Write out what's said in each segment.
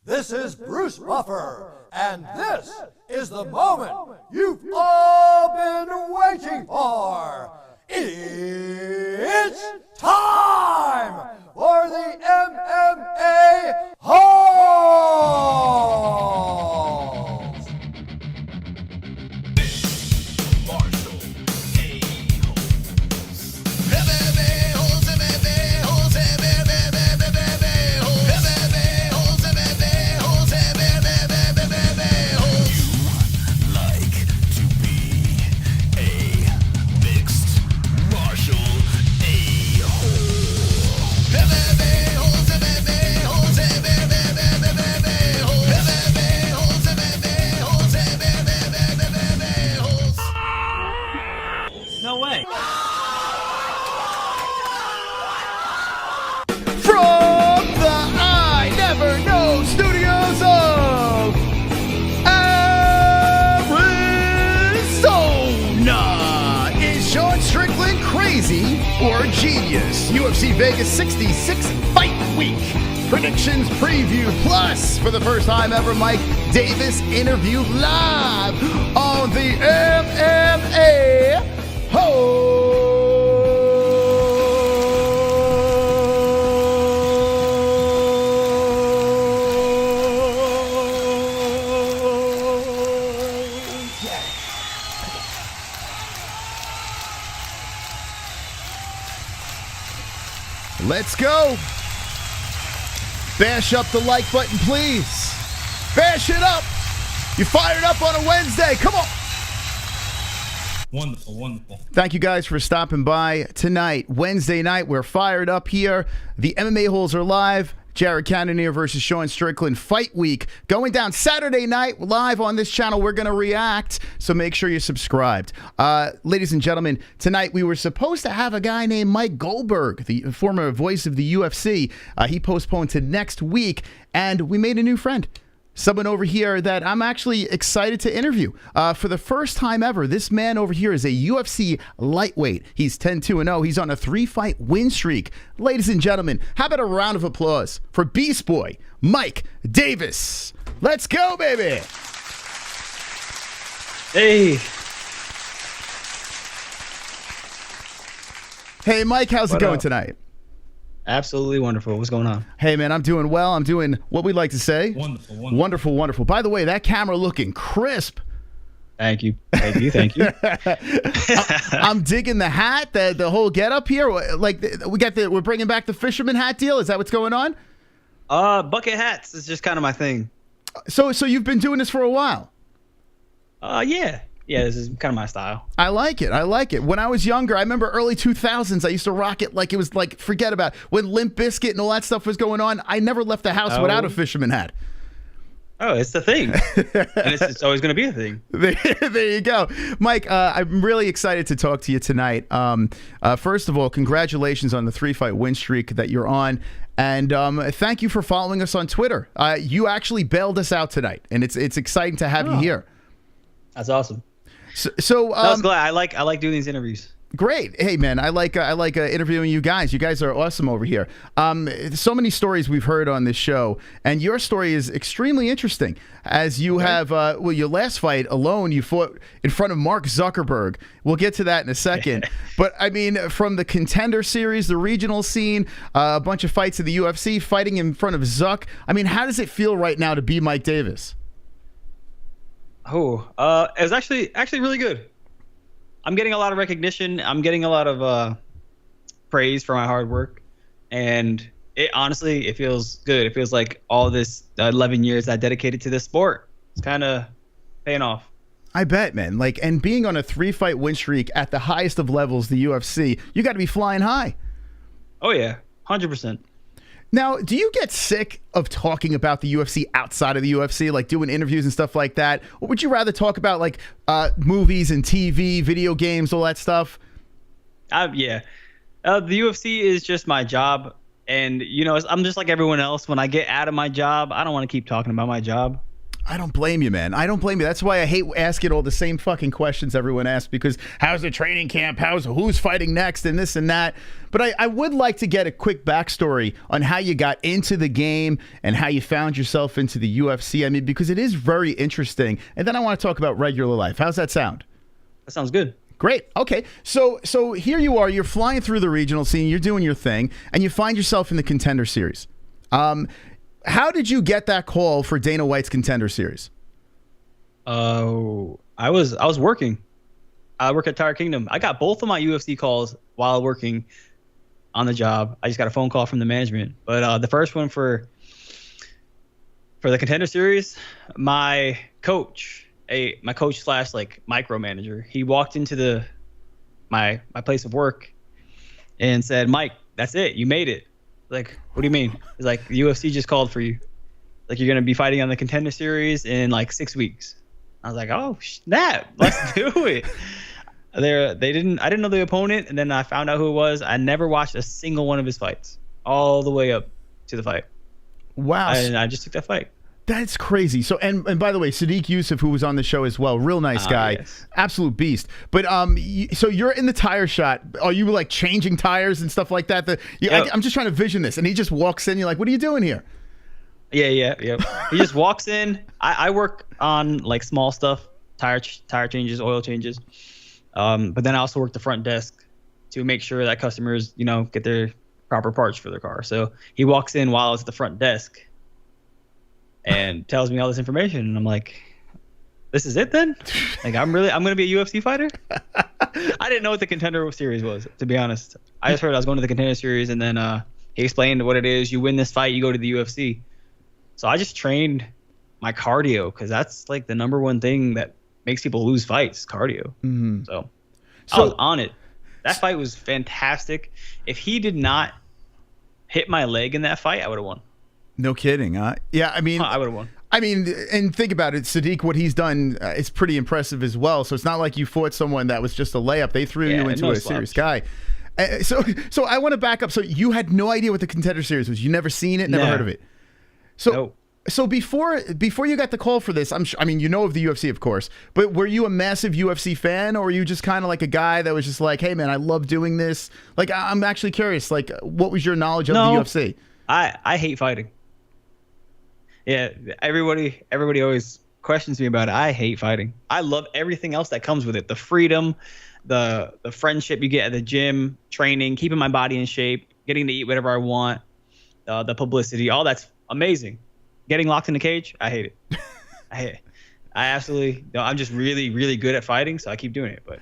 This is Bruce Buffer, and this is the moment you've all been waiting for. It's time for the MMA-Holes! No way. From the I Never Know studios of Arizona, is Sean Strickland crazy or genius? UFC Vegas 66 Fight Week predictions preview, plus for the first time ever, Mike Davis interview live on the MMA-Holes. Yeah. Let's go. Bash up the like button, please. Bash it up. You fired up on a Wednesday. Come on. Wonderful, wonderful. Thank you guys for stopping by tonight. Wednesday night, we're fired up here. The MMA Holes are live. Jared Cannonier versus Sean Strickland Fight Week going down Saturday night live on this channel. We're going to react, so make sure you're subscribed. Ladies and gentlemen, tonight we were supposed to have a guy named Mike Goldberg, the former voice of the UFC. He postponed to next week, and we made a new friend. Someone over here that I'm actually excited to interview. For the first time ever, this man over here is a UFC lightweight. He's 10-2-0. He's on a 3-fight win streak. Ladies and gentlemen, how about a round of applause for Beast Boy, Mike Davis. Let's go, baby. Hey. Hey, Mike, how's it What going up? tonight? Absolutely wonderful. What's going on? Hey, man, I'm doing well. I'm doing what we like to say. Wonderful, wonderful. Wonderful, wonderful. By the way, that camera looking crisp. Thank you. Thank you. Thank you. I'm digging the hat, the whole getup here. Like we're bringing back the fisherman hat deal. Is that what's going on? Bucket hats is just kind of my thing. So you've been doing this for a while. Yeah. Yeah, this is kind of my style. I like it. I like it. When I was younger, I remember early 2000s, I used to rock it like it was like, forget about it. When Limp Bizkit and all that stuff was going on, I never left the house without a fisherman hat. Oh, it's the thing. And it's always going to be a thing. There you go. Mike, I'm really excited to talk to you tonight. First of all, congratulations on the 3-fight win streak that you're on. And thank you for following us on Twitter. You actually bailed us out tonight, and it's exciting to have you here. That's awesome. So I was glad. I like doing these interviews. Great. Hey, man, I like interviewing you guys. You guys are awesome over here. So many stories we've heard on this show, and your story is extremely interesting. As you have, well, your last fight alone, you fought in front of Mark Zuckerberg. We'll get to that in a second. But, I mean, from the Contender series, the regional scene, a bunch of fights in the UFC, fighting in front of Zuck. I mean, how does it feel right now to be Mike Davis? Oh, it was actually really good. I'm getting a lot of recognition. I'm getting a lot of praise for my hard work, and it feels good. It feels like all this 11 years I dedicated to this sport, it's kind of paying off. I bet, man. Like, and being on a 3-fight win streak at the highest of levels, the UFC, you got to be flying high. Oh yeah, 100%. Now, do you get sick of talking about the UFC outside of the UFC, like doing interviews and stuff like that? Or would you rather talk about like movies and TV, video games, all that stuff? Yeah. The UFC is just my job. And, you know, I'm just like everyone else. When I get out of my job, I don't want to keep talking about my job. I don't blame you, man. I don't blame you. That's why I hate asking all the same fucking questions everyone asks, because how's the training camp? Who's fighting next and this and that? But I would like to get a quick backstory on how you got into the game and how you found yourself into the UFC. I mean, because it is very interesting. And then I want to talk about regular life. How's that sound? That sounds good. Great. Okay. So here you are. You're flying through the regional scene. You're doing your thing, and you find yourself in the Contender Series. How did you get that call for Dana White's Contender Series? I was working. I work at Tire Kingdom. I got both of my UFC calls while working on the job. I just got a phone call from the management. But the first one for the Contender Series, my coach slash like micromanager, he walked into my place of work and said, "Mike, that's it. You made it." Like, what do you mean? He's like, the UFC just called for you. Like, you're gonna be fighting on the Contender Series in like 6 weeks. I was like, oh snap, let's do it. I didn't know the opponent, and then I found out who it was. I never watched a single one of his fights, all the way up to the fight. Wow. And I just took that fight. That's crazy. So, and by the way, Sadiq Yusuf, who was on the show as well, real nice guy, yes. Absolute beast. But so you're in the tire shot. Are you like changing tires and stuff like that? I'm just trying to vision this, and he just walks in. You're like, what are you doing here? Yeah. He just walks in. I work on like small stuff, tire changes, oil changes. But then I also work the front desk to make sure that customers, get their proper parts for their car. So he walks in while I was at the front desk and tells me all this information, and I'm like, this is it then? Like, I'm gonna be a UFC fighter? I didn't know what the Contender Series was, to be honest. I just heard I was going to the Contender Series, and then he explained what it is. You win this fight, you go to the UFC. So I just trained my cardio, because that's like the number one thing that makes people lose fights, cardio. Mm-hmm. So I was on it. That fight was fantastic. If he did not hit my leg in that fight, I would have won. No kidding, huh? Yeah, I mean, I would have won. I mean, and think about it, Sadiq, what he's done is pretty impressive as well. So it's not like you fought someone that was just a layup. They threw you into a serious guy. So I want to back up. So you had no idea what the Contender Series was. You never seen it, never heard of it. So nope. So before you got the call for this, I mean, you know of the UFC, of course, but were you a massive UFC fan, or were you just kind of like a guy that was just like, hey man, I love doing this? Like, I'm actually curious, like, what was your knowledge of the UFC? I hate fighting. Yeah, everybody always questions me about it. I hate fighting. I love everything else that comes with it. The freedom, the friendship you get at the gym, training, keeping my body in shape, getting to eat whatever I want, the publicity, all that's amazing. Getting locked in the cage, I hate it. I hate it. I absolutely, I'm just really, really good at fighting, so I keep doing it, but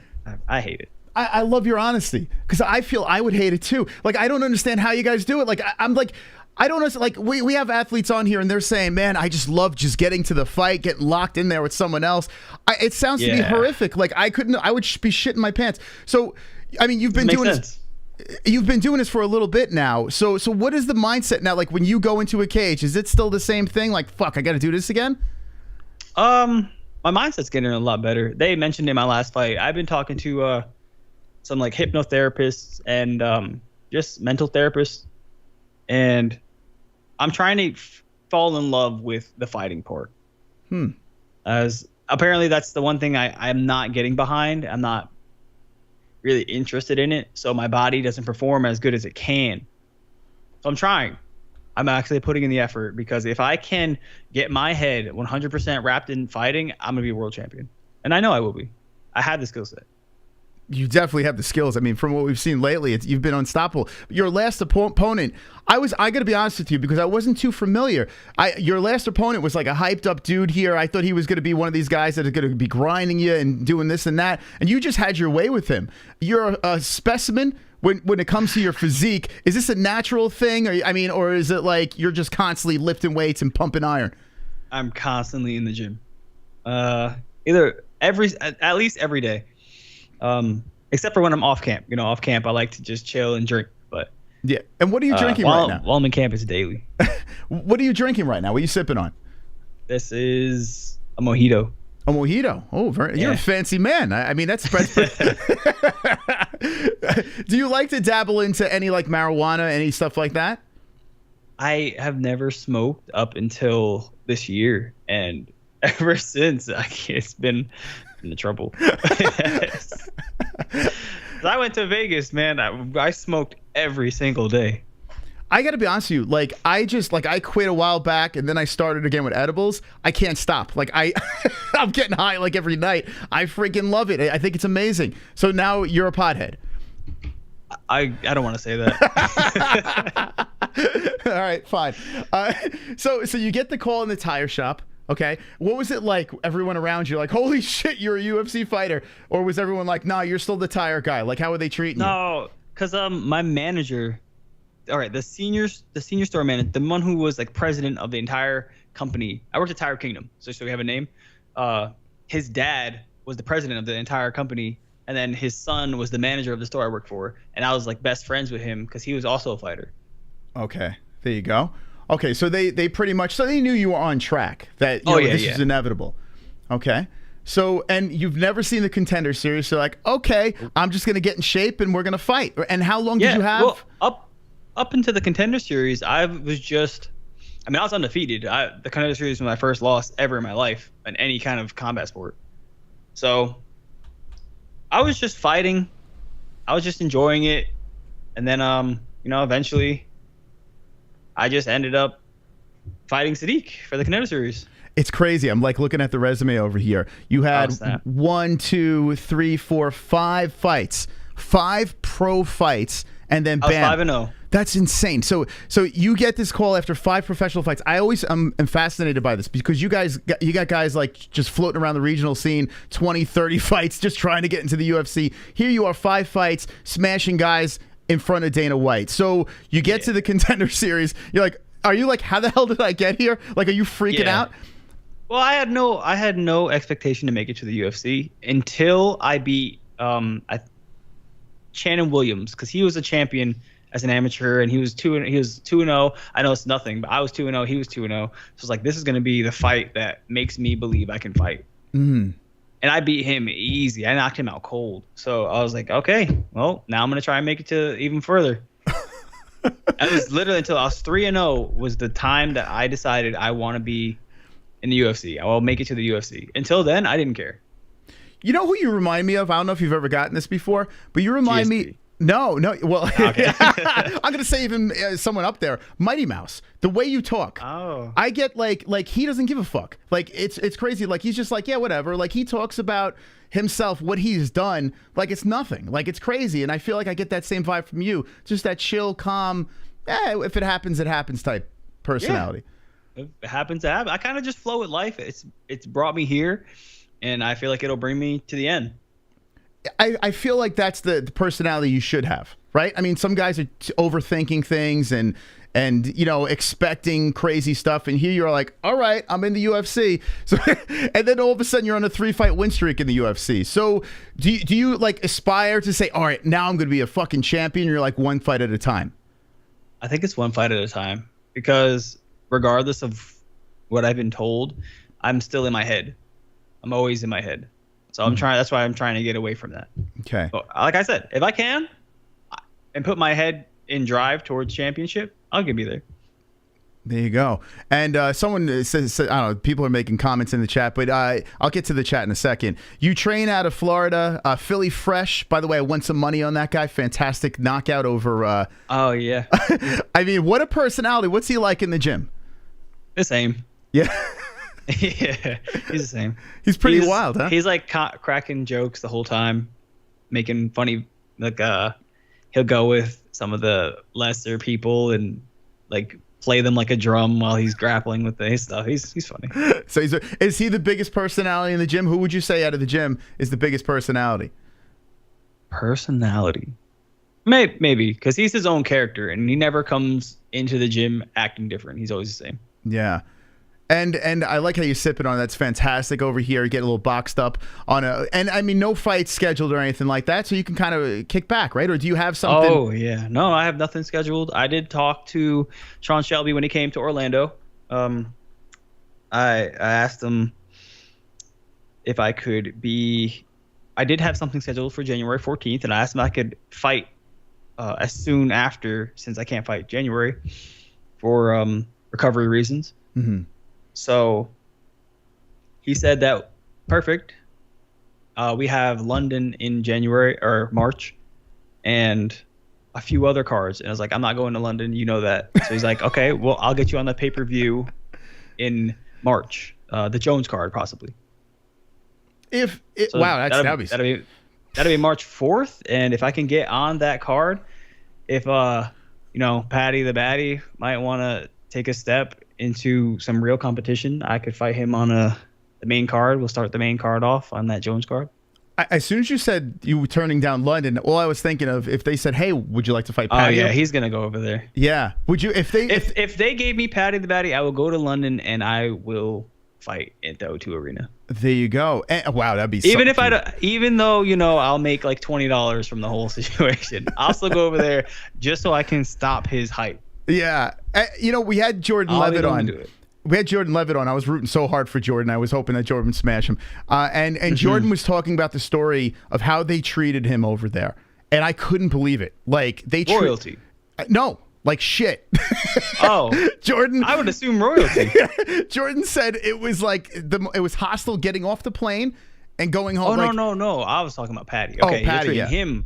I hate it. I love your honesty, because I feel I would hate it too. Like, I don't understand how you guys do it. Like, I'm like, I don't know. Like, we have athletes on here and they're saying, man, I just love just getting to the fight, getting locked in there with someone else. It sounds to me horrific. Like, I would be shitting my pants. So, I mean, you've been doing this. You've been doing this for a little bit now. So what is the mindset now? Like, when you go into a cage, is it still the same thing? Like, fuck, I got to do this again? My mindset's getting a lot better. They mentioned in my last fight, I've been talking to some like hypnotherapists and just mental therapists, and I'm trying to fall in love with the fighting part. As apparently that's the one thing I'm not getting behind. I'm not really interested in it, so my body doesn't perform as good as it can. So I'm trying. I'm actually putting in the effort, because if I can get my head 100% wrapped in fighting, I'm gonna be a world champion, and I know I will be. I have the skill set. You definitely have the skills. I mean, from what we've seen lately, you've been unstoppable. Your last opponent, I got to be honest with you, because I wasn't too familiar. Your last opponent was like a hyped up dude here. I thought he was going to be one of these guys that are going to be grinding you and doing this and that. And you just had your way with him. You're a specimen when it comes to your physique. Is this a natural thing? Or is it like you're just constantly lifting weights and pumping iron? I'm constantly in the gym. At least every day. Except for when I'm off camp. Off camp, I like to just chill and drink. But yeah. And what are you drinking right now? While I'm in camp, it's daily. What are you drinking right now? What are you sipping on? This is a mojito. A mojito. Oh, you're a fancy man. I mean, that's Do you like to dabble into any like marijuana, any stuff like that? I have never smoked up until this year, and ever since, it's been in the trouble. I went to Vegas, man. I smoked every single day. I got to be honest with you. Like, I quit a while back, and then I started again with edibles. I can't stop. Like, I'm getting high like every night. I freaking love it. I think it's amazing. So now you're a pothead. I don't want to say that. All right, fine. So you get the call in the tire shop. Okay, what was it like? Everyone around you like, holy shit, you're a UFC fighter, or was everyone like, nah, you're still the tire guy? Like, how were they treating you? No, because my manager, all right, the senior store manager, the one who was like president of the entire company. I worked at Tire Kingdom, so we have a name. His dad was the president of the entire company, and then his son was the manager of the store I worked for, and I was like best friends with him because he was also a fighter. Okay, there you go. Okay, so they pretty much, so they knew you were on track, that this is inevitable. Okay, so, and you've never seen the Contender series, so like, okay, I'm just going to get in shape and we're going to fight. And how long did you have? Well, up into the Contender series, I was undefeated. The Contender series was my first loss ever in my life in any kind of combat sport. So I was just fighting. I was just enjoying it. And then, eventually I just ended up fighting Sadiq for the Contender series. It's crazy. I'm like looking at the resume over here. You had 1, 2, 3, 4, 5 fights, 5 pro fights, and then bam. I was 5-0. That's insane. So you get this call after 5 professional fights. I always am fascinated by this because you got guys like just floating around the regional scene, 20, 30 fights, just trying to get into the UFC. Here you are, 5 fights, smashing guys in front of Dana White. So you get to the Contender series. You're like, are you like, how the hell did I get here? Like, are you freaking out? Well, I had no expectation to make it to the UFC until I beat Shannon Williams, because he was a champion as an amateur, and he was 2-0. I know it's nothing, but I was 2-0. He was 2-0. So it's like, this is going to be the fight that makes me believe I can fight. Mm-hmm. And I beat him easy. I knocked him out cold. So I was like, okay, well, now I'm going to try and make it to even further. It was literally until I was 3-0 was the time that I decided I want to be in the UFC. I will make it to the UFC. Until then, I didn't care. You know who you remind me of? I don't know if you've ever gotten this before, but you remind me. No. Well, okay. I'm going to say even someone up there, Mighty Mouse, the way you talk. Oh. I get like he doesn't give a fuck. Like it's crazy. Like he's just like, yeah, whatever. Like he talks about himself, what he's done, like it's nothing. Like it's crazy. And I feel like I get that same vibe from you. Just that chill, calm, if it happens, it happens type personality. Yeah. If it happens to happen. I kind of just flow with life. It's brought me here, and I feel like it'll bring me to the end. I feel like that's the personality you should have, right? I mean, some guys are overthinking things and expecting crazy stuff, and here you're like, all right, I'm in the UFC. So, and then all of a sudden you're on a 3-fight win streak in the UFC. So do you like aspire to say, all right, now I'm going to be a fucking champion? Or you're like one fight at a time? I think it's one fight at a time, because regardless of what I've been told, I'm still in my head. I'm always in my head. So that's why I'm trying to get away from that. Okay. But like I said, if I can and put my head in drive towards championship, I'll be there. There you go. And someone says, I don't know, people are making comments in the chat, but I'll get to the chat in a second. You train out of Florida, Philly Fresh. By the way, I won some money on that guy. Fantastic knockout over. Oh, yeah. I mean, what a personality. What's he like in the gym? The same. Yeah. Yeah, he's the same. He's pretty wild, huh? He's like cracking jokes the whole time, making funny. Like he'll go with some of the lesser people and like play them like a drum while he's grappling with his stuff. He's funny. So is he the biggest personality in the gym? Who would you say out of the gym is the biggest personality? Personality, maybe, because he's his own character and he never comes into the gym acting different. He's always the same. Yeah. And I like how you're sipping on it. That's fantastic over here. You get a little boxed up on and I mean, no fights scheduled or anything like that, so you can kind of kick back, right? Or do you have something? Oh, yeah. No, I have nothing scheduled. I did talk to Sean Shelby when he came to Orlando. I asked him if I could be... I did have something scheduled for January 14th, and I asked him if I could fight as soon after, since I can't fight January, for recovery reasons. Mm-hmm. So he said that perfect. We have London in January or March, and a few other cards. And I was like, I'm not going to London. You know that. So he's like, okay, well, I'll get you on the pay-per-view in March. The Jones card, possibly. Wow, that'll be March 4th. And if I can get on that card, if Patty the Batty might want to take a step into some real competition, I could fight him on the main card. We'll start the main card off on that Jones card. As soon as you said you were turning down London, all I was thinking of, if they said, "Hey, would you like to fight Patty?" Oh yeah, he's gonna go over there. Yeah, would you? If they gave me Patty the Batty, I will go to London and I will fight at the O2 Arena. There you go. Wow, that'd be even though I'll make like $20 from the whole situation, I'll still go over there just so I can stop his hype. Yeah, we had Jordan Levitt on. We had Jordan Levitt on. I was rooting so hard for Jordan. I was hoping that Jordan would smash him. And Jordan was talking about the story of how they treated him over there. And I couldn't believe it. Like, royalty. No, like shit. Oh. Jordan. I would assume royalty. Jordan said it was like, it was hostile getting off the plane and going home. Oh, no. I was talking about Patty. Okay, Patty, they're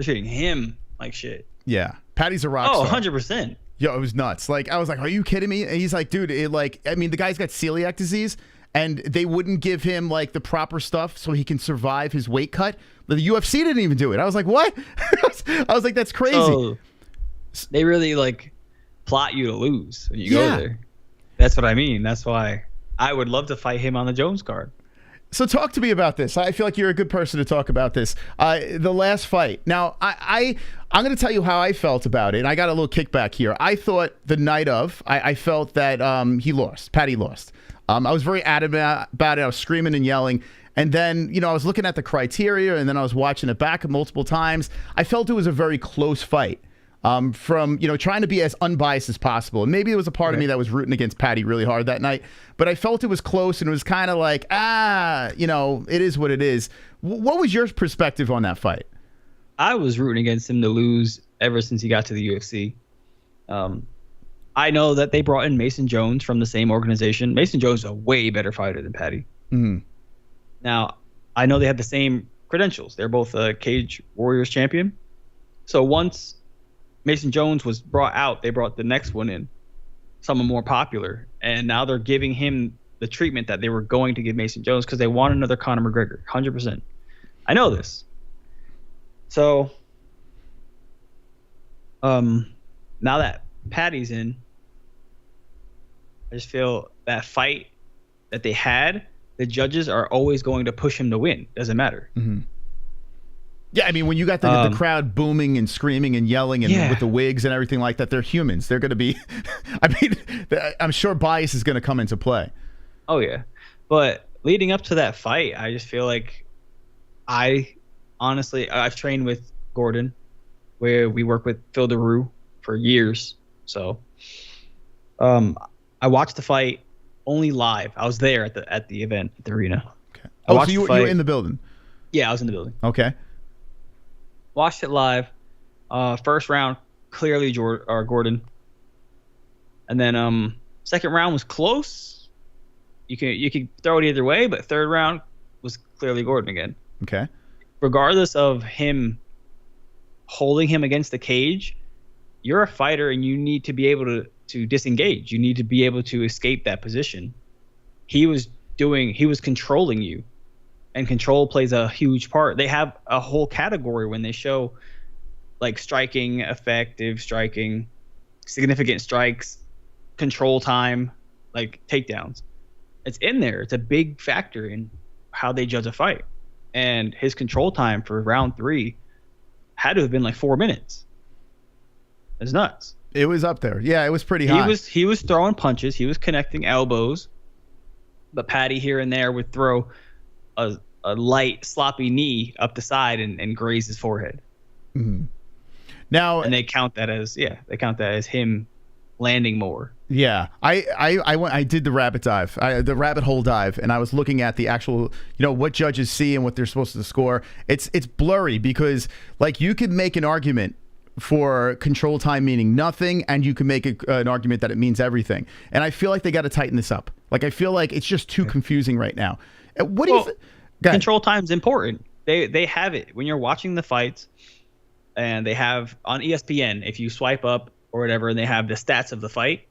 treating him like shit. Yeah. Patty's a rock star. 100%. Yo, it was nuts. Like, I was like, are you kidding me? And he's like, dude, the guy's got celiac disease, and they wouldn't give him, like, the proper stuff so he can survive his weight cut. The UFC didn't even do it. I was like, what? I was like, that's crazy. So, they really, like, plot you to lose when you go there. That's what I mean. That's why I would love to fight him on the Jones card. So talk to me about this. I feel like you're a good person to talk about this. The last fight. Now, I'm going to tell you how I felt about it. And I got a little kickback here. I thought the night of, I felt that he lost. Patty lost. I was very adamant about it. I was screaming and yelling. And then, I was looking at the criteria, and then I was watching it back multiple times. I felt it was a very close fight. From trying to be as unbiased as possible, and maybe it was a part of me that was rooting against Patty really hard that night, but I felt it was close, and it was kind of like it is what it is. What was your perspective on that fight? I was rooting against him to lose ever since he got to the UFC. I know that they brought in Mason Jones from the same organization. Mason Jones is a way better fighter than Patty. Mm-hmm. Now, I know they have the same credentials. They're both a Cage Warriors champion. So once Mason Jones was brought out, they brought the next one in, someone more popular, and now they're giving him the treatment that they were going to give Mason Jones because they want another Conor McGregor, 100%. I know this. So, now that Patty's in, I just feel that fight that they had, the judges are always going to push him to win. Doesn't matter. Mm-hmm. Yeah, I mean, when you got the crowd booming and screaming and yelling and with the wigs and everything like that, they're humans. They're going to be, I'm sure bias is going to come into play. Oh, yeah. But leading up to that fight, I just feel like I've trained with Gordon, where we work with Phil DeRue for years. So I watched the fight only live. I was there at the event, at the arena. Okay. Oh, so you were in the building? Yeah, I was in the building. Okay. Watched it live. First round, clearly Gordon. And then second round was close. You could throw it either way, but third round was clearly Gordon again. Okay. Regardless of him holding him against the cage, you're a fighter and you need to be able to disengage. You need to be able to escape that position. He was controlling you. And control plays a huge part. They have a whole category when they show like striking, effective striking, significant strikes, control time, like takedowns. It's in there. It's a big factor in how they judge a fight. And his control time for round 3 had to have been like 4 minutes. It's nuts. It was up there. Yeah, it was pretty high. He was throwing punches. He was connecting elbows. But Patty here and there would throw a light, sloppy knee up the side and graze his forehead. Mm-hmm. Now, and they count that as him landing more. Yeah, I did the rabbit dive, the rabbit hole dive, and I was looking at the actual, what judges see and what they're supposed to score. It's blurry because like you could make an argument for control time meaning nothing, and you can make an argument that it means everything. And I feel like they got to tighten this up. Like, I feel like it's just too confusing right now. What do you think? Control time is important. They have it when you're watching the fights, and they have on ESPN, if you swipe up or whatever, and they have the stats of the fight.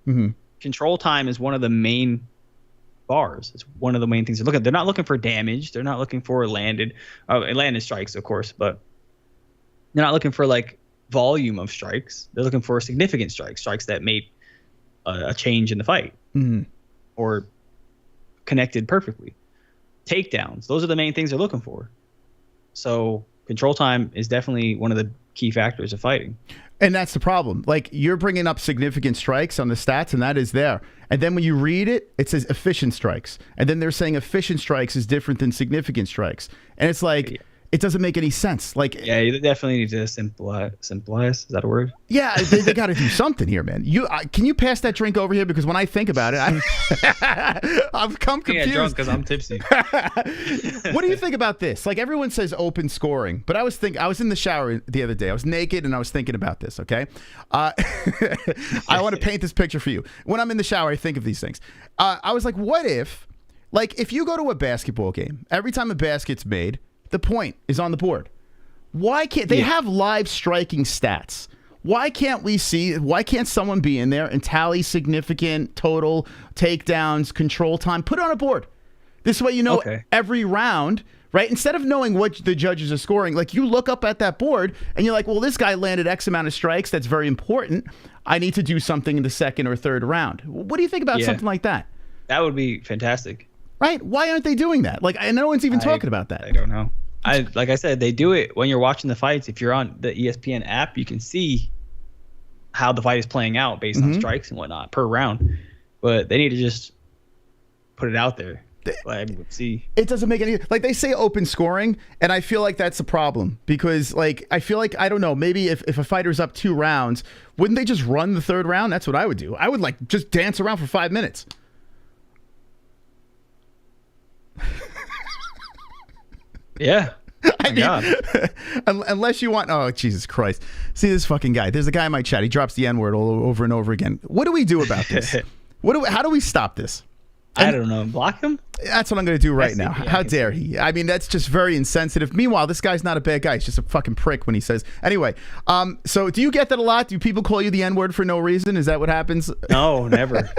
Control time is one of the main bars. It's one of the main things to look at. They're not looking for damage. They're not looking for landed strikes, of course, but they're not looking for like volume of strikes. They're looking for significant strikes that made a change in the fight or connected perfectly. Takedowns. Those are the main things they're looking for. So control time is definitely one of the key factors of fighting. And that's the problem. Like, you're bringing up significant strikes on the stats, and that is there. And then when you read it, it says efficient strikes. And then they're saying efficient strikes is different than significant strikes. And it's like, it doesn't make any sense. Like, yeah, you definitely need to simplify. Is that a word? Yeah, they got to do something here, man. Can you pass that drink over here? Because when I think about it, I've become confused. Yeah, drunk because I'm tipsy. What do you think about this? Like, everyone says open scoring, but I was in the shower the other day. I was naked and I was thinking about this. Okay, I want to paint this picture for you. When I'm in the shower, I think of these things. I was like, what if you go to a basketball game, every time a basket's made, the point is on the board. Why can't they have live striking stats? Why can't someone be in there and tally significant total takedowns, control time, put it on a board? This way you know every round, right? Instead of knowing what the judges are scoring, like, you look up at that board and you're like, well, this guy landed X amount of strikes. That's very important. I need to do something in the second or third round. What do you think about something like that? That would be fantastic. Right? Why aren't they doing that? Like, and no one's even talking about that. I don't know. Like I said, they do it when you're watching the fights. If you're on the ESPN app, you can see how the fight is playing out based on strikes and whatnot per round. But they need to just put it out there. See. It doesn't make any, like, they say open scoring, and I feel like that's a problem because, like, I feel like, I don't know, maybe if a fighter's up 2 rounds, wouldn't they just run the 3rd round? That's what I would do. I would, like, just dance around for 5 minutes. Yeah. I mean, unless you want, oh, Jesus Christ. See this fucking guy. There's a guy in my chat. He drops the N-word over and over again. What do we do about this? How do we stop this? I don't know. Block him? That's what I'm going to do right now. How dare he? I mean, that's just very insensitive. Meanwhile, this guy's not a bad guy. He's just a fucking prick when he says. Anyway, so do you get that a lot? Do people call you the N-word for no reason? Is that what happens? No, never.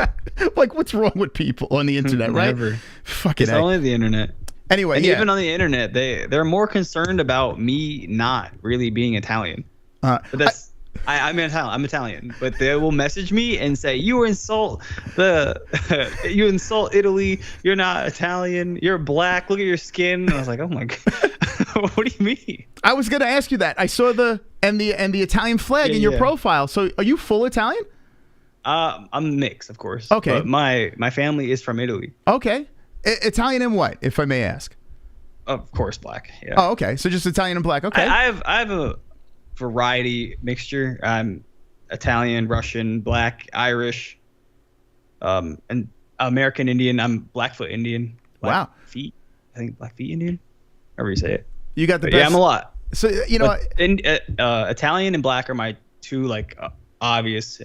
Like, what's wrong with people on the internet, right? Never. Fucking It's only the internet. Anyway, and even on the internet, they're more concerned about me not really being Italian. But that's I'm Italian, but they will message me and say you insult Italy. You're not Italian. You're black. Look at your skin. And I was like, oh my god, what do you mean? I was gonna ask you that. I saw the Italian flag in your profile. So are you full Italian? I'm mixed, of course. Okay. But my family is from Italy. Okay. Italian and what, if I may ask? Of course, black. Yeah. Oh, okay. So just Italian and black. Okay. I have a variety mixture. I'm Italian, Russian, black, Irish, and American Indian. I'm Blackfoot Indian. Wow. Feet. I think Blackfeet Indian. However you say it. You got the best. Yeah, I'm a lot. So you know, Italian and black are my two like obvious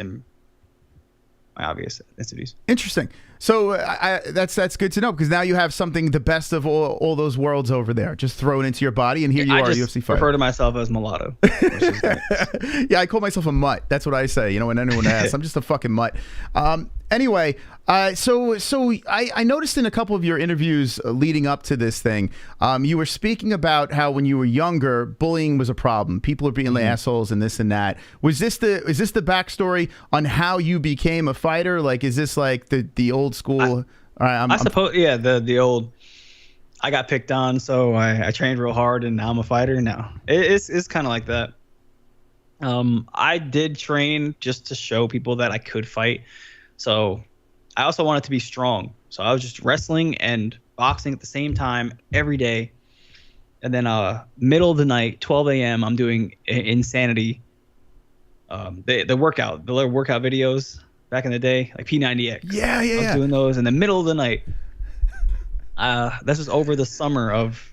ethnicities. Interesting. So that's good to know, because now you have something, the best of all those worlds over there, just thrown into your body, and here you are, UFC fighter. I refer to myself as mulatto. Yeah, I call myself a mutt. That's what I say. You know, when anyone asks, I'm just a fucking mutt. Anyway, so I noticed in a couple of your interviews leading up to this thing, you were speaking about how when you were younger, bullying was a problem. People are being assholes and this and that. Is this the backstory on how you became a fighter? Like, is this like the old school? I suppose, yeah, the old. I got picked on, so I trained real hard, and now I'm a fighter. No, it's kind of like that. I did train just to show people that I could fight. So I also wanted to be strong. So I was just wrestling and boxing at the same time every day. And then middle of the night, 12 a.m., I'm doing Insanity. The little workout videos back in the day, like P90X. Yeah. I was doing those in the middle of the night. This was over the summer of,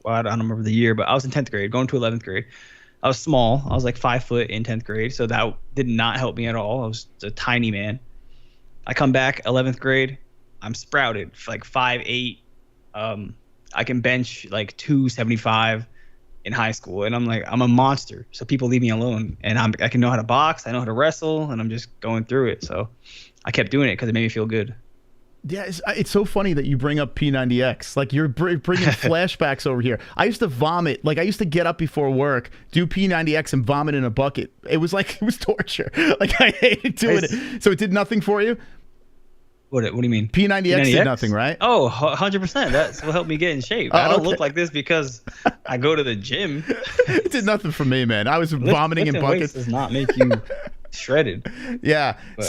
I don't remember the year, but I was in 10th grade, going to 11th grade. I was small. I was like 5 foot in 10th grade, so that did not help me at all. I was a tiny man. I come back 11th grade, I'm sprouted, like 5'8". I can bench like 275 in high school, and I'm like, I'm a monster. So people leave me alone, and I can know how to box, I know how to wrestle, and I'm just going through it. So I kept doing it because it made me feel good. Yeah, it's so funny that you bring up P90X. Like, you're bringing flashbacks over here. I used to vomit. Like, I used to get up before work, do P90X, and vomit in a bucket. It was torture. Like, I hated doing it. So it did nothing for you? What do you mean? P90X did nothing, right? Oh, 100%. That's what helped me get in shape. I don't look like this because I go to the gym. It did nothing for me, man. I was vomiting in buckets. Does not make you shredded. Yeah. But.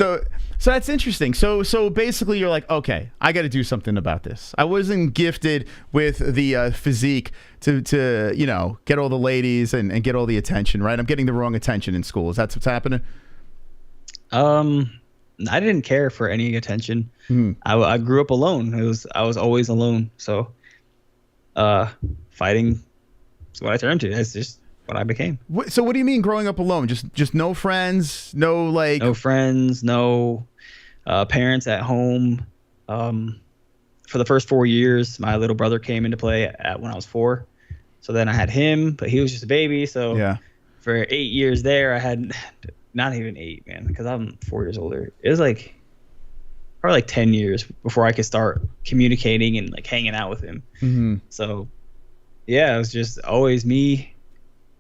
So that's interesting. So basically you're like, okay, I got to do something about this. I wasn't gifted with the physique to you know, get all the ladies and get all the attention, right? I'm getting the wrong attention in school. Is that what's happening? I didn't care for any attention. I grew up alone. I was always alone. So fighting is what I turned to. That's just what I became. So what do you mean growing up alone? Just no friends, no friends, no parents at home. For the first 4 years, my little brother came into play when I was 4. So then I had him, but he was just a baby. So yeah. For 8 years there, I had not even 8, man, because I'm 4 years older. It was like probably like 10 years before I could start communicating and like hanging out with him. So yeah, it was just always me.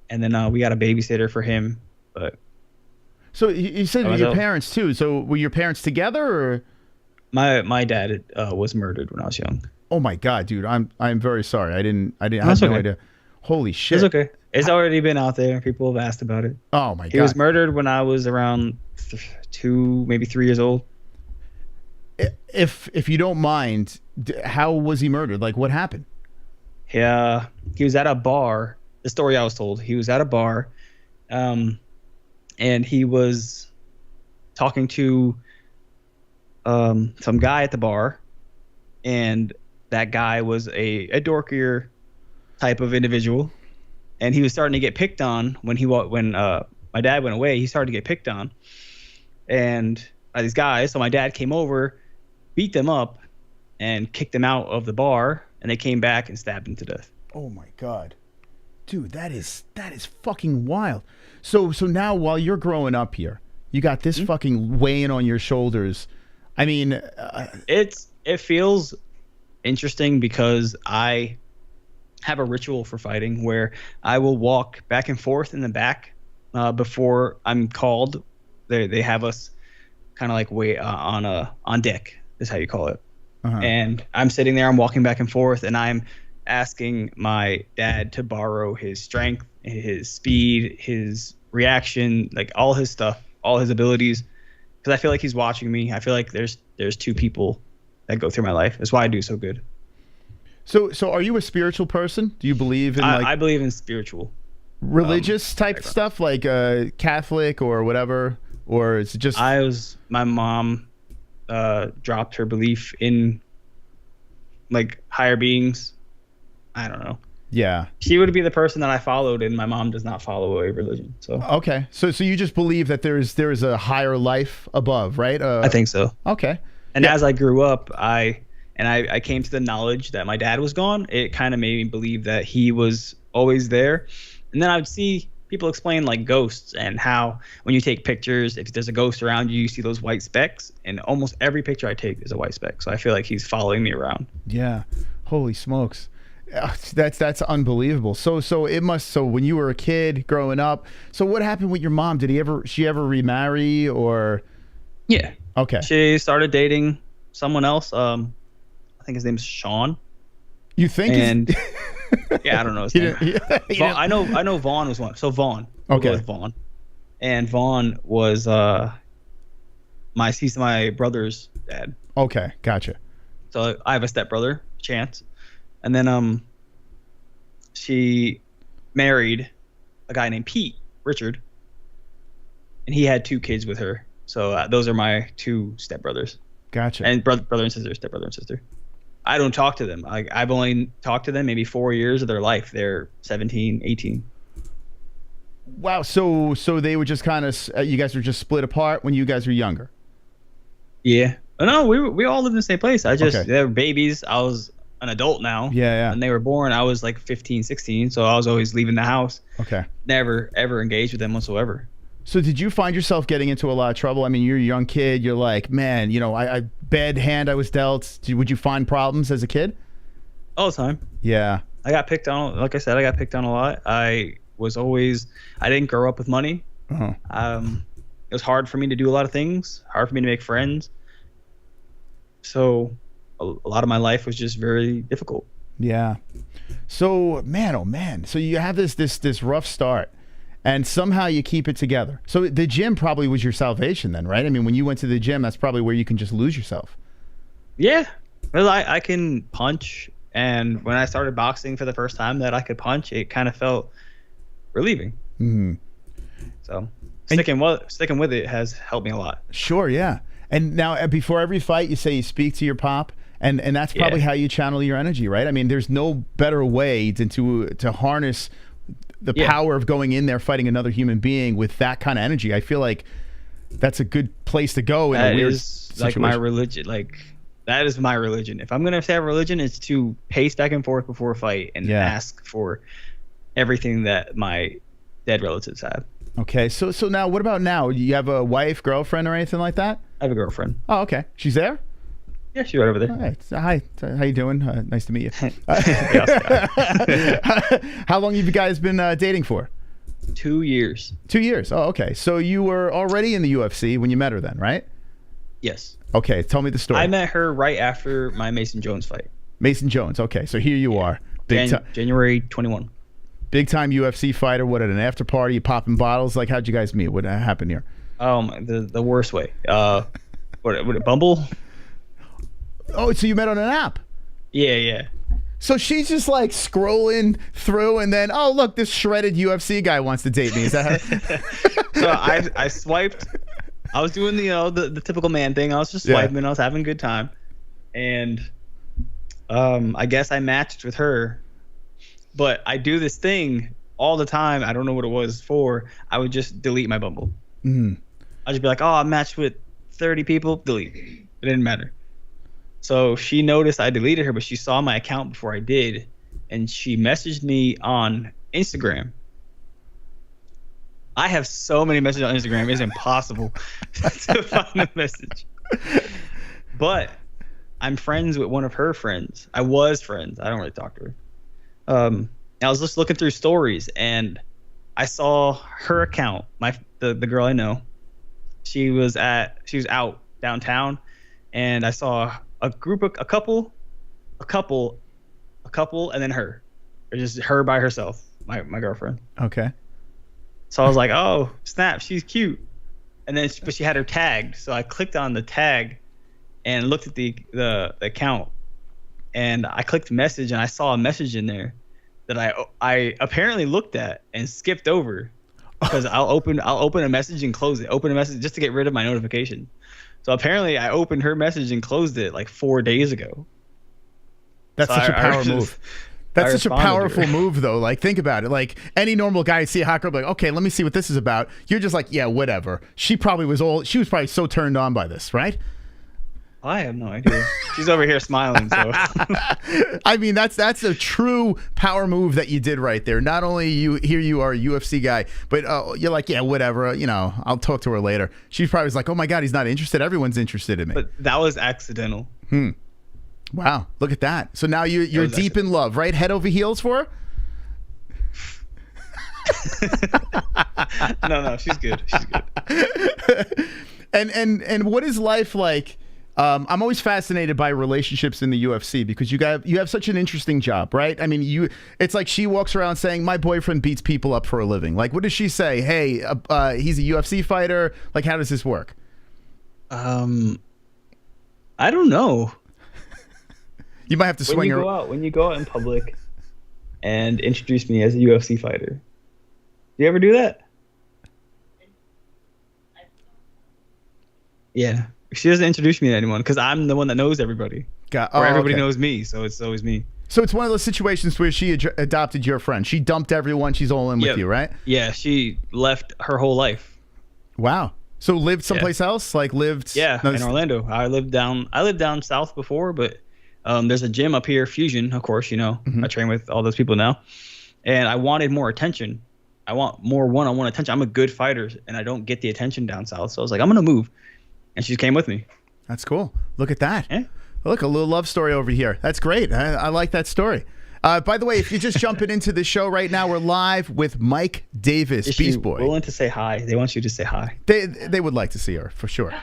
And then we got a babysitter for him. But so you said your parents too. So were your parents together, or? My dad was murdered when I was young. Oh my God, dude! I'm very sorry. I had no idea. Holy shit! It's okay. It's already been out there. People have asked about it. Oh my God! He was murdered when I was around 2, maybe 3 years old. If you don't mind, how was he murdered? Like, what happened? Yeah, he was at a bar. The story I was told, he was at a bar, and he was talking to some guy at the bar, and that guy was a dorkier type of individual, and he was starting to get picked on when my dad went away. He started to get picked on, and by these guys. So my dad came over, beat them up, and kicked them out of the bar, and they came back and stabbed him to death. Oh my God. Dude, that is fucking wild. So now while you're growing up here, you got this fucking weighing on your shoulders. I mean, it feels interesting because I have a ritual for fighting where I will walk back and forth in the back before I'm called. They have us kind of like wait on deck is how you call it. And I'm sitting there, I'm walking back and forth, and I'm asking my dad to borrow his strength, his speed, his reaction, like all his stuff, all his abilities, because I feel like he's watching me. I feel like there's 2 people that go through my life. That's why I do so good. So are you a spiritual person? Do you believe in I believe in spiritual, religious type stuff, like Catholic or whatever, or is it just? My mom dropped her belief in like higher beings. I don't know. Yeah. She would be the person that I followed, and my mom does not follow a religion. So okay. So you just believe that there is a higher life above, right? I think so. Okay. And as I grew up, I came to the knowledge that my dad was gone. It kind of made me believe that he was always there. And then I would see people explain like ghosts and how when you take pictures, if there's a ghost around you, you see those white specks. And almost every picture I take is a white speck. So I feel like he's following me around. Yeah. Holy smokes. That's unbelievable. So when you were a kid growing up, so what happened with your mom? She ever remarry or? Yeah. Okay. She started dating someone else. I think his name's Sean. You think? And yeah, I don't know his name. I know Vaughn was one. So Vaughn. Okay. We'll go with Vaughn. And Vaughn was he's my brother's dad. Okay, gotcha. So I have a stepbrother, Chance. And then she married a guy named Richard, and he had 2 kids with her. So those are my 2 stepbrothers. Gotcha. And brother and sister, stepbrother and sister. I don't talk to them. I've only talked to them maybe 4 years of their life. They're 17, 18. Wow. So they were just kind of you guys were just split apart when you guys were younger. Yeah. No, we all lived in the same place. I just Okay. they were babies. I was an adult now. Yeah. When they were born, I was like 15, 16, so I was always leaving the house. Okay. Never ever engaged with them whatsoever. So did you find yourself getting into a lot of trouble? I mean, you're a young kid. You're like, man, you know, I bad hand I was dealt. Would you find problems as a kid? All the time. Yeah. I got picked on. Like I said, I got picked on a lot. I didn't grow up with money. Uh-huh. It was hard for me to do a lot of things. Hard for me to make friends. So a lot of my life was just very difficult. Yeah. So man, oh man. So you have this rough start, and somehow you keep it together. So the gym probably was your salvation then, right? I mean, when you went to the gym, that's probably where you can just lose yourself. Yeah. Well, I can punch, and when I started boxing for the first time that I could punch, it kind of felt relieving. Mm-hmm. So sticking with it has helped me a lot. Sure, yeah. And now before every fight, you say you speak to your pop, and that's probably how you channel your energy, right? I mean, there's no better way than to harness the power of going in there fighting another human being with that kind of energy. I feel like that's a good place to go in a weird situation. Like my religion. Like that is my religion. If I'm gonna say a religion, it's to pace back and forth before a fight and ask for everything that my dead relatives have. Okay, so now what about now? You have a wife, girlfriend, or anything like that? I have a girlfriend. Oh, okay. She's there? Yeah, she's right over there. All right. So, hi. How you doing? Nice to meet you. How long have you guys been dating for? 2 years. 2 years. Oh, okay. So you were already in the UFC when you met her then, right? Yes. Okay. Tell me the story. I met her right after my Mason Jones fight. Mason Jones. Okay. So here you are. January 21. Big time UFC fighter. What, at an after party? You popping bottles? Like, how'd you guys meet? What happened here? The worst way. What Bumble? Oh, so you met on an app? Yeah. So she's just like scrolling through, and then, oh look, this shredded UFC guy wants to date me. Is that how? So I swiped. I was doing the typical man thing. I was just swiping. I was having a good time, and I guess I matched with her. But I do this thing all the time. I don't know what it was for. I would just delete my Bumble. Mm. I'd just be like, oh, I matched with 30 people. Delete. It didn't matter. So she noticed I deleted her, but she saw my account before I did, and she messaged me on Instagram. I have so many messages on Instagram, it's impossible to find a message. But I'm friends with one of her friends. I was friends. I don't really talk to her. I was just looking through stories, and I saw her account. The girl I know. She was out downtown, and I saw a couple, and then her, or just her by herself, my girlfriend. Okay. So I was like, oh snap, she's cute, and then but she had her tagged, so I clicked on the tag, and looked at the account, and I clicked message, and I saw a message in there that I apparently looked at and skipped over, because I'll open a message and close it. Open a message just to get rid of my notification. So apparently I opened her message and closed it like 4 days ago. That's such a power move. That's such a powerful move, though. Like, think about it. Like, any normal guy see a hot girl, like, okay, let me see what this is about. You're just like, yeah, whatever. She was probably so turned on by this, right? I have no idea. She's over here smiling. So I mean, that's a true power move that you did right there. Not only you are a UFC guy, but you're like, yeah, whatever. You know, I'll talk to her later. She probably was like, oh my God, he's not interested. Everyone's interested in me. But that was accidental. Wow, look at that. So now you're deep in love, right? Head over heels for her? No, she's good. She's good. And what is life like? I'm always fascinated by relationships in the UFC because you have such an interesting job, right? I mean, it's like she walks around saying, my boyfriend beats people up for a living. Like, what does she say? Hey, he's a UFC fighter. Like, how does this work? I don't know. You might have to swing her. When you go out in public and introduce me as a UFC fighter, do you ever do that? Yeah. She doesn't introduce me to anyone because I'm the one that knows everybody. Or everybody okay. knows me, so it's always me. So it's one of those situations where she adopted your friend. She dumped everyone. She's all in with you, right? Yeah, she left her whole life. Wow. So lived someplace else? Like lived? Yeah, in Orlando. I lived down south before, but there's a gym up here, Fusion, of course, you know. I train with all those people now. And I wanted more attention. I want more one-on-one attention. I'm a good fighter, and I don't get the attention down south. So I was like, I'm going to move. And she came with me. That's cool. Look at that. Yeah. Look, a little love story over here. That's great. I like that story. By the way, if you're just jumping into the show right now, we're live with Mike Davis, Beast Boy. Willing to say hi? They want you to say hi. They would like to see her, for sure.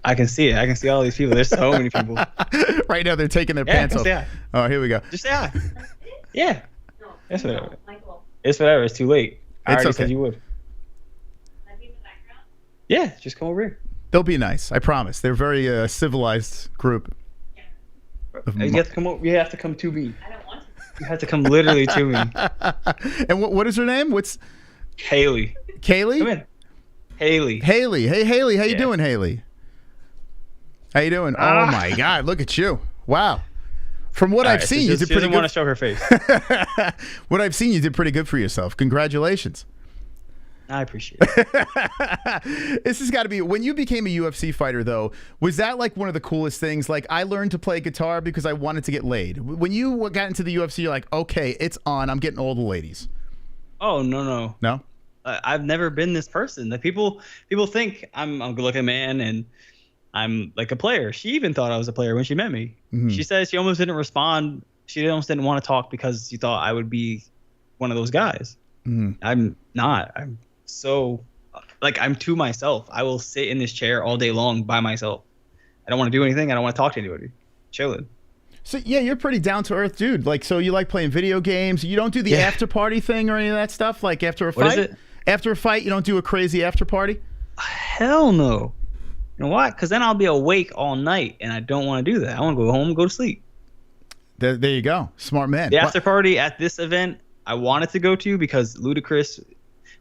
I can see it. I can see all these people. There's so many people. Right now, they're taking their pants off. Say hi. Oh, here we go. Just say hi. Yeah. It's whatever. It's whatever. It's too late. I already said you would. Yeah, just come over here. They'll be nice. I promise. They're a very civilized group. You have to come over. You have to come to me. I don't want to. You have to come literally to me. And what is her name? What's Haley? Kaylee? Come in. Haley. Haley. Hey, Haley. How you doing, Haley? How you doing? Oh, my God. Look at you. Wow. From what I've seen, you did pretty good. She doesn't want to show her face. What I've seen, you did pretty good for yourself. Congratulations. I appreciate it. This has got to be, when you became a UFC fighter, though, was that like one of the coolest things? Like, I learned to play guitar because I wanted to get laid. When you got into the UFC, you're like, okay, it's on. I'm getting all the ladies. Oh, no. No? I've never been this person. That people think I'm a good-looking man and I'm like a player. She even thought I was a player when she met me. She says she almost didn't respond. She almost didn't want to talk because she thought I would be one of those guys. I'm not. I'm so, like, I'm to myself. I will sit in this chair all day long by myself. I don't want to do anything. I don't want to talk to anybody. Chilling. So, yeah, you're pretty down-to-earth dude. Like, so you like playing video games. You don't do the after-party thing or any of that stuff? Like, after a fight? What is it? After a fight, you don't do a crazy after-party? Hell no. You know why? Because then I'll be awake all night, and I don't want to do that. I want to go home and go to sleep. There you go. Smart man. The after party at this event, I wanted to go to because Ludacris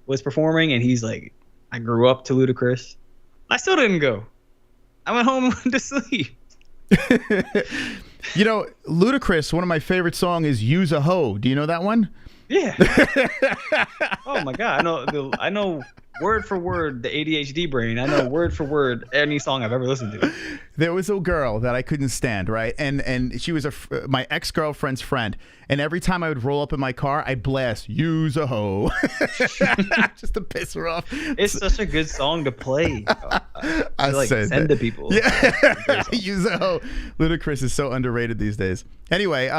was performing, and he's like, I grew up to Ludacris. I still didn't go. I went home and went to sleep. You know, Ludacris, one of my favorite songs is Use a Hoe. Do you know that one? Yeah. Oh, my God. I know word for word the ADHD brain. I know word for word any song I've ever listened to. There was a girl that I couldn't stand, right? And she was my ex-girlfriend's friend. And every time I would roll up in my car, I'd blast "Use a Hoe" just to piss her off. It's such a good song to play. I like send to people. Yeah, "Use a Hoe." Ludacris is so underrated these days. Anyway,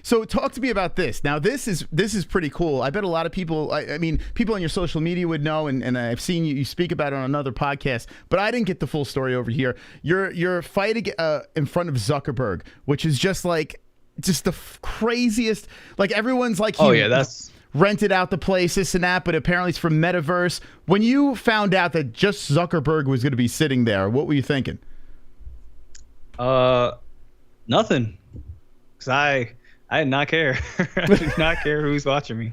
so talk to me about this. Now, this is pretty cool. I bet a lot of people, I mean, people on your social media would know, and I've seen you speak about it on another podcast, but I didn't get the full story over here. You're fighting in front of Zuckerberg, which is just the craziest. Like, everyone's like, that's rented out the place, this and that, but apparently it's from Metaverse. When you found out that just Zuckerberg was going to be sitting there, what were you thinking? Nothing. Because I did not care. I did not care who's watching me.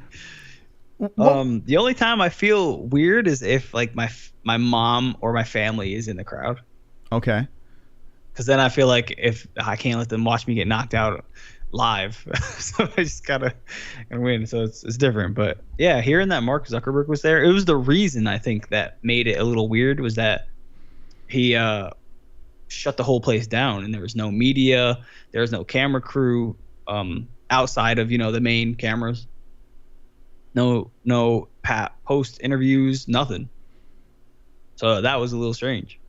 The only time I feel weird is if, like, my mom or my family is in the crowd. Okay. Because then I feel like if I can't let them watch me get knocked out live, so I just gotta win. So it's different. But yeah, hearing that Mark Zuckerberg was there, it was the reason I think that made it a little weird, was that he shut the whole place down, and there was no media, there was no camera crew outside of the main cameras. No post interviews, nothing. So that was a little strange.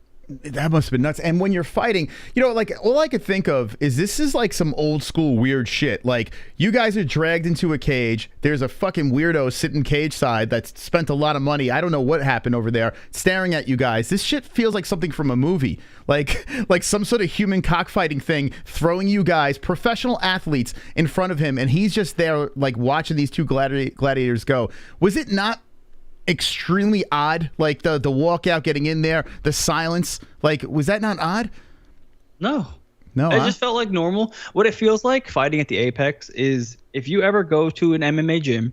That must have been nuts. And when you're fighting, like, all I could think of is this is like some old school weird shit. Like, you guys are dragged into a cage. There's a fucking weirdo sitting cage side that's spent a lot of money. I don't know what happened over there, staring at you guys. This shit feels like something from a movie. Like some sort of human cockfighting thing, throwing you guys, professional athletes, in front of him, and he's just there, like, watching these two gladiators go. Was it not extremely odd? Like, the walkout, getting in there, the silence, like, was that not odd? No, it just felt like normal. What it feels like fighting at the Apex is, if you ever go to an MMA gym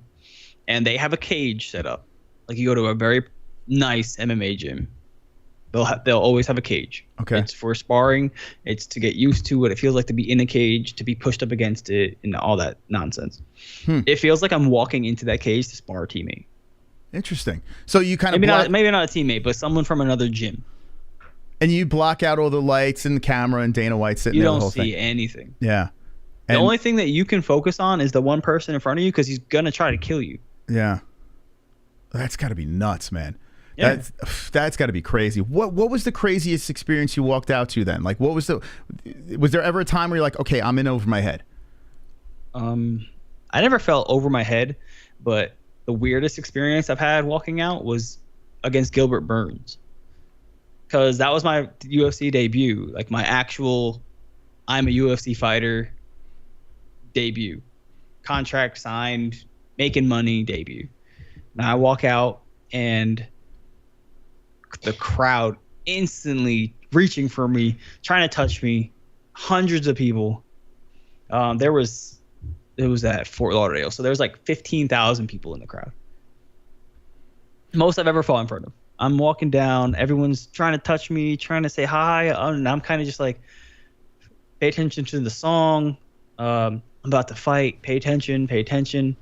and they have a cage set up, like, you go to a very nice MMA gym, They'll always have a cage. Okay. It's for sparring. It's to get used to what it feels like to be in a cage, to be pushed up against it, and all that nonsense. It feels like I'm walking into that cage to spar a teammate. Interesting. So you kind of maybe not a teammate, but someone from another gym. And you block out all the lights and the camera and Dana White sitting there the whole thing. You don't see anything. Yeah. The only thing that you can focus on is the one person in front of you because he's going to try to kill you. Yeah. That's got to be nuts, man. Yeah. That's got to be crazy. What was the craziest experience you walked out to then? Like, was there ever a time where you're like, okay, I'm in over my head? I never felt over my head, but the weirdest experience I've had walking out was against Gilbert Burns. Because that was my UFC debut, like my actual I'm a UFC fighter debut. Contract signed, making money debut. Now I walk out and the crowd instantly reaching for me, trying to touch me, hundreds of people. It was at Fort Lauderdale, so there was like 15,000 people in the crowd. Most I've ever fought in front of. I'm walking down, everyone's trying to touch me, trying to say hi, and I'm kind of just like, pay attention to the song. I'm about to fight. Pay attention.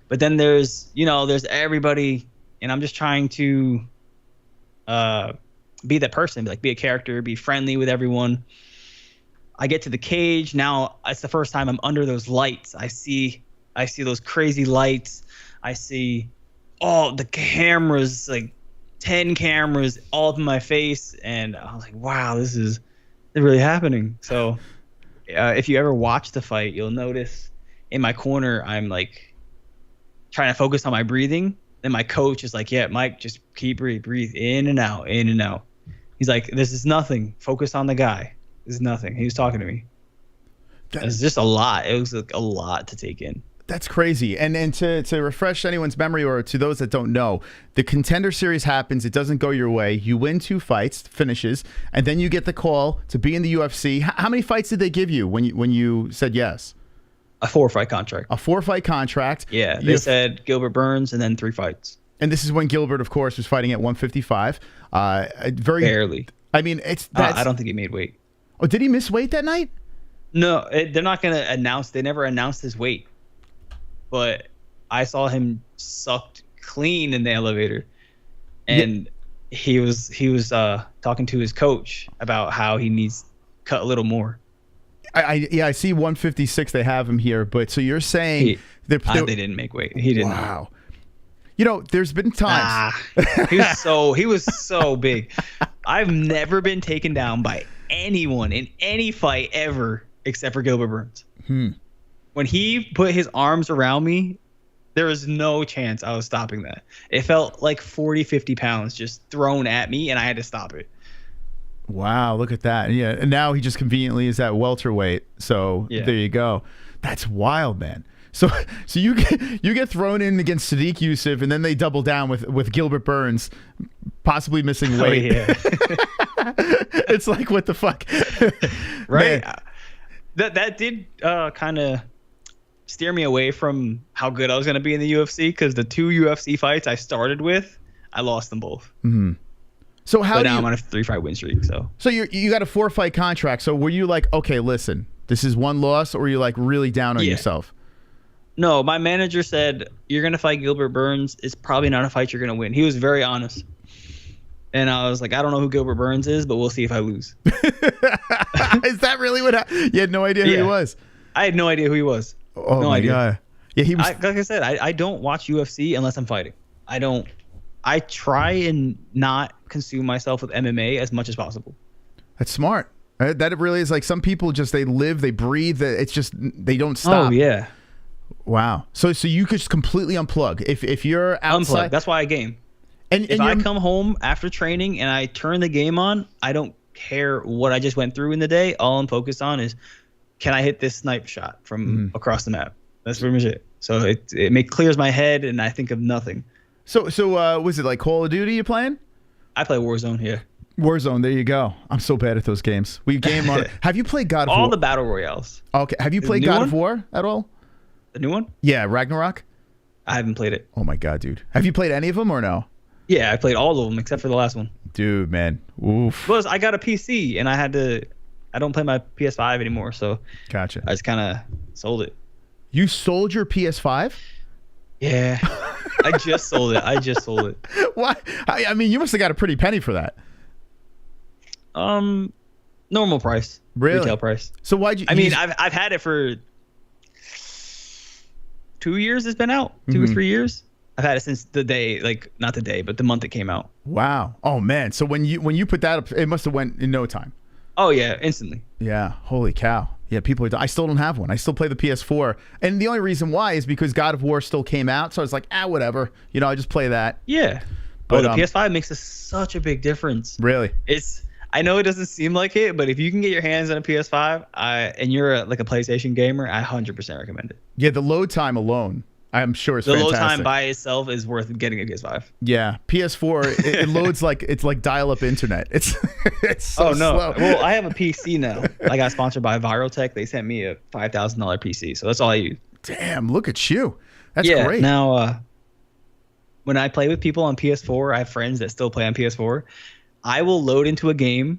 But then there's everybody, and I'm just trying to be that person, be a character, be friendly with everyone. I get to the cage. Now it's the first time I'm under those lights. I see those crazy lights. I see all the cameras, like 10 cameras all up in my face, and I was like, wow, this is really happening. So if you ever watch the fight, you'll notice in my corner I'm like trying to focus on my breathing. Then my coach is like, yeah, Mike, just breathe in and out. He's like, this is nothing. Focus on the guy. This is nothing. He was talking to me. It's just a lot. It was like a lot to take in. That's crazy. And to refresh anyone's memory, or to those that don't know, the Contender Series happens. It doesn't go your way. You win 2 fights, finishes, and then you get the call to be in the UFC. How many fights did they give you when you said yes? A 4-fight contract. A 4-fight contract. Yeah, they said Gilbert Burns and then 3 fights. And this is when Gilbert, of course, was fighting at 155. Barely. I mean, I don't think he made weight. Oh, did he miss weight that night? No, they're not going to announce. They never announced his weight. But I saw him sucked clean in the elevator, and he was talking to his coach about how he needs to cut a little more. I see 156. They have him here, but so you're saying they didn't make weight. He didn't. Wow. There's been times. He was so big. I've never been taken down by anyone in any fight ever except for Gilbert Burns. When he put his arms around me, there was no chance I was stopping that. It felt like 40, 50 pounds just thrown at me, and I had to stop it. Wow, look at that. Yeah, and now he just conveniently is at welterweight. So There you go. That's wild, man. So you get thrown in against Sadiq Yusuf, and then they double down with Gilbert Burns, possibly missing weight. Oh, yeah. It's like, what the fuck? Right. Man. That did kind of steer me away from how good I was going to be in the UFC, because the 2 UFC fights I started with, I lost them both. Mm-hmm. So now I'm on a 3-fight win streak. So you got a 4-fight contract. So were you like, okay, listen, this is 1 loss, or were you like really down on yourself? No, my manager said, you're going to fight Gilbert Burns. It's probably not a fight you're going to win. He was very honest. And I was like, I don't know who Gilbert Burns is, but we'll see if I lose. Is that really what happened? You had no idea who he was? I had no idea who he was. Oh, my God. Yeah, he was. Like I said, I don't watch UFC unless I'm fighting. I try and not consume myself with MMA as much as possible. That's smart. That really is like, some people just, they live, they breathe. It's just, they don't stop. Oh, yeah. Wow. So you could just completely unplug. If you're outside. Unplug. That's why I game. And if I come home after training and I turn the game on, I don't care what I just went through in the day. All I'm focused on is, can I hit this snipe shot from across the map? That's pretty much it. So it clears my head, and I think of nothing. So was it like Call of Duty you playing? I play Warzone, yeah. Warzone, there you go. I'm so bad at those games. We game on it. Have you played God of War? All the battle royales. Okay. Have you played God of War at all? The new one? Yeah, Ragnarok? I haven't played it. Oh my God, dude. Have you played any of them or no? Yeah, I played all of them except for the last one. Dude, man. Oof. Plus, I got a PC, and I don't play my PS5 anymore, so Gotcha. I just kind of sold it. You sold your PS5? Yeah. I just sold it. Why? I mean, you must have got a pretty penny for that. Normal price. Really? Retail price. So why'd you? I mean, I've had it for 2 years. It's been out 2 or 3 years. I've had it since the day, like not the day, but the month it came out. Wow. Oh man. So when you put that up, it must have went in no time. Oh yeah, instantly. Yeah. Holy cow. Yeah. People. I still don't have one. I still play the PS4, and the only reason why is because God of War still came out. So I was like, whatever. You know, I just play that. Yeah. But the PS5 makes such a big difference. Really? I know it doesn't seem like it, but if you can get your hands on a PS5, and you're like a PlayStation gamer, I 100% recommend it. Yeah, the load time alone, I'm sure is fantastic. The load time by itself is worth getting a PS5. Yeah, PS4 it loads like it's like dial-up internet. It's so slow. Well, I have a PC now. I got sponsored by Virotech. They sent me a $5,000 PC, so that's all I use. Damn, look at you. That's great. Now, when I play with people on PS4, I have friends that still play on PS4. I will load into a game,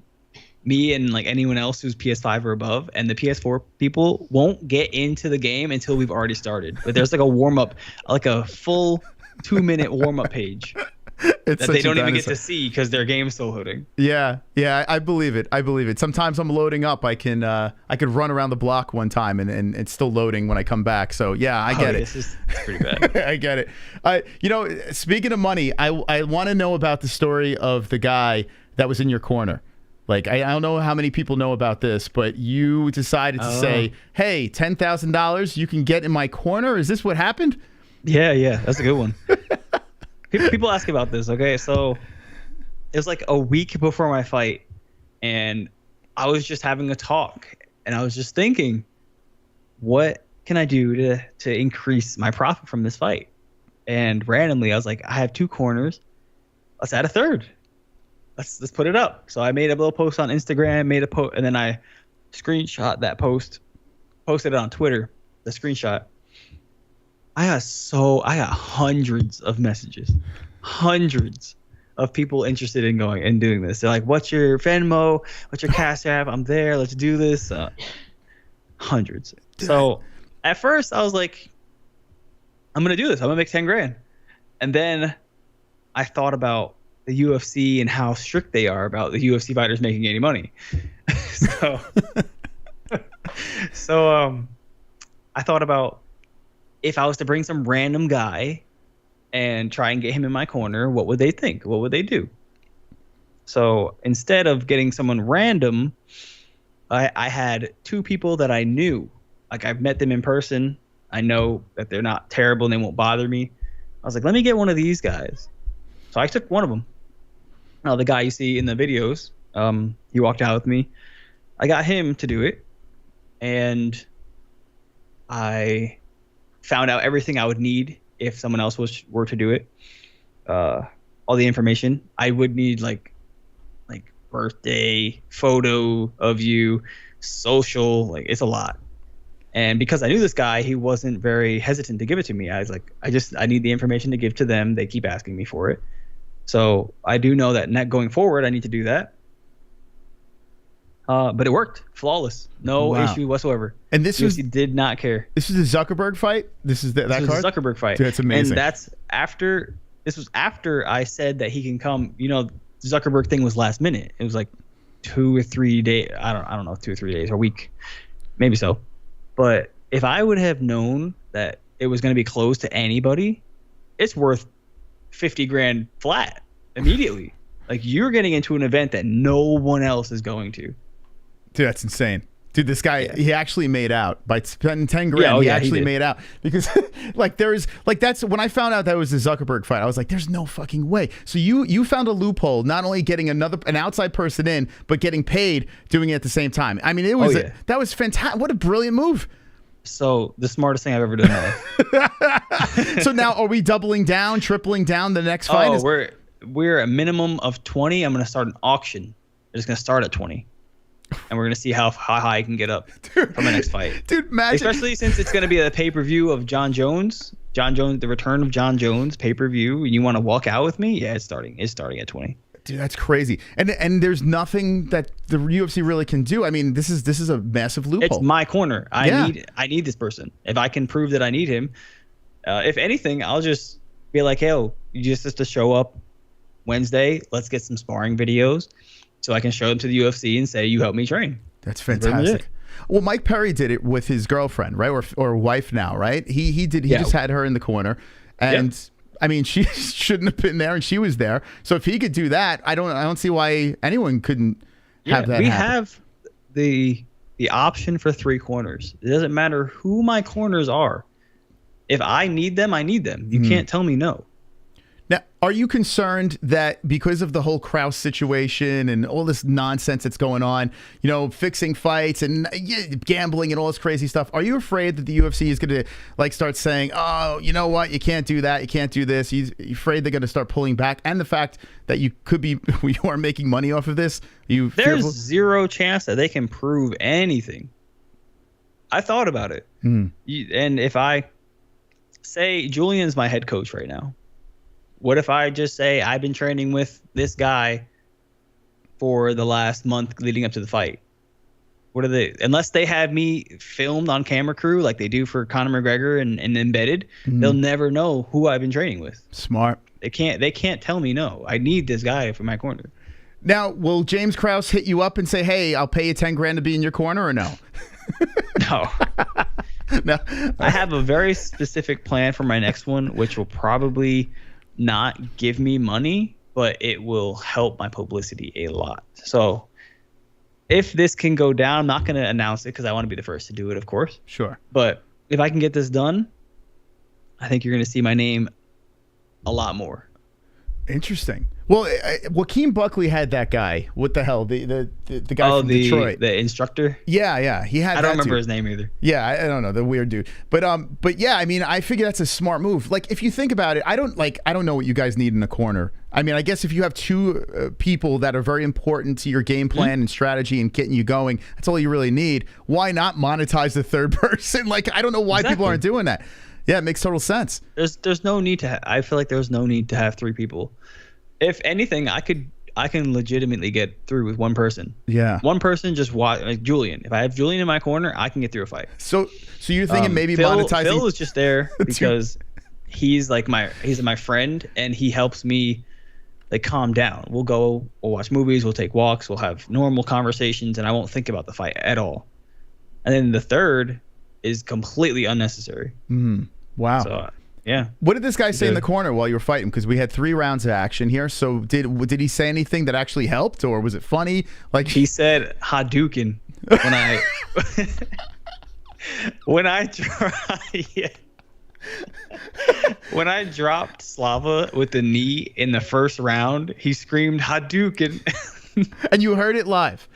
me and like anyone else who's PS5 or above, and the PS4 people won't get into the game until we've already started. But there's like a warm-up, like a full 2-minute warm-up page that they don't even get to see because their game's still loading. Yeah, I believe it. Sometimes I'm loading up. I could run around the block one time and it's still loading when I come back. So yeah, I get it. It's pretty bad. I get it. You know, speaking of money, I want to know about the story of the guy that was in your corner. Like, I don't know how many people know about this, but you decided to say, hey, $10,000 you can get in my corner. Is this what happened? Yeah, that's a good one. People ask about this. Okay, so it was like a week before my fight, and I was just having a talk, and I was just thinking, what can I do to increase my profit from this fight? And randomly, I was like, I have 2 corners. Let's add a third. Let's put it up. So I made a little post on Instagram, made a post, and then I screenshot that post, posted it on Twitter. The screenshot. I got hundreds of messages, hundreds of people interested in going and doing this. They're like, "What's your Venmo? What's your Cash App? I'm there. Let's do this." Hundreds. So at first I was like, "I'm gonna do this. I'm gonna make 10 grand," and then I thought about the UFC and how strict they are about the UFC fighters making any money. so I thought about if I was to bring some random guy and try and get him in my corner, what would they think? What would they do? So instead of getting someone random, I had 2 people that I knew. Like, I've met them in person. I know that they're not terrible and they won't bother me. I was like, let me get one of these guys. So I took one of them. The guy you see in the videos, he walked out with me. I got him to do it, and I found out everything I would need if someone else were to do it. All the information I would need, like birthday, photo of you, social, like it's a lot. And because I knew this guy, he wasn't very hesitant to give it to me. I was like, I need the information to give to them. They keep asking me for it. So I do know that going forward, I need to do that. But it worked. Flawless. No issue whatsoever. And this UFC did not care. This is a Zuckerberg fight? This is that card? This is a Zuckerberg fight. Dude, that's amazing. And this was after I said that he can come. You know, the Zuckerberg thing was last minute. It was like 2 or 3 days. I don't know, 2 or 3 days or a week. Maybe so. But if I would have known that it was going to be closed to anybody, it's worth 50 grand flat immediately. Like, you're getting into an event that no one else is going to. Dude, that's insane. Dude, this guy, he actually made out by spending 10 grand. He made out because that's when I found out that was the Zuckerberg fight. I was like, there's no fucking way. So you found a loophole, not only getting an outside person in, but getting paid doing it at the same time. I mean, that was fantastic. What a brilliant move. So the smartest thing I've ever done. So now are we doubling down, tripling down the next fight? We're a minimum of 20. I'm going to start an auction. I'm just going to start at 20. And we're going to see how high I can get up from the next fight. Dude, imagine. Especially since it's going to be a pay-per-view of John Jones, the return of John Jones pay-per-view. And you want to walk out with me? Yeah, it's starting at 20. Dude, that's crazy. And there's nothing that the UFC really can do. I mean, this is a massive loophole. It's my corner. I need this person. If I can prove that I need him, if anything, I'll just be like, hey, you just have to show up Wednesday. Let's get some sparring videos so I can show them to the UFC and say, you helped me train. That's fantastic. Well, Mike Perry did it with his girlfriend, right? Or wife now, right? He just had her in the corner. And I mean, she shouldn't have been there, and she was there. So if he could do that, I don't see why anyone couldn't have that. We happen. have the option for 3 corners. It doesn't matter who my corners are. If I need them, I need them. You can't tell me no. Now, are you concerned that because of the whole Krause situation and all this nonsense that's going on, you know, fixing fights and gambling and all this crazy stuff, are you afraid that the UFC is going to like start saying, oh, you know what, you can't do that, you can't do this? You're afraid they're going to start pulling back? And the fact that you are making money off of this? There's fearful? Zero chance that they can prove anything. I thought about it. And if I say Julian's my head coach right now, what if I just say I've been training with this guy for the last month leading up to the fight? What are they? Unless they have me filmed on camera crew like they do for Conor McGregor and embedded, they'll never know who I've been training with. Smart. They can't tell me no. I need this guy for my corner. Now, will James Krause hit you up and say, hey, I'll pay you 10 grand to be in your corner, or no? No. No. I have a very specific plan for my next one, which will probably not give me money, but it will help my publicity a lot. So if this can go down, I'm not going to announce it because I want to be the first to do it, of course. Sure. But if I can get this done, I think you're going to see my name a lot more. Interesting. Well, Joaquin Buckley had that guy. What the hell? The guy from Detroit. The instructor? Yeah. He had. I don't remember his name either. Yeah, I don't know, the weird dude. But yeah, I mean, I figure that's a smart move. Like, if you think about it, I don't know what you guys need in a corner. I mean, I guess if you have 2 people that are very important to your game plan and strategy and getting you going, that's all you really need. Why not monetize the third person? Like, I don't know why people aren't doing that. Yeah, it makes total sense. There's no need to. I feel like there's no need to have 3 people. If anything, I can legitimately get through with one person. Yeah. One person just watch, like Julian. If I have Julian in my corner, I can get through a fight. So you're thinking maybe monetizing? Phil is just there because he's my friend and he helps me like calm down. We'll watch movies, we'll take walks, we'll have normal conversations, and I won't think about the fight at all. And then the third is completely unnecessary. Wow. So, yeah. What did this guy say in the corner while you were fighting? Because we had 3 rounds of action here. So did he say anything that actually helped, or was it funny? Like, he said Hadouken when I when I dropped Slava with the knee in the first round, he screamed Hadouken. And you heard it live?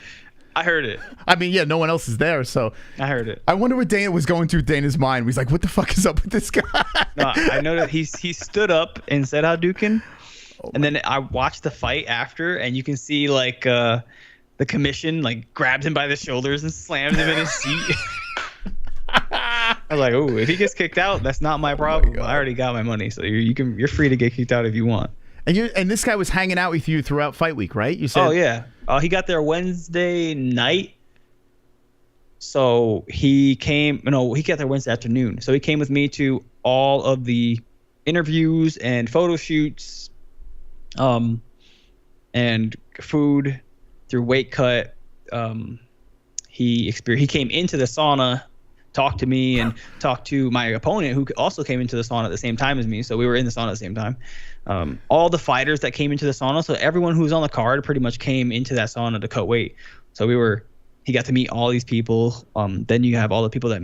I heard it. I mean, yeah, no one else is there, so I heard it. I wonder what Dana was going through Dana's mind. He's like, what the fuck is up with this guy? No, I know that he stood up and said Hadouken, and then I watched the fight after, and you can see like the commission like grabbed him by the shoulders and slammed him in his seat. I was like, oh, if he gets kicked out, that's not my problem. I already got my money, so you're free to get kicked out if you want. And this guy was hanging out with you throughout fight week, right? You said. Oh yeah. He got there Wednesday night. So he got there Wednesday afternoon. So he came with me to all of the interviews and photo shoots, and food through weight cut. He came into the sauna, talked to me, and talked to my opponent, who also came into the sauna at the same time as me. So we were in the sauna at the same time. All the fighters that came into the sauna, so everyone who was on the card pretty much came into that sauna to cut weight. So he got to meet all these people. Then you have all the people that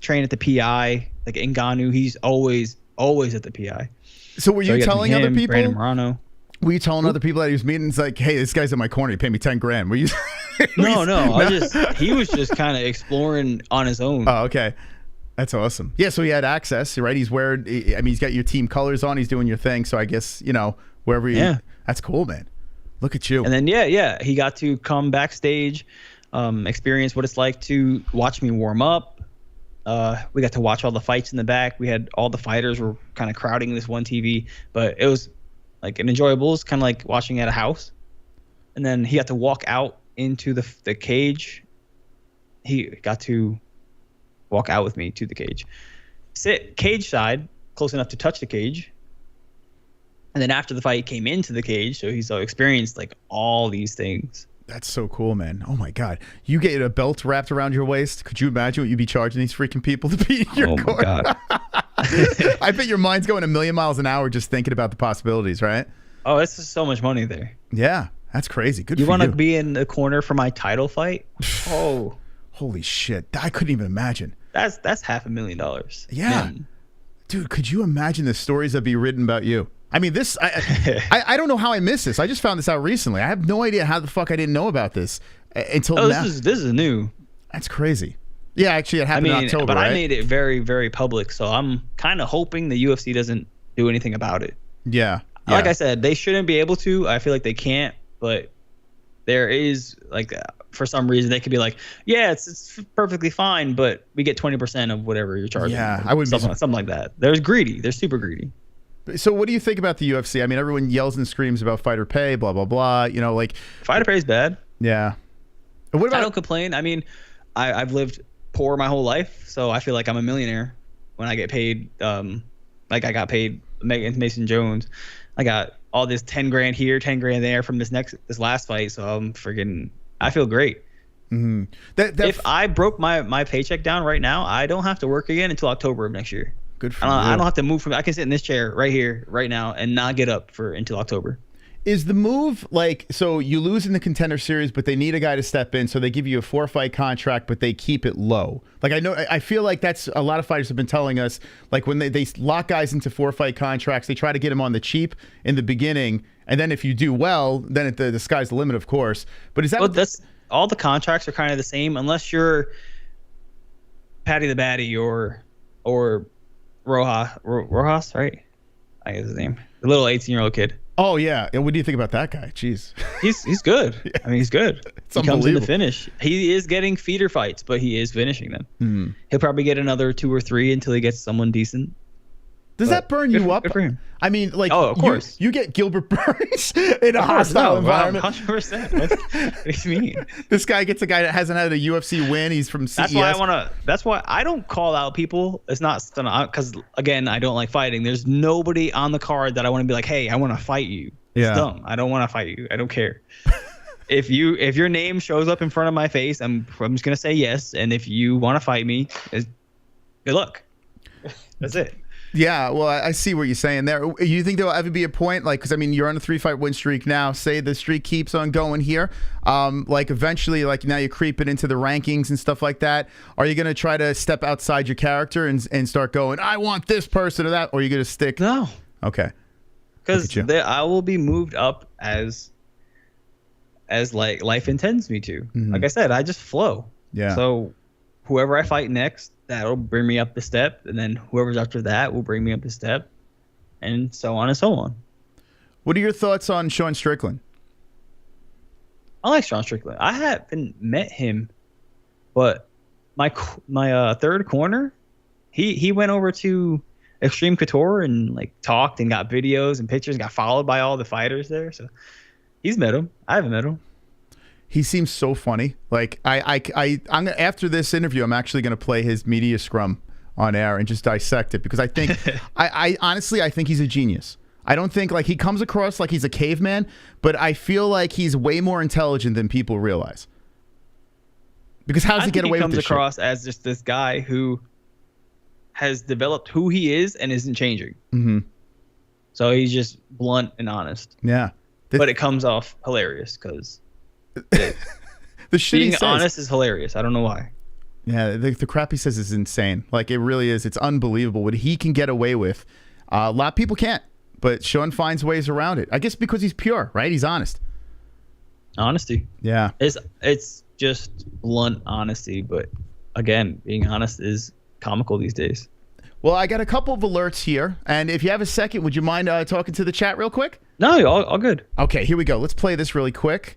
train at the PI, like Ngannou. He's always at the PI. So were you telling other people? Brandon Morano. Were you telling other people that he was meeting? It's like, hey, this guy's in my corner. He paid me 10 grand. Were you? No. He was just kind of exploring on his own. Oh, okay. That's awesome. Yeah, so he had access, right? He's he's got your team colors on. He's doing your thing. So I guess, wherever you... Yeah. That's cool, man. Look at you. And then, he got to come backstage, experience what it's like to watch me warm up. We got to watch all the fights in the back. We had all the fighters were kind of crowding this one TV. But it was like an enjoyable. It's kind of like watching at a house. and then he had to walk out into the cage. He got to walk out with me to the cage, sit cage side, close enough to touch the cage. And then after the fight, he came into the cage, so he's experienced like all these things. That's so cool, man. Oh my God. You get a belt wrapped around your waist. Could you imagine what you'd be charging these freaking people to be in your court? Oh my God. I bet your mind's going a million miles an hour just thinking about the possibilities, right? Oh, it's just so much money there. Yeah, that's crazy. Good You for you. want to be in the corner for my title fight? Oh, holy shit. I couldn't even imagine. that's $500,000. Yeah. Man. Dude, could you imagine the stories that be written about you? I mean, this, I don't know how I missed this. I just found this out recently. I have no idea how the fuck I didn't know about this until now. This is new. That's crazy. Yeah, actually, it happened in October, but right? I made it very, very public, so I'm kind of hoping the UFC doesn't do anything about it. Yeah. Like I said, they shouldn't be able to. I feel like they can't, but there is, like, for some reason, they could be like, yeah, it's perfectly fine, but we get 20% of whatever you're charging. Yeah, I would something like that. They're greedy. They're super greedy. So what do you think about the UFC? I mean, everyone yells and screams about fighter pay, blah, blah, blah. You know, like... Fighter pay is bad. Yeah. What about... I don't complain. I mean, I've lived poor my whole life, so I feel like I'm a millionaire when I get paid. Like I got paid Mason Jones. I got all this 10 grand here, 10 grand there from this last fight, so I feel great. Mm-hmm. If I broke my paycheck down right now, I don't have to work again until October of next year. Good for you. I don't have to move from. I can sit in this chair right here, right now, and not get up until October. Is the move like, so you lose in the Contender series, but they need a guy to step in, so they give you a 4-fight contract, but they keep it low? Like I feel like that's a lot of fighters have been telling us, like when they lock guys into 4-fight contracts, they try to get them on the cheap in the beginning, and then if you do well, then the sky's the limit, of course. But is that? Well, all the contracts are kind of the same, unless you're Patty the Batty or Rojas, right? I guess his name. The little 18-year-old kid. Oh yeah. And what do you think about that guy? Jeez. He's good. Yeah. I mean, he's good. It's he comes in to finish. He is getting feeder fights, but he is finishing them. Mm. He'll probably get another 2 or 3 until he gets someone decent. Does that burn you up? Good for him. I mean, like, oh, of course. You get Gilbert Burns in a hostile environment. 100%. What do you mean? This guy gets a guy that hasn't had a UFC win. He's from CES. That's why I don't call out people. It's not because, again, I don't like fighting. There's nobody on the card that I want to be like, hey, I want to fight you. It's dumb. I don't want to fight you. I don't care. If your name shows up in front of my face, I'm just gonna say yes. And if you want to fight me, good luck. That's it. Yeah, well, I see what you're saying there. You think there'll ever be a point, like, because I mean, you're on a 3-fight win streak now. Say the streak keeps on going here, like eventually, like now you're creeping into the rankings and stuff like that. Are you gonna try to step outside your character and start going, I want this person or that, or are you gonna stick? No. Okay. Because I will be moved up as like life intends me to. Mm-hmm. Like I said, I just flow. Yeah. So whoever I fight next, that'll bring me up the step, and then whoever's after that will bring me up the step, and so on and so on. What are your thoughts on Sean Strickland? I like Sean Strickland. I haven't met him, but my third corner, he went over to Extreme Couture and like talked and got videos and pictures, got followed by all the fighters there. So he's met him. I haven't met him. He seems so funny. Like I'm gonna, after this interview, I'm actually gonna play his media scrum on air and just dissect it, because I think I honestly think he's a genius. I don't think, like, he comes across like he's a caveman, but I feel like he's way more intelligent than people realize. Because how does he get away with this shit? He comes across as just this guy who has developed who he is and isn't changing. Mm-hmm. So he's just blunt and honest. Yeah. But it comes off hilarious because the shit being honest is hilarious. I don't know why. Yeah, the crap he says is insane. Like, it really is. It's unbelievable what he can get away with. A lot of people can't, but Sean finds ways around it. I guess because he's pure, right? He's honest. Honesty. Yeah. It's just blunt honesty, but again, being honest is comical these days. Well, I got a couple of alerts here, and if you have a second, would you mind talking to the chat real quick? No, all good. Okay, here we go. Let's play this really quick.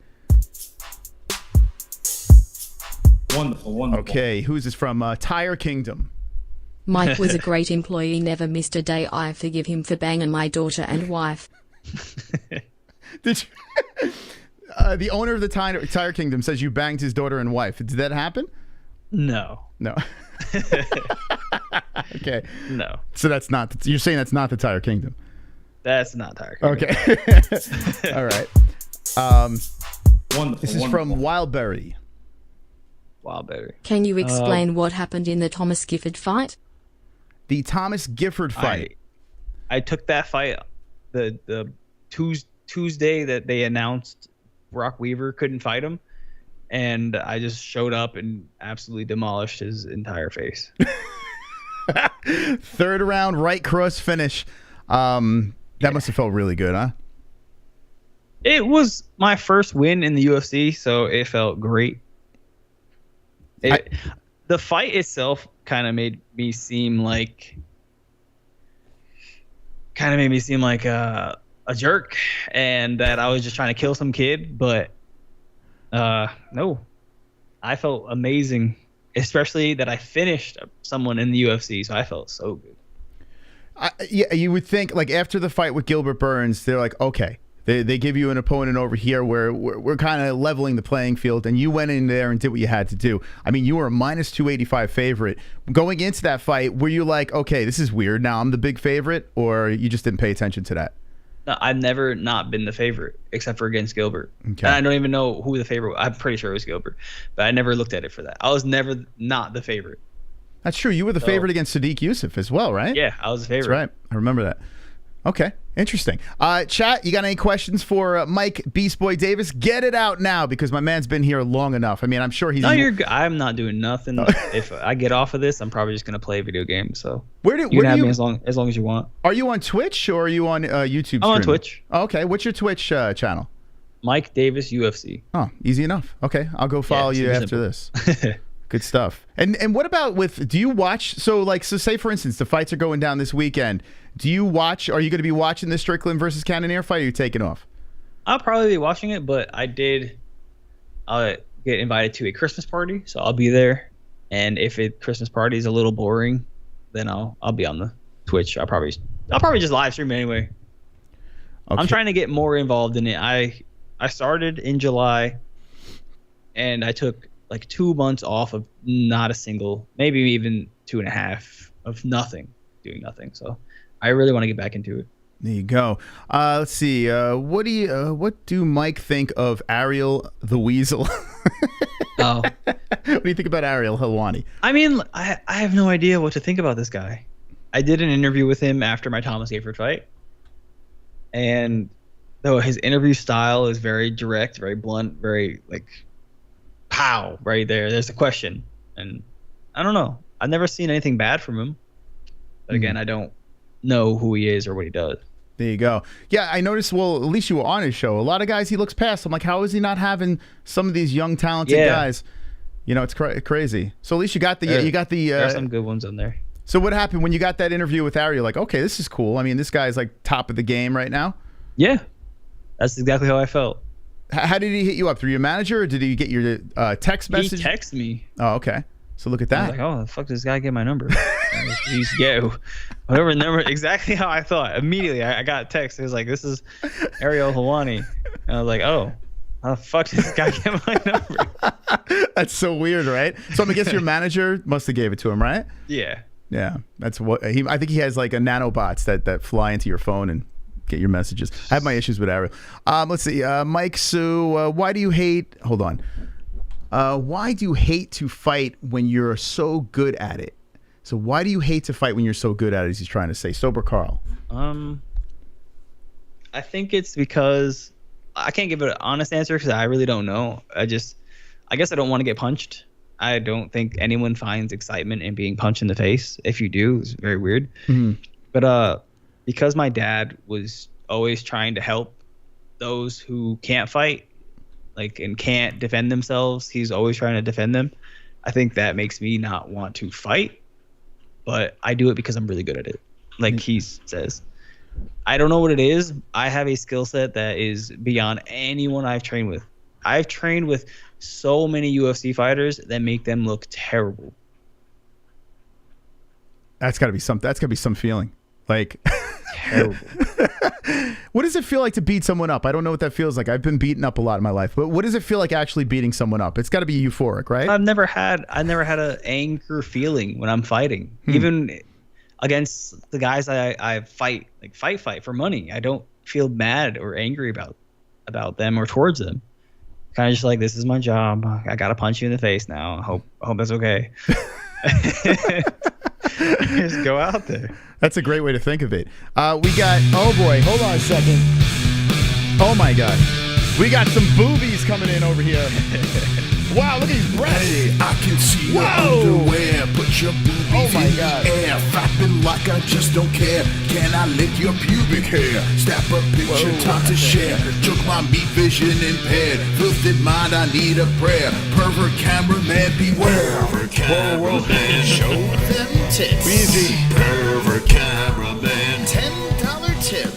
Wonderful. Okay, who's this from? Tire Kingdom. Mike was a great employee, never missed a day. I forgive him for banging my daughter and wife. Did you? The owner of the Tire Kingdom says you banged his daughter and wife. Did that happen? No. No. Okay. No. So that's not. You're saying that's not the Tire Kingdom. That's not Tire Kingdom. Okay. All right. Wonderful. This is from Wildberry. Wildberry. Can you explain what happened in the Thomas Gifford fight? The Thomas Gifford fight. I took that fight the Tuesday that they announced Brock Weaver couldn't fight him, and I just showed up and absolutely demolished his entire face. Third round right cross finish. That must have felt really good, huh? It was my first win in the UFC, so it felt great. The fight itself kind of made me seem like a jerk, and that I was just trying to kill some kid. But no, I felt amazing, especially that I finished someone in the UFC. So I felt so good. Yeah, you would think like after the fight with Gilbert Burns, they're like, okay, they give you an opponent over here where we're kind of leveling the playing field, and you went in there and did what you had to do. I mean, you were a minus 285 favorite. Going into that fight, were you like, okay, this is weird, now I'm the big favorite, or you just didn't pay attention to that? No, I've never not been the favorite except for against Gilbert. Okay. And I don't even know who the favorite was. I'm pretty sure it was Gilbert, but I never looked at it for that. I was never not the favorite. That's true. You were the favorite against Sadiq Yusuf as well, right? Yeah, I was the favorite. That's right. I remember that. Okay, interesting. Chat, you got any questions for Mike Beast Boy Davis? Get it out now, because my man's been here long enough. I mean, I'm sure he's... No, I'm not doing nothing. If I get off of this, I'm probably just going to play video games. So you can have me as long as you want. Are you on Twitch or are you on YouTube? I'm on Twitch. Oh, okay, what's your Twitch channel? Mike Davis UFC. Oh, easy enough. Okay, I'll go follow you after this. Good stuff. And what about do you watch, so say for instance, the fights are going down this weekend. Do you watch, are you going to be watching the Strickland versus Cannonier fight, or are you taking off? I'll probably be watching it, but I'll get invited to a Christmas party, so I'll be there. And if a Christmas party is a little boring, then I'll be on the Twitch. I'll probably just live stream anyway. Okay. I'm trying to get more involved in it. I started in July, and I took like 2 months off of not a single, maybe even 2.5 of nothing, doing nothing. So I really want to get back into it. There you go. Let's see. What do Mike think of Ariel the Weasel? Oh, what do you think about Ariel Helwani? I mean, I have no idea what to think about this guy. I did an interview with him after my Thomas Gifford fight, and though his interview style is very direct, very blunt, very like, pow, right there. There's a question, and I don't know. I've never seen anything bad from him, but again, I don't know who he is or what he does. There you go. Yeah, I noticed. Well, at least you were on his show. A lot of guys he looks past. I'm like, how is he not having some of these young, talented guys? You know, it's crazy. So at least you got the there are some good ones on there. So what happened when you got that interview with Ariel? Like, okay, this is cool. I mean, this guy's like top of the game right now. Yeah, that's exactly how I felt. How did he hit you up? Through your manager, or did he get your text message? He texted me. Oh, okay. So look at that. I was like, oh, the fuck, does this guy get my number? Whatever number. Exactly how I thought. Immediately, I got a text. It was like, this is Ariel Helwani. And I was like, oh, how the fuck did this guy get my number? That's so weird, right? So I guess your manager must have gave it to him, right? Yeah. Yeah. That's what I think he has like a nanobots that fly into your phone and get your messages. I have my issues with Ariel. Let's see. Mike Sue, why do you hate? Hold on. Why do you hate to fight when you're so good at it? So why do you hate to fight when you're so good at it, as he's trying to say? Sober Carl. I think it's because I can't give an honest answer because I really don't know. I guess I don't want to get punched. I don't think anyone finds excitement in being punched in the face. If you do, it's very weird. Mm-hmm. But because my dad was always trying to help those who can't fight, and can't defend themselves, he's always trying to defend them. I think that makes me not want to fight, but I do it because I'm really good at it. Like he says, I don't know what it is. I have a skill set that is beyond anyone I've trained with. I've trained with so many UFC fighters that make them look terrible. That's gotta be some feeling. Like terrible. What does it feel like to beat someone up? I don't know what that feels like. I've been beaten up a lot in my life, but what does it feel like actually beating someone up? It's got to be euphoric, right? I never had an anger feeling when I'm fighting, even against the guys I fight, like fight for money. I don't feel mad or angry about them or towards them. Kind of just like, this is my job. I gotta punch you in the face now. I hope that's okay. Just go out there. That's a great way to think of it. We got, oh boy, hold on a second. Oh my God. We got some boobies coming in over here. Wow, look at these breasts. Hey, I can see your underwear. Put your boobies in the air. Flapping like I just don't care. Can I lick your pubic hair? Snap a picture, time to share. Took my meat vision impaired. Filthy mind, I need a prayer. Pervert cameraman, beware. Pervert cameraman, show them tits. Easy. Pervert cameraman, $10 tip.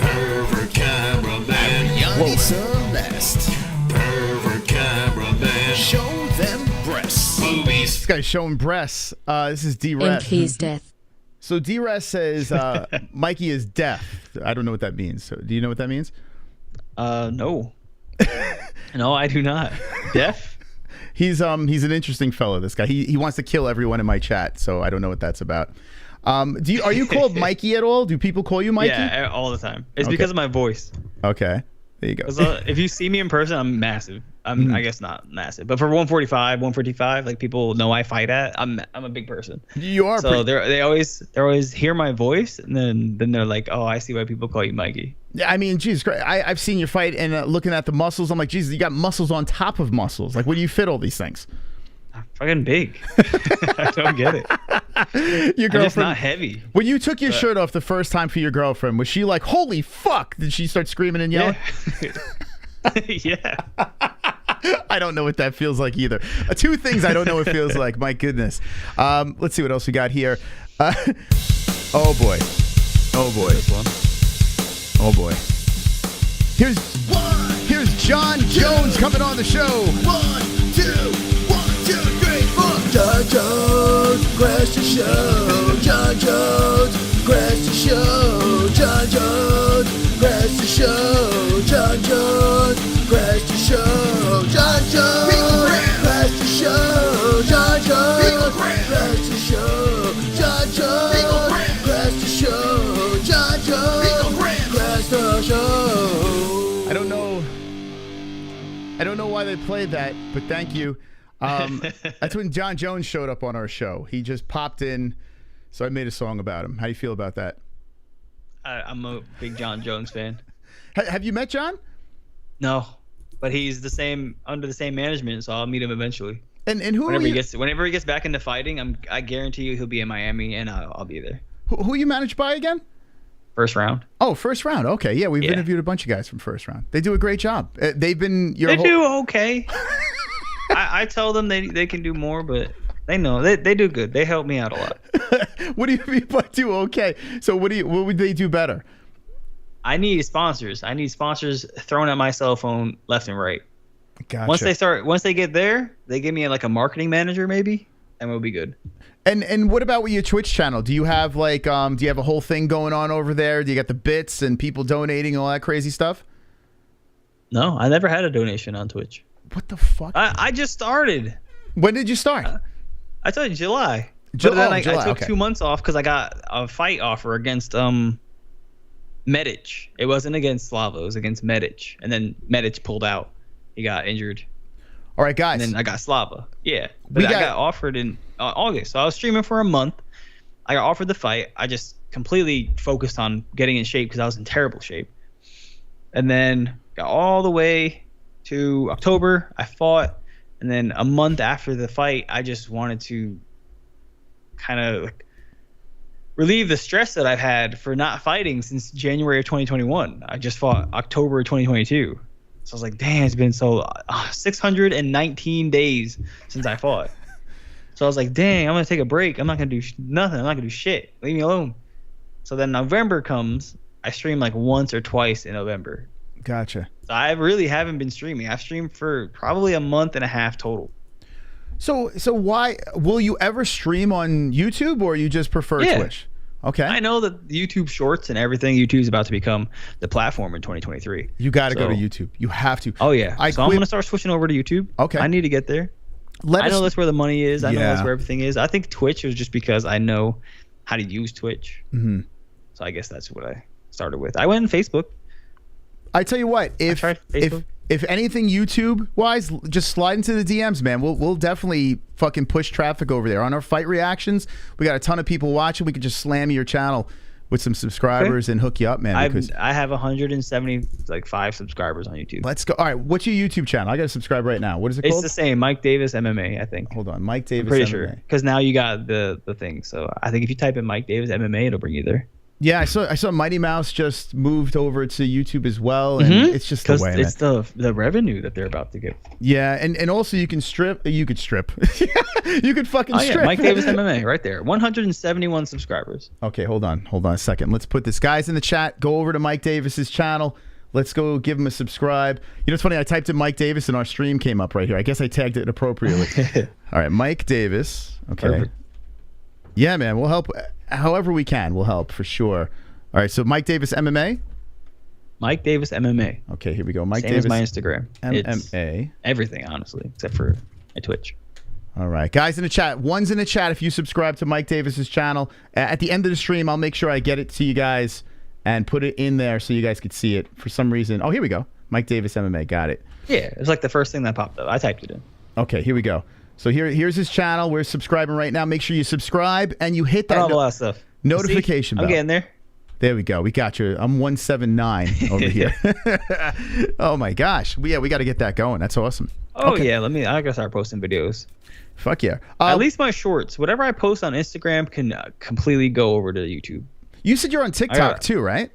Pervert cameraman, Yanni Celeste. Pervert cameraman, show them breasts. Boobies. This guy's showing breasts. This is And D-Res. he's death. So D-Res says Mikey is deaf. I don't know what that means. So do you know what that means? No. No, I do not. Deaf? He's an interesting fellow, this guy. He wants to kill everyone in my chat, so I don't know what that's about. Are you called Mikey at all? Do people call you Mikey? Yeah, all the time. It's Okay. because of my voice. Okay. There you go. If you see me in person, I'm massive. I guess not massive, but for 145, 155, like people know I fight at, I'm a big person. You are. So they always hear my voice, and then they're like, oh, I see why people call you Mikey. Yeah, I mean, Jesus Christ, I've seen your fight, and looking at the muscles, I'm like, Jesus, you got muscles on top of muscles. Like, where do you fit all these things? I'm fucking big. I don't get it. Your girlfriend, I'm just not heavy. When you took your shirt off the first time for your girlfriend, was she like, holy fuck? Did she start screaming and yelling? Yeah. I don't know what that feels like either. Two things I don't know what it feels like. My goodness. Let's see what else we got here. Oh boy. Oh boy. This one. Oh boy. Here's John Jones coming on the show. 1, 2, 1, 2, 3, 4. John Jones, crash the show. John Jones, crash the show. John Jones, crash the show. John Jones, crash the show. John Jones, crash the show. John Jones, crash the show. John Jones, crash the show. John Jones, crash the show. I don't know why they played that, but thank you. That's when John Jones showed up on our show. He just popped in, so I made a song about him. How do you feel about that? I'm a big John Jones fan. Have you met John? No, but he's under the same management, so I'll meet him eventually. And who whenever he gets back into fighting, I guarantee you he'll be in Miami, and I'll be there. who you managed by again? First round. Oh, First Round. Okay, yeah, we've interviewed a bunch of guys from First Round. They do a great job. They've been They do okay. I tell them they can do more, but they know they do good. They help me out a lot. What do you mean by do okay? So what would they do better? I need sponsors. I need sponsors thrown at my cell phone left and right. Gotcha. Once they get there, they give me like a marketing manager maybe, and we'll be good. And what about with your Twitch channel? Do you have like do you have a whole thing going on over there? Do you got the bits and people donating and all that crazy stuff? No, I never had a donation on Twitch. What the fuck? I just started. When did you start? I told you July. July. But then July, I took okay. 2 months off because I got a fight offer against Medic. It wasn't against Slava. It was against Medic. And then Medic pulled out. He got injured. All right, guys. And then I got Slava. Yeah. But I got offered in August. So I was streaming for a month. I got offered the fight. I just completely focused on getting in shape because I was in terrible shape. And then got all the way to October. I fought. And then a month after the fight, I just wanted to kind of like relieve the stress that I've had for not fighting since January of 2021. I just fought October of 2022. So I was like, damn, it's been 619 days since I fought. So I was like, dang, I'm going to take a break. I'm not going to do nothing. I'm not going to do shit. Leave me alone. So then November comes. I stream like once or twice in November. Gotcha. So I really haven't been streaming. I've streamed for probably a month and a half total. So why will you ever stream on YouTube or you just prefer Twitch? Okay. I know that YouTube Shorts and everything, YouTube's about to become the platform in 2023. You got to go to YouTube. You have to. Oh yeah. So I'm gonna start switching over to YouTube. Okay. I need to get there. I know that's where the money is. I know that's where everything is. I think Twitch was just because I know how to use Twitch. Mm-hmm. So I guess that's what I started with. I went on Facebook. I tell you what, if anything YouTube wise, just slide into the DMs, man. We'll definitely fucking push traffic over there on our fight reactions. We got a ton of people watching. We could just slam your channel with some subscribers and hook you up, man. I have 175 subscribers on YouTube. Let's go. All right, what's your YouTube channel? I got to subscribe right now. What is it called? It's the same, Mike Davis MMA, I think. Hold on, Mike Davis I'm pretty MMA. sure, because now you got the thing. So I think if you type in Mike Davis MMA, it'll bring you there. Yeah, I saw Mighty Mouse just moved over to YouTube as well, and it's just the way. It's the revenue that they're about to get. Yeah, and also you can strip. You could strip. You could fucking strip. Yeah, Mike Davis MMA right there. 171 subscribers. Okay, hold on a second. Let's put this. Guys in the chat, go over to Mike Davis's channel. Let's go give him a subscribe. You know, it's funny. I typed in Mike Davis and our stream came up right here. I guess I tagged it appropriately. All right, Mike Davis. Okay. Perfect. Yeah, man, we'll help. However we can, we'll help for sure. All right, so Mike Davis MMA. Mike Davis MMA. Okay, here we go. Mike Same Davis. As my Instagram. MMA. It's everything, honestly, except for my Twitch. All right, guys in the chat. One's in the chat. If you subscribe to Mike Davis's channel, at the end of the stream, I'll make sure I get it to you guys and put it in there so you guys could see it. For some reason, oh, here we go. Mike Davis MMA. Got it. Yeah, it's like the first thing that popped up. I typed it in. Okay, here we go. So here's his channel. We're subscribing right now. Make sure you subscribe and you hit that a lot of stuff. Notification bell. I'm getting there. There we go. We got you. I'm 179 over here. Oh my gosh. We got to get that going. That's awesome. Oh okay. Yeah. I gotta start posting videos. Fuck yeah. At least my shorts. Whatever I post on Instagram can completely go over to YouTube. You said you're on TikTok too, right?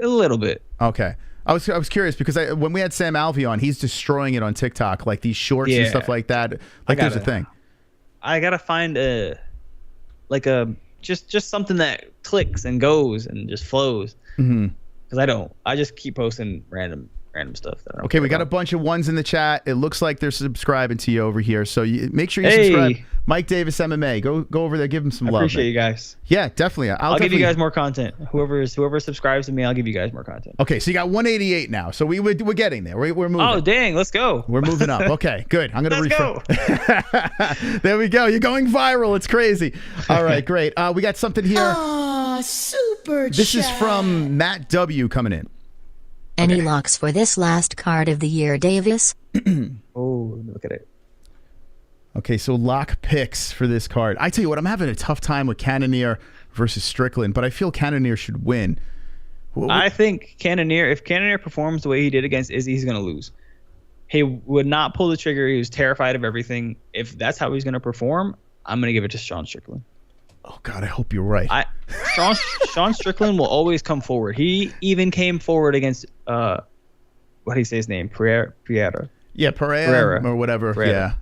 A little bit. Okay. I was curious because when we had Sam Alvey on, he's destroying it on TikTok, like these shorts and stuff like that. Like there's a thing. I gotta find just something that clicks and goes and just flows. Because I just keep posting random stuff. Okay, we got a bunch of ones in the chat. It looks like they're subscribing to you over here. So make sure you subscribe. Mike Davis MMA. Go over there. Give him some love. Appreciate you guys. Yeah, definitely. I'll give you guys more content. Whoever subscribes to me, I'll give you guys more content. Okay, so you got 188 now. So we're getting there. We're moving. Oh dang, let's go. We're moving up. Okay, good. I'm gonna refresh. There we go. You're going viral. It's crazy. All right, great. We got something here. Super. This is from Matt W coming in. Any locks for this last card of the year, Davis? Oh, look at it. Okay, so lock picks for this card. I tell you what, I'm having a tough time with Cannonier versus Strickland, but I feel Cannonier should win. I think Cannonier, if Cannonier performs the way he did against Izzy, he's going to lose. He would not pull the trigger. He was terrified of everything. If that's how he's going to perform, I'm going to give it to Sean Strickland. Oh, God, I hope you're right. Sean Strickland will always come forward. He even came forward against, what do you say his name? Pereira. Yeah, Pereira or whatever. Pereira. Yeah.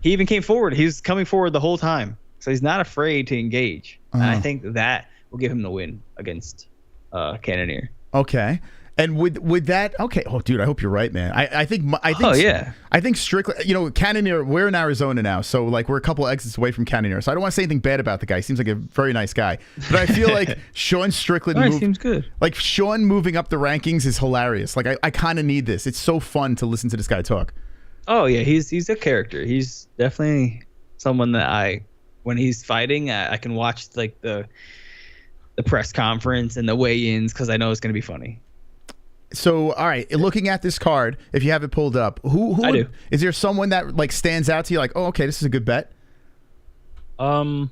He even came forward. He was coming forward the whole time. So he's not afraid to engage. And I think that will give him the win against Cannonier. Okay. And with that, okay. Oh, dude, I hope you're right, man. I think. Oh yeah. I think Strickland. You know, Cannonier. We're in Arizona now, so like we're a couple exits away from Cannonier. So I don't want to say anything bad about the guy. He seems like a very nice guy. But I feel like Sean Strickland. Seems good. Like Sean moving up the rankings is hilarious. Like I kind of need this. It's so fun to listen to this guy talk. Oh yeah, he's a character. He's definitely someone that when he's fighting, I can watch like the press conference and the weigh-ins because I know it's gonna be funny. So, all right, looking at this card, if you have it pulled up, is there someone that like stands out to you like, oh, okay, this is a good bet? Oh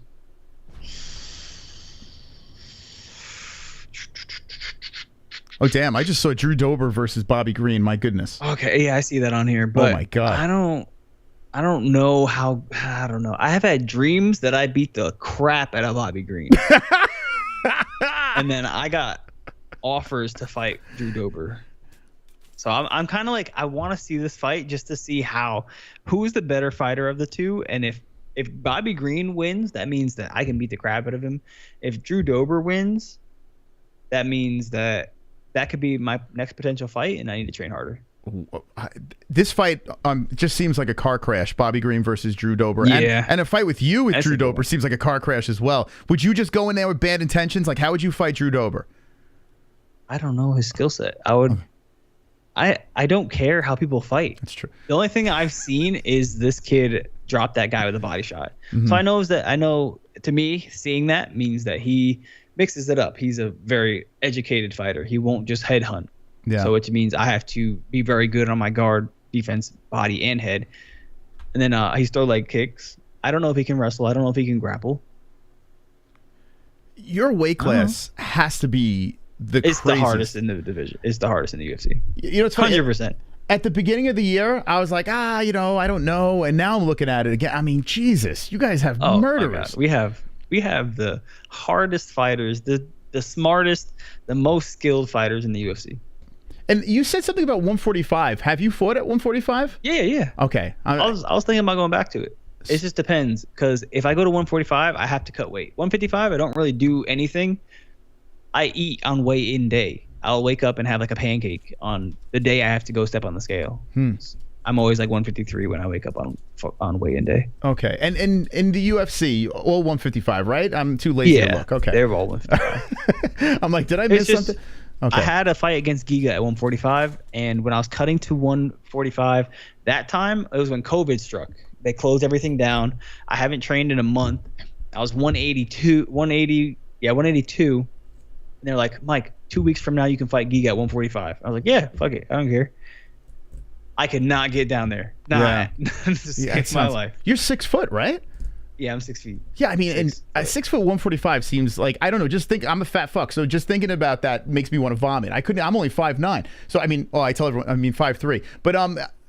damn, I just saw Drew Dober versus Bobby Green. My goodness. Okay, yeah, I see that on here, but oh my God. I don't know how. I don't know. I have had dreams that I beat the crap out of Bobby Green, and then I got offers to fight Drew Dober. So I'm kind of like, I want to see this fight just to see who's the better fighter of the two, and if Bobby Green wins, that means that I can beat the crap out of him. If Drew Dober wins, that means that could be my next potential fight, and I need to train harder. This fight just seems like a car crash. Bobby Green versus Drew Dober. Yeah. And a fight with you with That's Drew a good Dober one. seems like a car crash as well. Would you just go in there with bad intentions? Like, how would you fight Drew Dober? I don't know his skill set. I don't care how people fight. That's true. The only thing I've seen is this kid drop that guy with a body shot. So I know to me, seeing that means that he mixes it up. He's a very educated fighter. He won't just headhunt. Yeah. So which means I have to be very good on my guard, defense, body, and head. And then he's throw leg kicks. I don't know if he can wrestle. I don't know if he can grapple. Your weight class has to be It's craziest. the hardest in the division. It's the hardest in the UFC. You know, it's funny. 100%. At the beginning of the year, I was like, I don't know. And now I'm looking at it again. I mean, Jesus, you guys have Oh my murderers. God. We have the hardest fighters, the smartest, the most skilled fighters in the UFC. And you said something about 145. Have you fought at 145? Yeah. Okay. I was thinking about going back to it. It just depends, because if I go to 145, I have to cut weight. 155, I don't really do anything. I eat on weigh-in day. I'll wake up and have like a pancake on the day I have to go step on the scale. I'm always like 153 when I wake up on weigh-in day. Okay. And in the UFC, all 155, right? I'm too lazy to look. Okay. They're all 155. I'm like, did I miss something? Okay. I had a fight against Giga at 145, and when I was cutting to 145, that time, it was when COVID struck. They closed everything down. I haven't trained in a month. I was 182. And they're like, Mike, 2 weeks from now you can fight Giga at 145. I was like, yeah, fuck it. I don't care. I could not get down there. Nah. Just skip my life. You're 6 foot, right? Yeah, I'm 6 feet. Yeah, I mean, 6 foot 145 seems like, I don't know, just think, I'm a fat fuck, so just thinking about that makes me want to vomit. I'm only 5'9", so I mean, I tell everyone, 5'3", but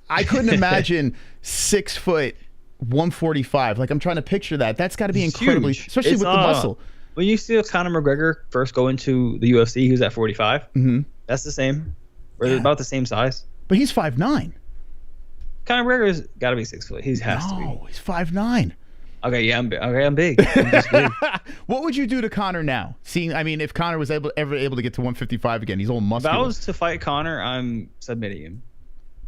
I couldn't imagine 6 foot 145. Like, I'm trying to picture that. That's got to be incredibly, especially with the muscle. When you see Conor McGregor first go into the UFC, he was at 45. That's the same. We're about the same size. But he's 5'9". Conor McGregor's got to be 6 foot. He has to be. No, he's 5'9". Okay, yeah, I'm big. I'm just big. What would you do to Conor now? If Conor was ever able to get to 155 again, he's all muscular. If I was to fight Conor, I'm submitting him.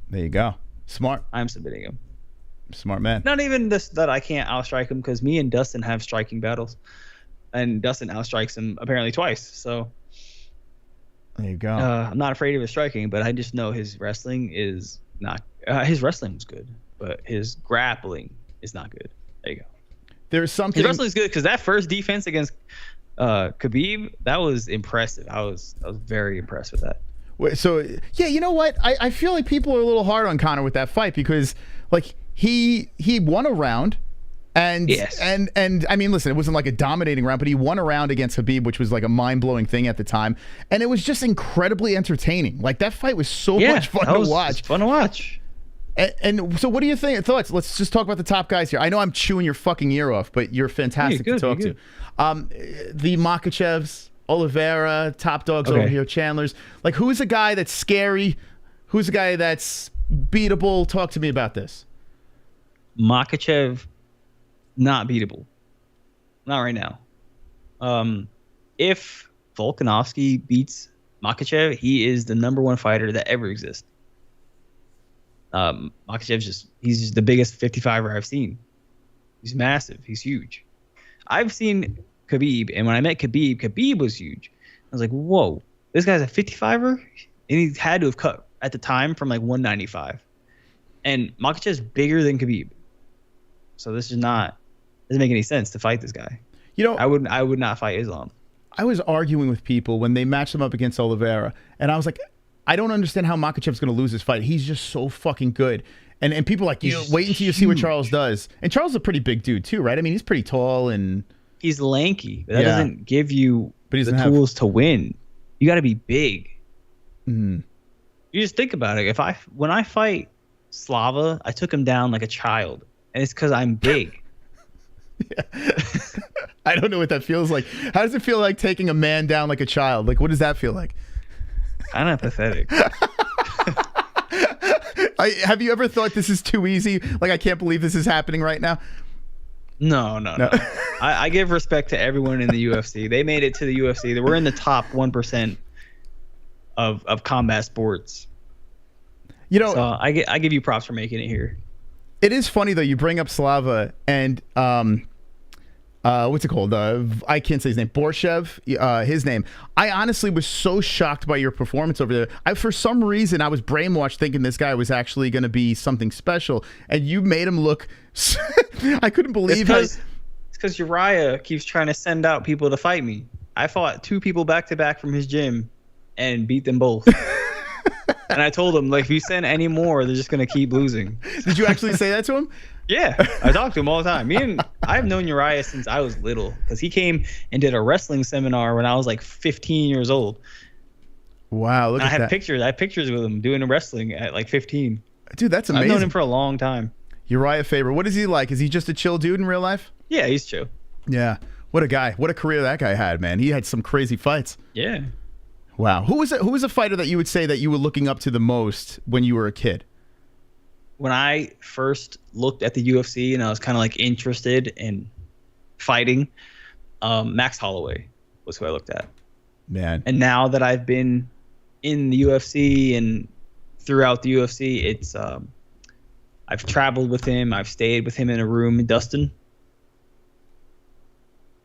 There you go. Smart. I'm submitting him. Smart man. Not even this that I can't outstrike him, because me and Dustin have striking battles, and Dustin outstrikes him apparently twice. So there you go. I'm not afraid of his striking, but I just know his wrestling is not. His wrestling was good, but his grappling is not good. There you go. There's something. His wrestling's good, because that first defense against Khabib, that was impressive. I was very impressed with that. So yeah, you know what? I feel like people are a little hard on Conor with that fight, because like he won a round, and yes. and I mean, listen, it wasn't like a dominating round, but he won a round against Khabib, which was like a mind-blowing thing at the time, and it was just incredibly entertaining. Like, that fight was so much fun to watch. It's fun to watch. And so, what do you think? Thoughts? Let's just talk about the top guys here. I know I'm chewing your fucking ear off, but you're fantastic to talk to. The Makhachevs, Oliveira, top dogs over here, Chandler's. Like, who's a guy that's scary? Who's a guy that's beatable? Talk to me about this. Makhachev, not beatable. Not right now. If Volkanovski beats Makhachev, he is the #1 fighter that ever exists. Makhachev's he's just the biggest 55er I've seen. He's massive. He's huge. I've seen Khabib, and when I met Khabib was huge. I was like, whoa, this guy's a 55er? And he had to have cut at the time from like 195. And Makhachev's bigger than Khabib. So this doesn't make any sense to fight this guy. You know, I would not fight Islam. I was arguing with people when they matched him up against Oliveira, and I was like, I don't understand how Makhachev's going to lose this fight. He's just so fucking good. And people are like, wait until you see what Charles does. And Charles is a pretty big dude too, right? I mean, he's pretty tall and he's lanky, but that doesn't give you the tools to win. You got to be big. You just think about it. When I fight Slava, I took him down like a child, and it's because I'm big. I don't know what that feels like. How does it feel like taking a man down like a child? Like, what does that feel like? Kind of pathetic. Have you ever thought this is too easy? Like, I can't believe this is happening right now? No. I give respect to everyone in the UFC. They made it to the UFC. They were in the top 1% of combat sports. You know, So I give you props for making it here. it is funny though. You bring up Slava and what's it called? I can't say his name. Borshev, his name. I honestly was so shocked by your performance over there. For some reason, I was brainwashed thinking this guy was actually going to be something special, and you made him look. I couldn't believe It's because Uriah keeps trying to send out people to fight me. I fought 2 people back to back from his gym and beat them both. And I told him, like, if you send any more, they're just gonna keep losing. Did you actually say that to him? Yeah, I talk to him all the time. I've known Uriah since I was little, because he came and did a wrestling seminar when I was like 15 years old. Wow, look And at I that. I have pictures with him doing wrestling at like 15. Dude, that's amazing. I've known him for a long time. Uriah Faber. What is he like? Is he just a chill dude in real life? Yeah, he's chill. Yeah. What a guy. What a career that guy had, man. He had some crazy fights. Yeah. Wow. Who was a fighter that you would say that you were looking up to the most when you were a kid? When I first looked at the UFC and I was kind of like interested in fighting, Max Holloway was who I looked at. Man. And now that I've been in the UFC and throughout the UFC, it's I've traveled with him. I've stayed with him in a room in Dustin.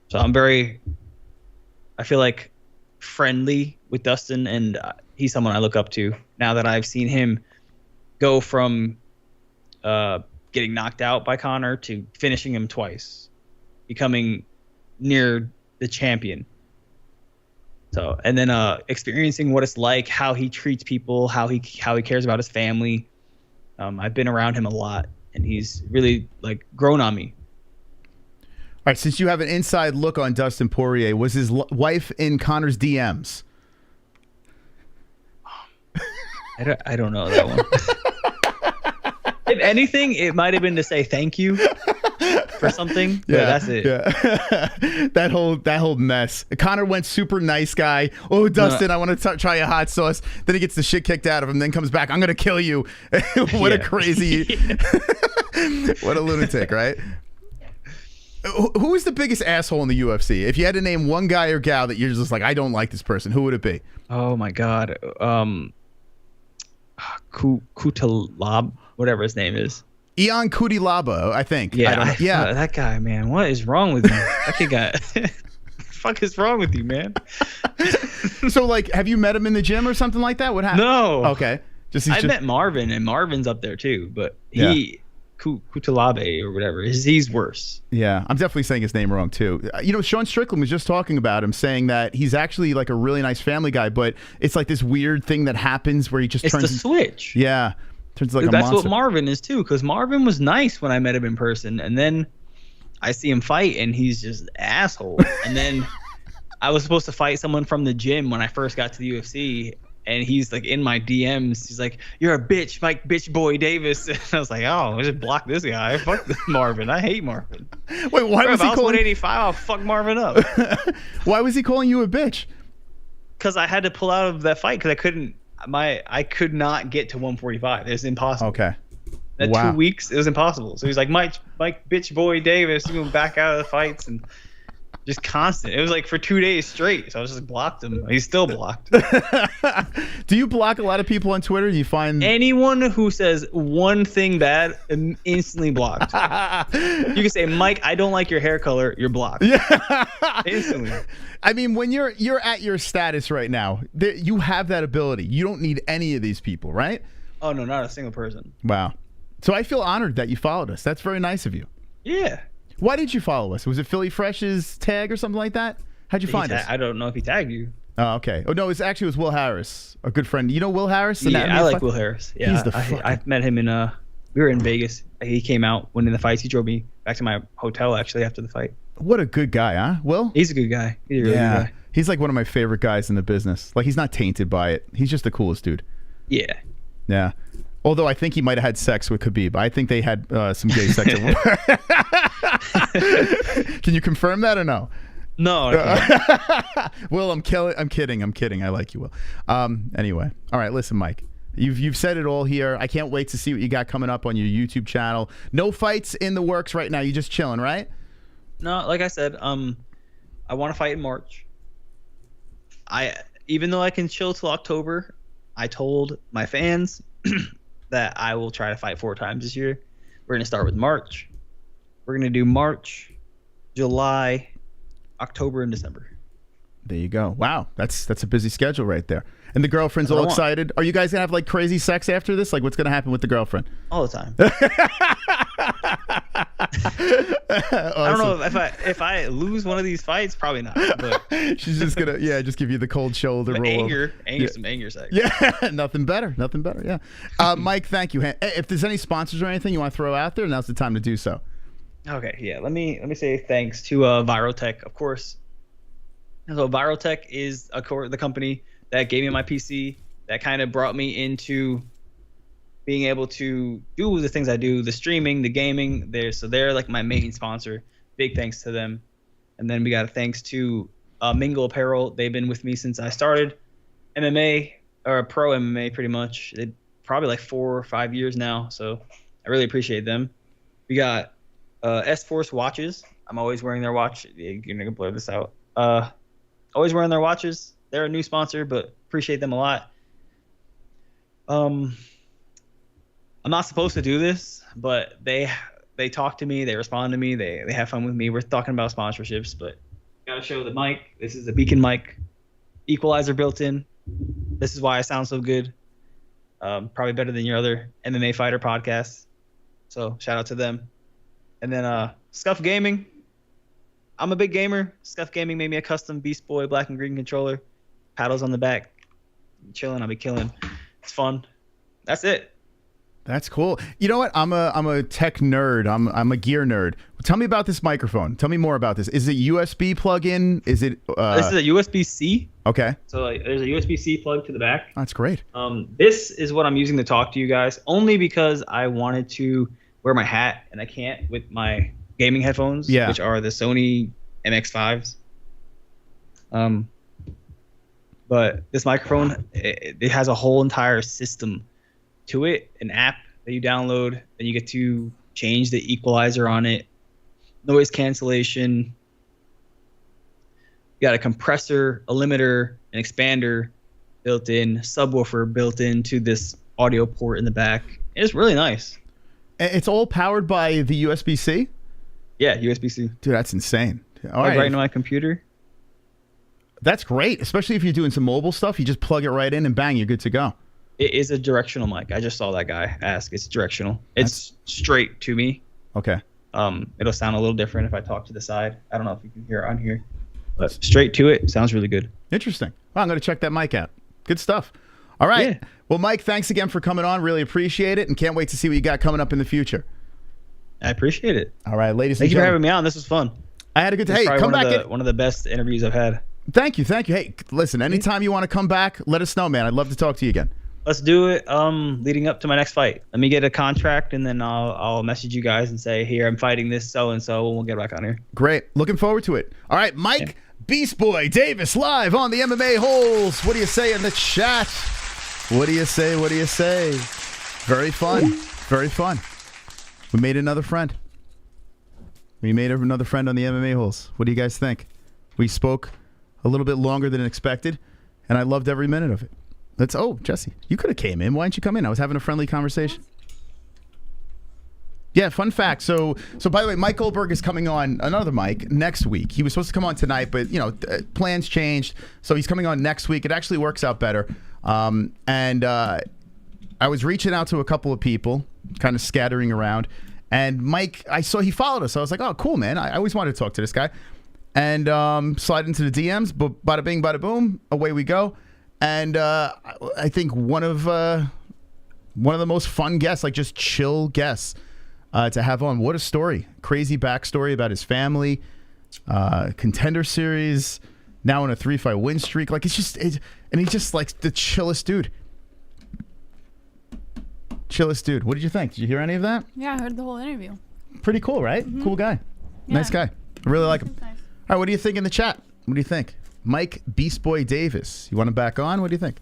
So I feel like friendly with Dustin, and he's someone I look up to now that I've seen him go from getting knocked out by Conor to finishing him twice, becoming near the champion. So, and then experiencing what it's like, how he treats people, how he cares about his family. I've been around him a lot, and he's really like grown on me. All right, since you have an inside look on Dustin Poirier, was his wife in Conor's DMs? I don't know that one. If anything, it might have been to say thank you for something. But that's it. Yeah. that whole mess. Conor went super nice guy. Oh, Dustin, I want to try a hot sauce. Then he gets the shit kicked out of him. Then comes back. I'm gonna kill you. What a crazy. What a lunatic, right? Who is the biggest asshole in the UFC? If you had to name one guy or gal that you're just like, I don't like this person, who would it be? Oh my God. Kutalab, whatever his name is. Ion Kutilaba, I think. Yeah, Yeah. That guy, man. What is wrong with you? That guy. Fuck is wrong with you, man? So, like, have you met him in the gym or something like that? What happened? No. Okay. I met Marvin, and Marvin's up there too, but Kutalabe or whatever. He's worse. Yeah, I'm definitely saying his name wrong too. You know, Sean Strickland was just talking about him, saying that he's actually like a really nice family guy, but it's like this weird thing that happens where he just turns. It's the switch. Yeah, turns like a That's monster. what Marvin is too, because Marvin was nice when I met him in person, and then I see him fight, and he's just an asshole. And then I was supposed to fight someone from the gym when I first got to the UFC. And he's like in my DMs. He's like, "You're a bitch, Mike Bitch Boy Davis." And I was like, "Oh, I just block this guy. Fuck this Marvin. I hate Marvin." Wait, why was he calling? 185? I'll fuck Marvin up. Why was he calling you a bitch? Because I had to pull out of that fight because I could not get to 145. It's impossible. Okay. That 2 weeks, it was impossible. So he's like, Mike Bitch Boy Davis, you can back out of the fights and. Just constant. It was like for 2 days straight. So I was just blocked him. He's still blocked. Do you block a lot of people on Twitter? Do you find anyone who says one thing bad instantly blocked? You can say, Mike, I don't like your hair color. You're blocked. Yeah. Instantly. I mean, when you're at your status right now, you have that ability. You don't need any of these people, right? Oh no, not a single person. Wow. So I feel honored that you followed us. That's very nice of you. Yeah. Why did you follow us? Was it Philly Fresh's tag or something like that? How'd you find us? I don't know if he tagged you. Oh, okay. Oh, no, it was Will Harris, a good friend. You know Will Harris? Yeah, I like Will Harris. Yeah, he's the I met him in we were in Vegas. He came out, went in the fights. He drove me back to my hotel actually after the fight. What a good guy, huh? Will? He's a good guy. He's a really good guy. He's like one of my favorite guys in the business. Like, he's not tainted by it. He's just the coolest dude. Yeah. Yeah. Although I think he might have had sex with Khabib. I think they had some gay sex at work. Can you confirm that or no? No. Will, I'm kidding. I like you, Will. Anyway. All right, listen, Mike. You've said it all here. I can't wait to see what you got coming up on your YouTube channel. No fights in the works right now. You're just chilling, right? No, like I said, I want to fight in March. Even though I can chill till October, I told my fans that I will try to fight 4 times this year. We're going to start with March. We're going to do March, July, October, and December. There you go. Wow, that's a busy schedule right there. And the girlfriend's all excited. Are you guys gonna have like crazy sex after this? Like, what's gonna happen with the girlfriend? All the time. I don't know if I lose one of these fights, probably not. But she's just gonna just give you the cold shoulder roll. Some anger sex. Yeah, nothing better. Yeah. Mike, thank you. If there's any sponsors or anything you want to throw out there, now's the time to do so. Okay, yeah. Let me say thanks to Virotech, of course. So Virotech is the company that gave me my PC, that kind of brought me into being able to do the things I do, the streaming, the gaming. They're like my main sponsor. Big thanks to them. And then we got a thanks to Mingle Apparel. They've been with me since I started MMA, or pro MMA pretty much. Probably like 4 or 5 years now. So I really appreciate them. We got S-Force watches. I'm always wearing their watch. You're going to blur this out. Always wearing their watches. They're a new sponsor, but appreciate them a lot. I'm not supposed to do this, but they talk to me, they respond to me, they have fun with me. We're talking about sponsorships, but gotta show the mic. This is a Beacon mic, equalizer built in. This is why I sound so good. Probably better than your other MMA fighter podcasts. So shout out to them. And then Scuff Gaming. I'm a big gamer. Scuff Gaming made me a custom Beast Boy black and green controller. Paddles on the back. I'm chilling. I'll be killing. It's fun. That's it. That's cool. You know what? I'm a tech nerd. I'm a gear nerd. Tell me about this microphone. Tell me more about this. Is it USB plug-in? Is it? This is a USB-C. Okay. So there's a USB-C plug to the back. That's great. This is what I'm using to talk to you guys, only because I wanted to wear my hat and I can't with my gaming headphones, which are the Sony MX5s. But this microphone, it has a whole entire system to it, an app that you download, and you get to change the equalizer on it, noise cancellation. You got a compressor, a limiter, an expander built in, subwoofer built into this audio port in the back. It's really nice. It's all powered by the USB-C? Yeah, USB-C. Dude, that's insane. All right into my computer. That's great, especially if you're doing some mobile stuff. You just plug it right in and bang, you're good to go. It is a directional mic. I just saw that guy ask. It's directional. It's straight to me. Okay. It'll sound a little different if I talk to the side. I don't know if you can hear it on here, but straight to it sounds really good. Interesting. Well, I'm going to check that mic out. Good stuff. All right. Yeah. Well, Mike, thanks again for coming on. Really appreciate it, and can't wait to see what you got coming up in the future. I appreciate it. All right, ladies and gentlemen. Thank you for having me on. This was fun. I had a good day. Hey, come back. One of the best interviews I've had. Thank you. Hey, listen, anytime you want to come back, let us know, man. I'd love to talk to you again. Let's do it leading up to my next fight. Let me get a contract, and then I'll message you guys and say, here, I'm fighting this so-and-so, and we'll get back on here. Great. Looking forward to it. All right, Mike Beast Boy Davis live on the MMA-Holes. What do you say in the chat? What do you say? Very fun. Very fun. We made another friend. On the MMA-Holes. What do you guys think? We spoke a little bit longer than expected, and I loved every minute of it. Jesse, you could have came in. Why didn't you come in? I was having a friendly conversation. Yeah, fun fact. So by the way, Mike Goldberg is coming on another mic next week. He was supposed to come on tonight, but plans changed. So he's coming on next week. It actually works out better. I was reaching out to a couple of people, kind of scattering around. And Mike, I saw he followed us. So I was like, oh, cool, man. I always wanted to talk to this guy. And slide into the DMs, but bada bing, bada boom, away we go. And I think one of the most fun guests, like just chill guests to have on. What a story. Crazy backstory about his family, Contender series, now in a 3-fight win streak. Like, and he's just like the chillest dude. What did you think? Did you hear any of that? Yeah, I heard the whole interview. Pretty cool, right? Mm-hmm. Cool guy. Yeah. Nice guy. I really like him. Nice. All right, what do you think in the chat? What do you think? Mike Beast Boy Davis. You want him back on? What do you think?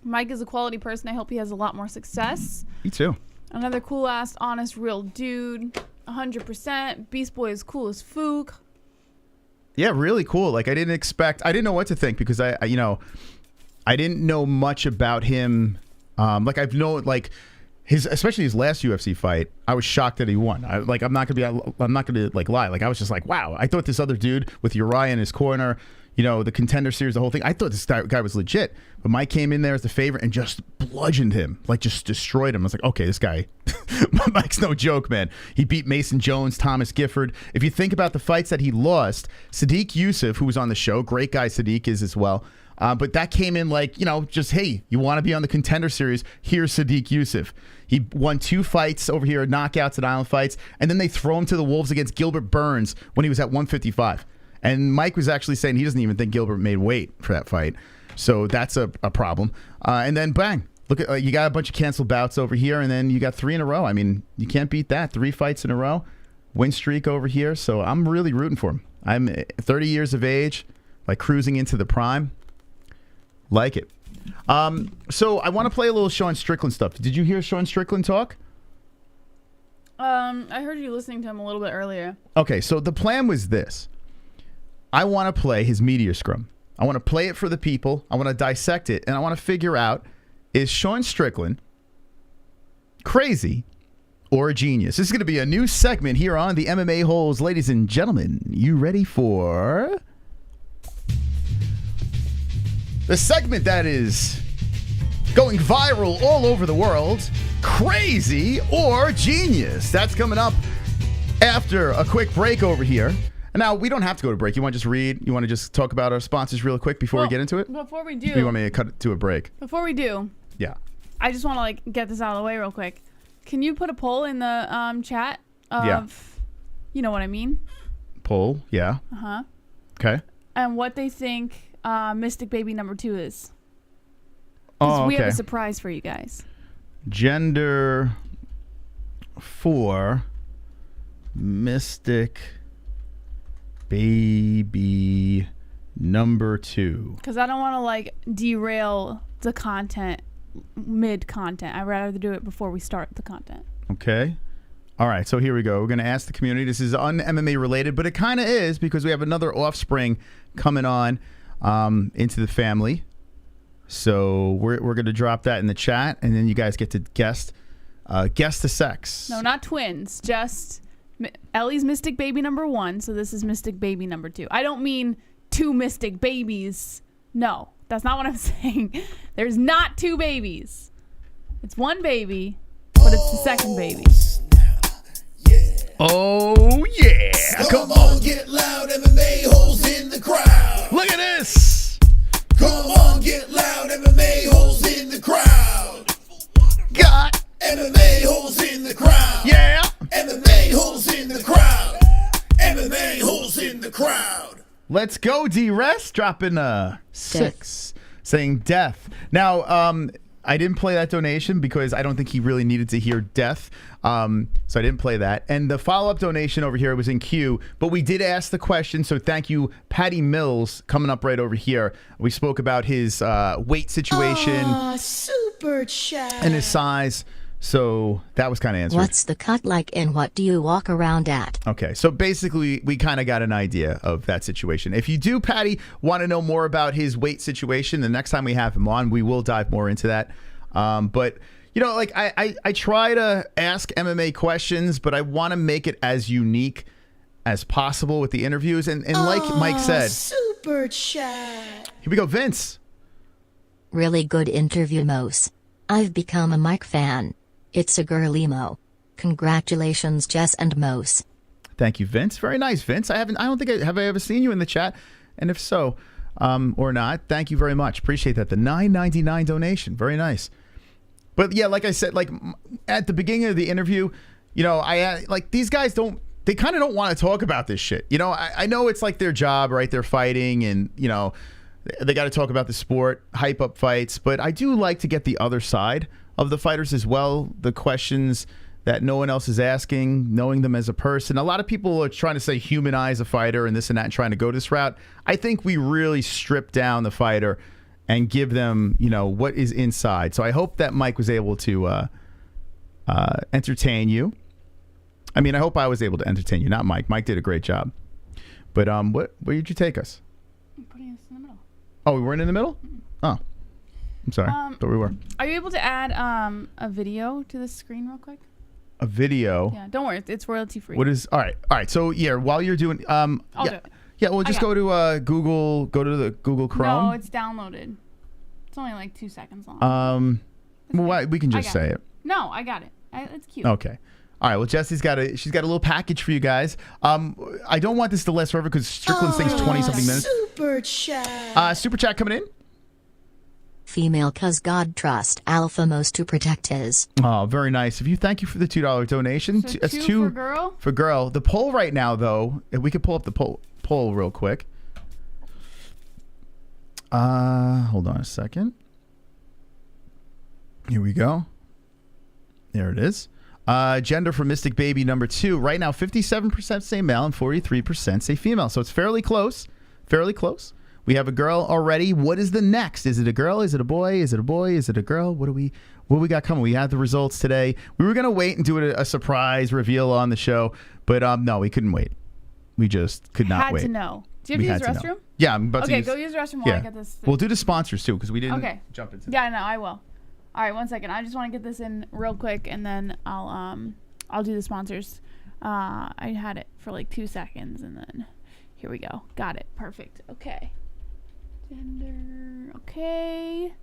Mike is a quality person. I hope he has a lot more success. Me too. Another cool ass, honest, real dude. 100%. Beast Boy is cool as fook. Yeah, really cool. Like I didn't know what to think because I I didn't know much about him. Like I've known like especially his last UFC fight. I was shocked that he won. I'm not gonna like lie. Like I was just like, wow. I thought this other dude with Uriah in his corner, you know, the Contender series, the whole thing. I thought this guy was legit. But Mike came in there as the favorite and just bludgeoned him, like just destroyed him. I was like, okay, this guy, Mike's no joke, man. He beat Mason Jones, Thomas Gifford. If you think about the fights that he lost, Sadiq Yusuf, who was on the show, great guy Sadiq is as well. But that came in like, you know, just, hey, you want to be on the Contender series? Here's Sadiq Yusuf. He won 2 fights over here, knockouts at Island Fights, and then they throw him to the Wolves against Gilbert Burns when he was at 155. And Mike was actually saying he doesn't even think Gilbert made weight for that fight. So that's a problem. And then bang, look at you got a bunch of canceled bouts over here, and then you got 3 in a row. I mean, you can't beat that. 3 fights in a row, win streak over here. So I'm really rooting for him. I'm 30 years of age, like cruising into the prime. Like it. So I want to play a little Sean Strickland stuff. Did you hear Sean Strickland talk? I heard you listening to him a little bit earlier. Okay, so the plan was this. I want to play his media scrum. I want to play it for the people. I want to dissect it, and I want to figure out, is Sean Strickland crazy or a genius? This is going to be a new segment here on the MMA-Holes. Ladies and gentlemen, you ready for the segment that is going viral all over the world, crazy or genius? That's coming up after a quick break over here. And now, we don't have to go to break. You want to just read? You want to just talk about our sponsors real quick before we get into it? Before we do. Or you want me to cut it to a break? Before we do. Yeah. I just want to like get this out of the way real quick. Can you put a poll in the chat of, you know what I mean? Poll, yeah. Uh-huh. Okay. And what they think Mystic Baby number 2 is. Oh, okay. We have a surprise for you guys. Gender for Mystic Baby number 2. Because I don't want to like derail the content mid-content. I'd rather do it before we start the content. Okay. All right, so here we go. We're going to ask the community. This is un-MMA related, but it kind of is because we have another offspring coming on into the family. So we're going to drop that in the chat, and then you guys get to guess the sex. No, not twins. Just Ellie's Mystic Baby number 1, so this is Mystic Baby number 2. I don't mean 2 Mystic Babies. No, that's not what I'm saying. There's not 2 babies. It's 1 baby, but it's the second baby. Oh, yeah. Come on, get loud, MMA holes in the crowd. Look at this. Come on, get loud, MMA holes in the crowd. Got MMA holes in the crowd. yeah. MMA holes in the crowd. MMA holes in the crowd. Let's go, D-Rest. Dropping 6. Saying death. Now, I didn't play that donation because I don't think he really needed to hear death. So I didn't play that. And the follow-up donation over here was in queue, but we did ask the question. So thank you, Patty Mills, coming up right over here. We spoke about his weight situation. Super chat. And his size. So that was kind of answered. What's the cut like and what do you walk around at? Okay, so basically we kind of got an idea of that situation. If you do, Patty, want to know more about his weight situation, the next time we have him on, we will dive more into that. But, you know, like I try to ask MMA questions, but I want to make it as unique as possible with the interviews. And like Mike said, super chat. Here we go, Vince. Really good interview, Mose. I've become a Mike fan. It's a girly mo. Congratulations, Jess and Mose. Thank you, Vince. Very nice, Vince. I don't think have I ever seen you in the chat, and if so, or not, thank you very much. Appreciate that. The $9.99 donation, very nice. But yeah, like I said, like at the beginning of the interview, you know, I like these guys they kind of don't want to talk about this shit. You know, I know it's like their job, right? They're fighting, and you know, they got to talk about the sport, hype up fights. But I do like to get the other side of the fighters as well, the questions that no one else is asking, knowing them as a person. A lot of people are trying to say humanize a fighter and this and that and trying to go this route. I think we really strip down the fighter and give them, you know, what is inside. So I hope that Mike was able to entertain you. I mean, I hope I was able to entertain you, not Mike. Mike did a great job. But where did you take us? I'm putting us in the middle. Oh, we weren't in the middle? Oh. I'm sorry, but we were. Are you able to add a video to the screen real quick? A video. Yeah, don't worry, it's royalty free. What is? All right. So yeah, while you're doing, I'll do it. Yeah, well, just go to Google. Go to the Google Chrome. No, it's downloaded. It's only like 2 seconds long. Well, we can just say it. No, I got it. It's cute. Okay. All right. Well, Jesse's got a little package for you guys. I don't want this to last forever because Strickland's thing's 20-something minutes. Super chat. Super chat coming in. Female cuz God trust alpha most to protect his. Oh, very nice of you. Thank you for the $2 donation. So That's two for girl? For girl. The poll right now, though, if we could pull up the poll real quick. Hold on a second. Here we go. There it is. Gender for Mystic Baby number 2. Right now, 57% say male and 43% say female. So it's fairly close. Fairly close. We have a girl already. What is the next? Is it a girl? Is it a boy? Is it a boy? Is it a girl? What do we got coming? We had the results today. We were gonna wait and do a surprise reveal on the show, but no, we couldn't wait. We just could not wait. Had to know. Do you have to use the restroom? Yeah, I'm about to use. Okay, go use the restroom while I get this. We'll do the sponsors too because we didn't jump into. Yeah, no, I will. All right, 1 second. I just want to get this in real quick, and then I'll do the sponsors. I had it for like 2 seconds, and then here we go. Got it. Perfect. Okay. Gender. Okay.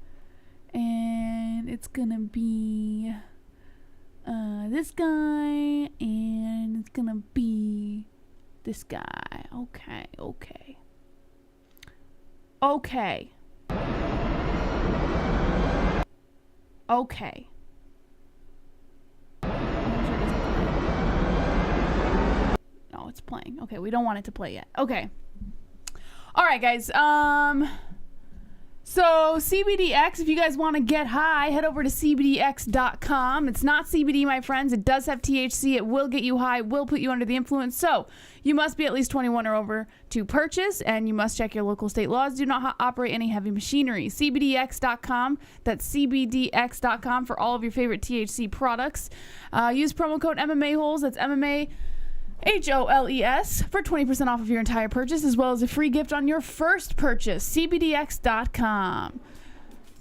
And it's gonna be this guy, and it's gonna be this guy. Okay. Okay. Okay. Okay. No, it's playing. Okay, we don't want it to play yet. Okay. All right, guys. So CBDX, if you guys want to get high, head over to CBDX.com. It's not CBD, my friends. It does have THC. It will get you high, will put you under the influence. So you must be at least 21 or over to purchase, and you must check your local state laws. Do not operate any heavy machinery. CBDX.com. That's CBDX.com for all of your favorite THC products. Use promo code MMA-Holes. That's MMA-HOLES for 20% off of your entire purchase, as well as a free gift on your first purchase. CBDX.com.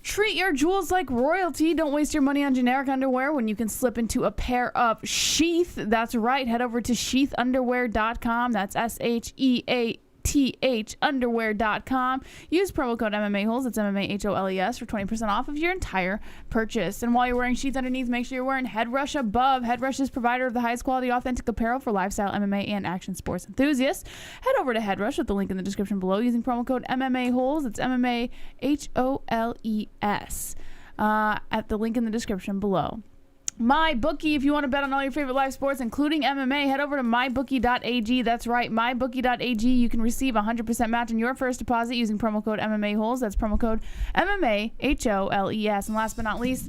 Treat your jewels like royalty. Don't waste your money on generic underwear when you can slip into a pair of Sheath. That's right. Head over to sheathunderwear.com. That's SHEATH underwear.com. Use promo code MMA-Holes. That's MMA-HOLES for 20% off of your entire purchase. And while you're wearing sheath underneath, make sure you're wearing Headrush above. Headrush is provider of the highest quality authentic apparel for lifestyle, MMA, and action sports enthusiasts. Head over to Headrush with the link in the description below using promo code MMA-Holes. It's MMA-HOLES at the link in the description below. MyBookie, if you want to bet on all your favorite live sports, including MMA, head over to mybookie.ag. That's right, mybookie.ag. You can receive a 100% match on your first deposit using promo code MMA-Holes. That's promo code MMA-HOLES. And last but not least,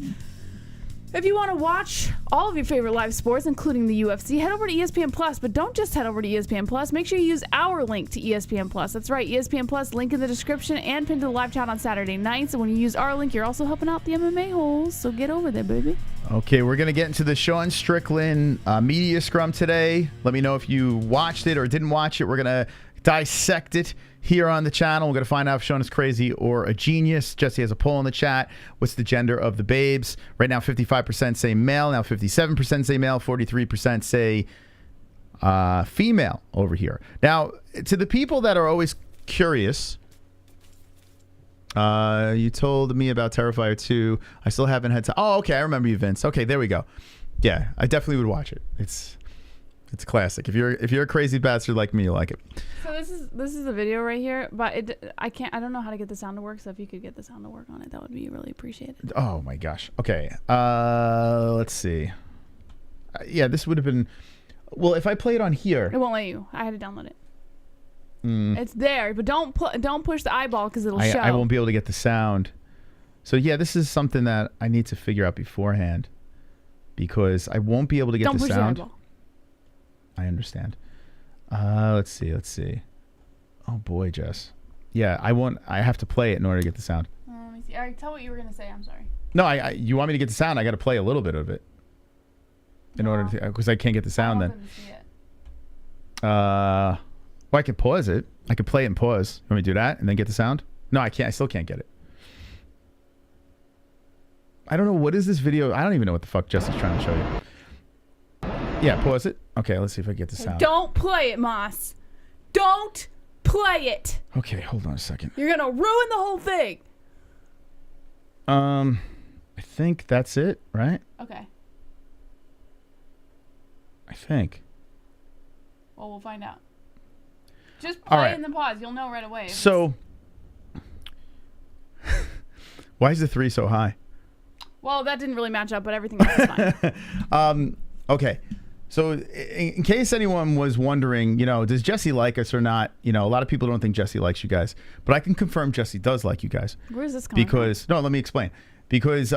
if you want to watch all of your favorite live sports, including the UFC, head over to ESPN Plus. But don't just head over to ESPN Plus. Make sure you use our link to ESPN Plus. That's right, ESPN Plus, link in the description and pinned to the live chat on Saturday nights. And when you use our link, you're also helping out the MMA Holes. So get over there, baby. Okay, we're going to get into the Sean Strickland media scrum today. Let me know if you watched it or didn't watch it. We're going to dissect it here on the channel. We're going to find out if Sean is crazy or a genius. Jesse has a poll in the chat. What's the gender of the babes? Right now, 55% say male. Now, 57% say male. 43% say female over here. Now, to the people that are always curious, you told me about Terrifier 2. I still haven't had to. Oh, okay. I remember you, Vince. Okay, there we go. Yeah, I definitely would watch it. It's classic. If you're a crazy bastard like me, you'll like it. So this is the video right here, but I don't know how to get the sound to work. So if you could get the sound to work on it, that would be really appreciated. Oh my gosh. Okay. Let's see. Yeah, this would have been. Well, if I play it on here, it won't let you. I had to download it. It's there, but don't push the eyeball because it'll show. I won't be able to get the sound. So yeah, this is something that I need to figure out beforehand because I won't be able to get the sound. Don't push the eyeball. I understand. Let's see. Oh boy, Jess. Yeah, I have to play it in order to get the sound. Let me see. All right, tell what you were gonna say. I'm sorry. No, you want me to get the sound? I got to play a little bit of it in order to, because I can't get the sound then. Well, I could pause it. I could play it and pause. You want me to do that and then get the sound? No, I can't. I still can't get it. I don't know. What is this video? I don't even know what the fuck Jesse's trying to show you. Yeah, pause it. Okay, let's see if I get the sound. Don't play it, Moss. Don't play it. Okay, hold on a second. You're gonna ruin the whole thing. I think that's it, right? Okay. I think. Well, we'll find out. Just All play right. and then pause. You'll know right away. So, why is the 3 so high? Well, that didn't really match up, but everything else is fine. Okay. So, in case anyone was wondering, you know, does Jesse like us or not? You know, a lot of people don't think Jesse likes you guys, but I can confirm Jesse does like you guys. Where's this coming from? No, let me explain. Because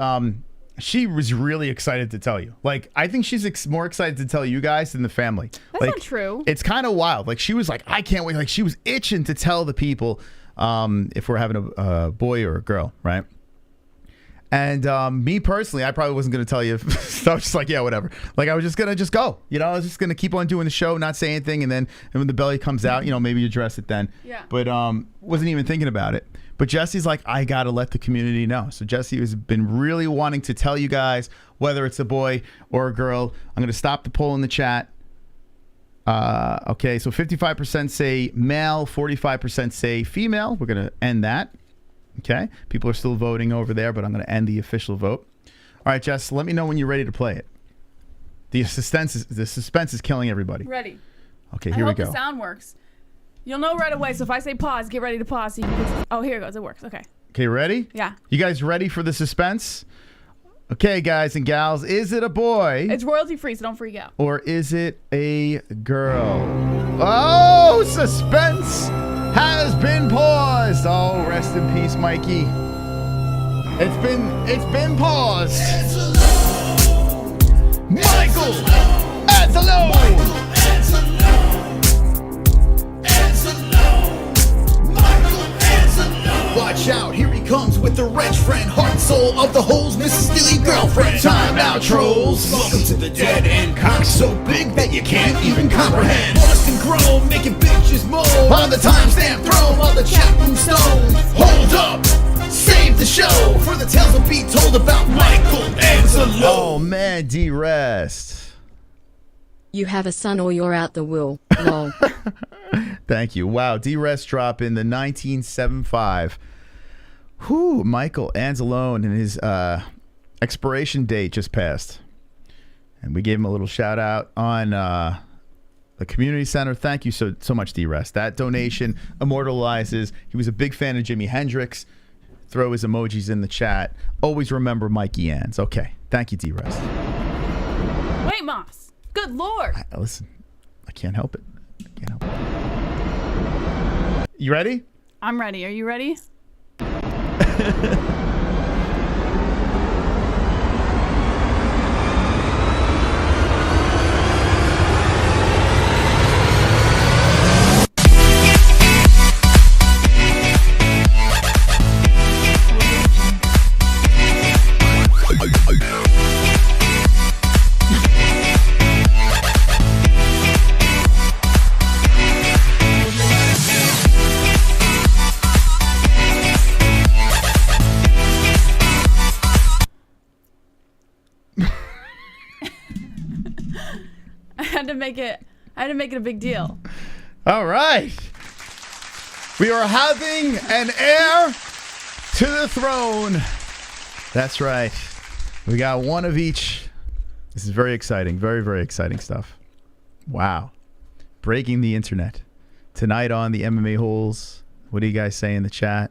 she was really excited to tell you. Like, I think she's more excited to tell you guys than the family. That's like, not true. It's kind of wild. Like, she was like, I can't wait. Like, she was itching to tell the people if we're having a boy or a girl, right? And me personally, I probably wasn't going to tell you. So I was just like, yeah, whatever. Like, I was just going to go. You know, I was just going to keep on doing the show, not say anything. And then when the belly comes out, you know, maybe address it then. Yeah. But wasn't even thinking about it. But Jesse's like, I got to let the community know. So Jesse has been really wanting to tell you guys whether it's a boy or a girl. I'm going to stop the poll in the chat. Okay, so 55% say male, 45% say female. We're going to end that. Okay, people are still voting over there, but I'm going to end the official vote. All right, Jess, let me know when you're ready to play it. The suspense is killing everybody. Ready. Okay, here we go. I hope the sound works. You'll know right away. So if I say pause, get ready to pause. So you can oh, here it goes. It works. Okay. Okay, ready? Yeah. You guys ready for the suspense? Okay, guys and gals, is it a boy? It's royalty free, so don't freak out. Or is it a girl? Oh, suspense has been paused. Oh, rest in peace, Mikey. It's been paused. Michael Anzalone. Watch out, here he comes with the wrench friend, heart and soul of the holes, Mrs. Steely girlfriend. Time out, trolls. Welcome to the dead end. Cock so big that you can't even comprehend. Bust and grow, making bitches moan. On the timestamp throne, while the chat room stone. Hold up, save the show, for the tales will be told about Michael Anzalone. Oh man, D-Rest. You have a son or you're out the will. Lol. Thank you. Wow, D-Rest drop in the 1975. Whew, Michael Anzalone, and his expiration date just passed. And we gave him a little shout out on the community center. Thank you so much, D-Rest. That donation immortalizes. He was a big fan of Jimi Hendrix. Throw his emojis in the chat. Always remember Mikey Anz. Okay. Thank you, D-Rest. Wait, Moss. Good Lord. Listen, I can't help it. I can't help it. You ready? I'm ready. Are you ready? I had to make it a big deal. All right. We are having an heir to the throne. That's right. We got one of each. This is very exciting. Very, very exciting stuff. Wow. Breaking the internet. Tonight on the MMA-Holes. What do you guys say in the chat?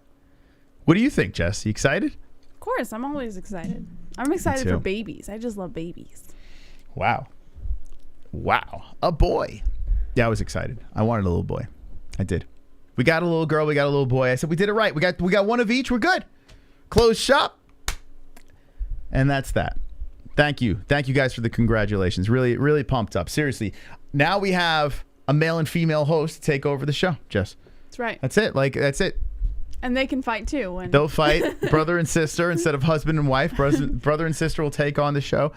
What do you think, Jess? You excited? Of course. I'm always excited. I'm excited for babies. I just love babies. Wow. Wow. A boy. Yeah, I was excited. I wanted a little boy. I did. We got a little girl. We got a little boy. I said we did it right. We got one of each. We're good. Close shop. And that's that. Thank you. Thank you guys for the congratulations. Really, really pumped up. Seriously. Now we have a male and female host to take over the show, Jess. That's right. That's it. Like, that's it. And they can fight too. They'll fight brother and sister instead of husband and wife. Brother and sister will take on the show.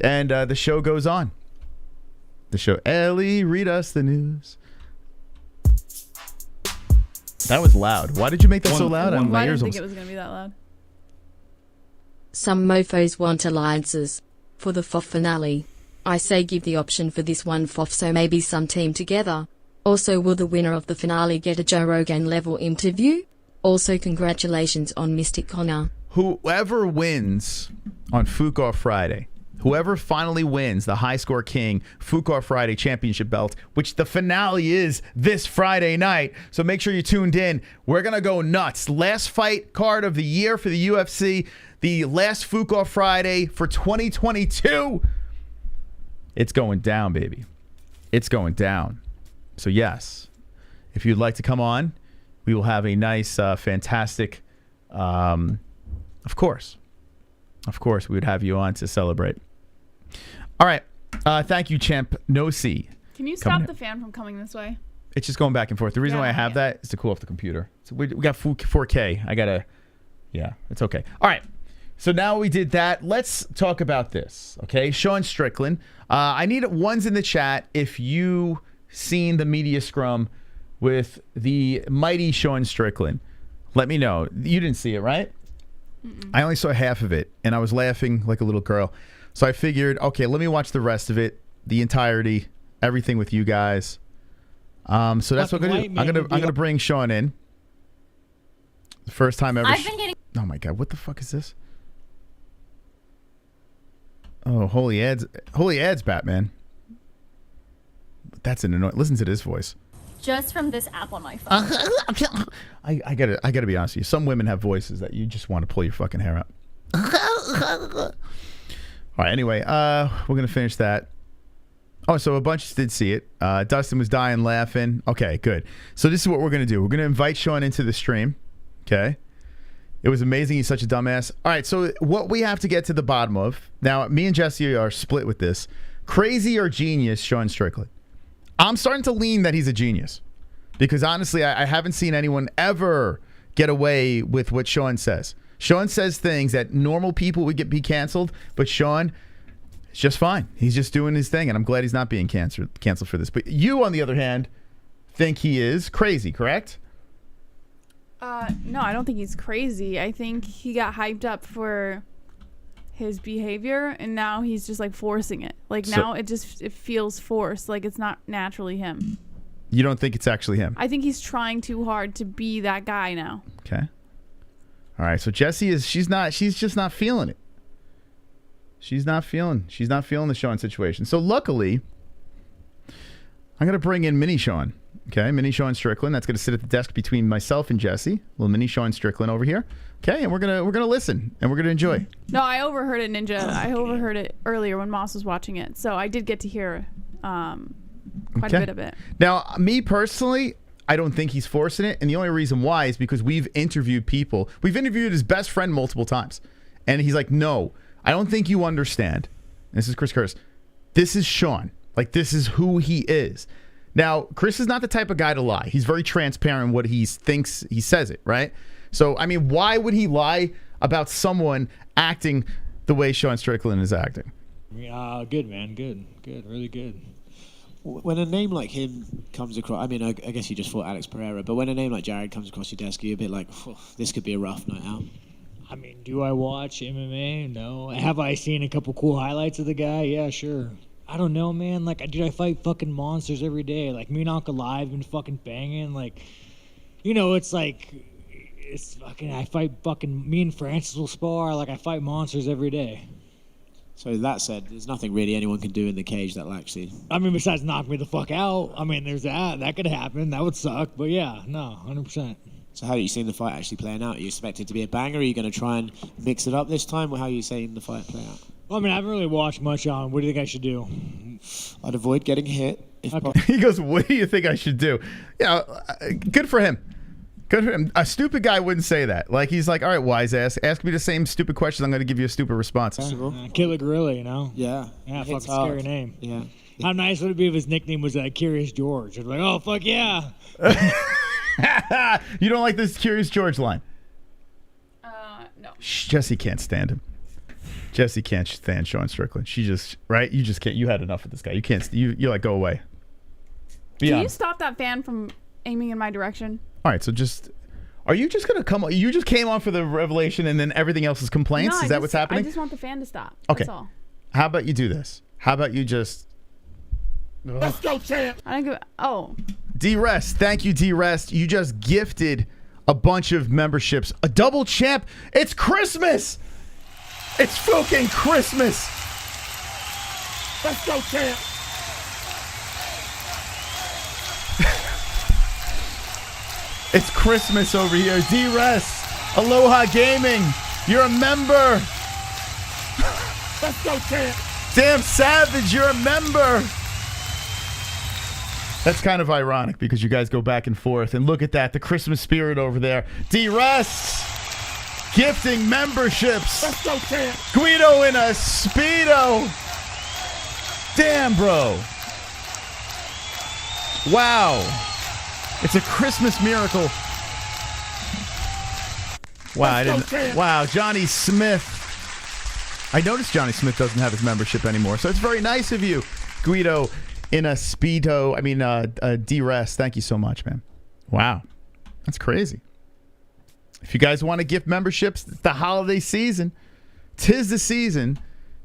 And the show goes on. The show. Ellie, read us the news. That was loud. Why did you make that so loud? I didn't think it was going to be that loud. Some mofos want alliances. For the FOF finale, I say give the option for this one FOF so maybe some team together. Also, will the winner of the finale get a Joe Rogan level interview? Also, congratulations on Mystic Connor. Whoever wins on Fuqua Friday, whoever finally wins the High Score King Fuqua Friday championship belt, which the finale is this Friday night, so make sure you tuned in. We're going to go nuts. Last fight card of the year for the UFC, the last Fuqua Friday for 2022. It's going down, baby. It's going down. So yes, if you'd like to come on, we will have a nice, fantastic, of course, we would have you on to celebrate. All right. Thank you, Champ Nosi. Can you stop the fan from coming this way? It's just going back and forth. The reason why I have that is to cool off the computer. So we got 4K. Yeah, it's okay. All right. So now we did that. Let's talk about this, okay? Sean Strickland. I need ones in the chat if you seen the media scrum with the mighty Sean Strickland. Let me know. You didn't see it, right? I only saw half of it, and I was laughing like a little girl. So I figured, okay, let me watch the rest of it, the entirety, everything with you guys. So that's what I'm gonna do. I'm gonna bring Sean in. The first time ever. Oh my God, what the fuck is this? Oh, holy ads, Batman. That's an annoying. Listen to this voice. Just from this app on my phone. I gotta be honest with you. Some women have voices that you just want to pull your fucking hair out. All right. Anyway, we're gonna finish that. Oh, so a bunch did see it. Dustin was dying laughing. Okay, good. So this is what we're gonna do. We're gonna invite Sean into the stream. Okay. It was amazing. He's such a dumbass. All right. So what we have to get to the bottom of now, me and Jesse are split with this. Crazy or genius, Sean Strickland? I'm starting to lean that he's a genius because honestly, I haven't seen anyone ever get away with what Sean says. Sean says things that normal people would be canceled, but Sean is just fine. He's just doing his thing, and I'm glad he's not being canceled for this. But you, on the other hand, think he is crazy, correct? No, I don't think he's crazy. I think he got hyped up for his behavior, and now he's just like forcing it. Like now it feels forced. Like it's not naturally him. You don't think it's actually him? I think he's trying too hard to be that guy now. Okay. All right. So Jessie she's just not feeling it. She's not feeling the Sean situation. So luckily, I'm gonna bring in Mini Sean. Okay, Mini Sean Strickland. That's gonna sit at the desk between myself and Jesse. Little Mini Sean Strickland over here. Okay, and we're gonna listen and we're gonna enjoy. No, I overheard it, Ninja. I overheard it earlier when Moss was watching it, so I did get to hear quite a bit of it. Now, me personally, I don't think he's forcing it, and the only reason why is because we've interviewed people. We've interviewed his best friend multiple times, and he's like, "No, I don't think you understand." And this is Chris Curtis. This is Sean. Like this is who he is. Now, Chris is not the type of guy to lie. He's very transparent in what he thinks. He says it, right? So, I mean, why would he lie about someone acting the way Sean Strickland is acting? Good, man. Good. Really good. When a name like him comes across, I mean, I guess you just fought Alex Pereira, but when a name like Jared comes across your desk, you're a bit like, this could be a rough night out. I mean, do I watch MMA? No. Have I seen a couple cool highlights of the guy? Yeah, sure. I don't know, man. Like, dude, I fight fucking monsters every day. Like, me and Uncle Live been fucking banging. Like, you know, it's like, it's fucking, I fight fucking, me and Francis will spar. Like, I fight monsters every day. So that said, there's nothing really anyone can do in the cage that'll actually... I mean, besides knock me the fuck out. I mean, there's that. That could happen. That would suck. But yeah, no, 100%. So how are you seeing the fight actually playing out? Are you expect it to be a banger? Are you going to try and mix it up this time? Or how are you seeing the fight play out? Well, I mean, I haven't really watched much on. What do you think I should do? I'd avoid getting hit. He goes, what do you think I should do? Yeah, good for him. Good for him. A stupid guy wouldn't say that. Like, he's like, all right, wise ass, ask me the same stupid questions. I'm going to give you a stupid response. Killer Gorilla, you know? Yeah. Yeah, fucking scary name. Yeah. How nice would it be if his nickname was Curious George? I'd be like, oh, fuck yeah. You don't like this Curious George line? No. Jesse can't stand him. Jesse can't stand Sean Strickland. She just, right? You just can't. You had enough of this guy. You can't. You're like, go away. Can you stop that fan from aiming in my direction? All right. So just, Are you just gonna come? You just came on for the revelation, and then everything else is complaints. No, Is that what's happening? I just want the fan to stop. Okay. That's all. How about you do this? How about you just? Let's go, champ. I don't give. Oh. D-Rest, thank you, D-Rest. You just gifted a bunch of memberships. A double champ. It's Christmas. It's fucking Christmas. Let's go, champ. It's Christmas over here. D-Rest, Aloha Gaming, you're a member. Let's go, champ. Damn Savage, you're a member. That's kind of ironic because you guys go back and forth. And look at that, the Christmas spirit over there. D-Rest, gifting memberships. Let's go, champ. Guido in a Speedo. Damn, bro. Wow. It's a Christmas miracle. Wow, I didn't. Wow, Johnny Smith. I noticed Johnny Smith doesn't have his membership anymore, so it's very nice of you, Guido, in a Speedo. I mean, D-Rest. Thank you so much, man. Wow, that's crazy. If you guys want to gift memberships, it's the holiday season. 'Tis the season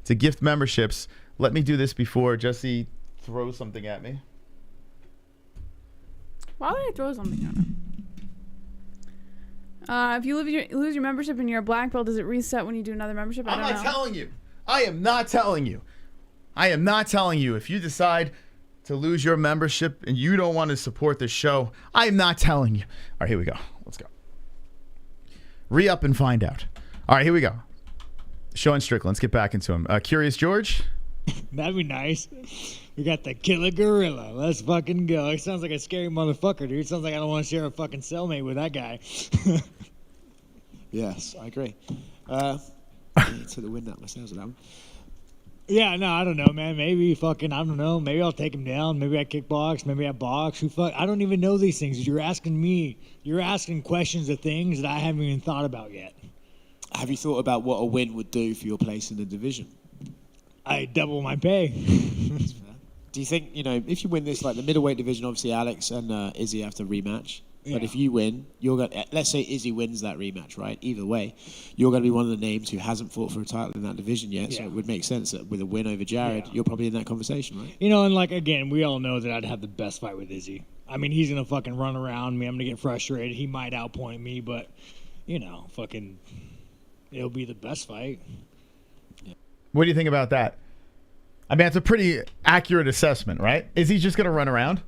to gift memberships. Let me do this before Jesse throws something at me. Why would I throw something at him? If you lose your membership and you're a black belt, does it reset when you do another membership? I'm not telling you. I am not telling you. I am not telling you. If you decide to lose your membership and you don't want to support the show, I am not telling you. All right, here we go. Let's go. Re-up and find out. All right, here we go. Showing Strickland. Let's get back into him. Curious George? That'd be nice. We got the killer gorilla. Let's fucking go. It sounds like a scary motherfucker, dude. Sounds like I don't want to share a fucking cellmate with that guy. Yes, I agree. I took the wind out myself with that one. Yeah, no, I don't know, man. Maybe fucking, I don't know. Maybe I'll take him down. Maybe I kickbox. Maybe I box. I don't even know these things. You're asking me. You're asking questions of things that I haven't even thought about yet. Have you thought about what a win would do for your place in the division? I double my pay. Do you think, if you win this, like the middleweight division, obviously Alex and Izzy have to rematch. Yeah. But if you win, you're going to, let's say Izzy wins that rematch, right? Either way, you're going to be one of the names who hasn't fought for a title in that division yet. Yeah. So it would make sense that with a win over Jared, you're probably in that conversation, right? And like, again, we all know that I'd have the best fight with Izzy. I mean, he's going to fucking run around me. I'm going to get frustrated. He might outpoint me, but, fucking, it'll be the best fight. What do you think about that? I mean, it's a pretty accurate assessment, right? Is he just going to run around,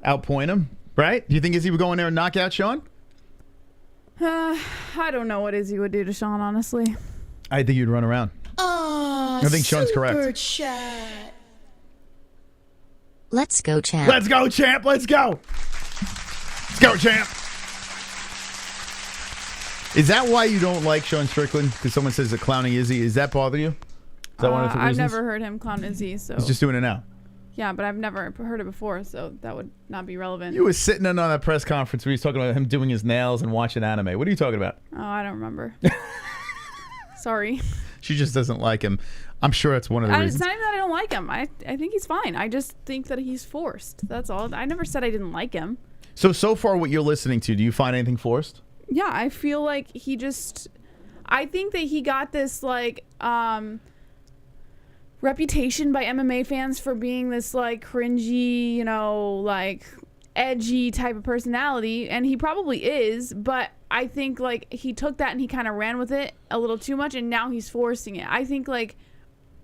outpoint him, right? Do you think Izzy would go in there and knock out Sean? I don't know what Izzy would do to Sean, honestly. I think you'd run around. Oh, I think Sean's correct. Chat. Let's go, champ. Let's go, champ. Let's go. Let's go, champ. Is that why you don't like Sean Strickland? Because someone says that clowning Izzy. Is that bother you? Is that one of the reasons? I've never heard him clown Izzy, so. He's just doing it now. Yeah, but I've never heard it before, so that would not be relevant. You were sitting in on that press conference where he was talking about him doing his nails and watching anime. What are you talking about? Oh, I don't remember. Sorry. She just doesn't like him. I'm sure that's one of the reasons. It's not even that I don't like him. I think he's fine. I just think that he's forced. That's all. I never said I didn't like him. So far what you're listening to, do you find anything forced? Yeah, I feel like he just... I think that he got this, like, reputation by MMA fans for being this, like, cringy, like, edgy type of personality, and he probably is, but I think, like, he took that and he kind of ran with it a little too much, and now he's forcing it. I think, like,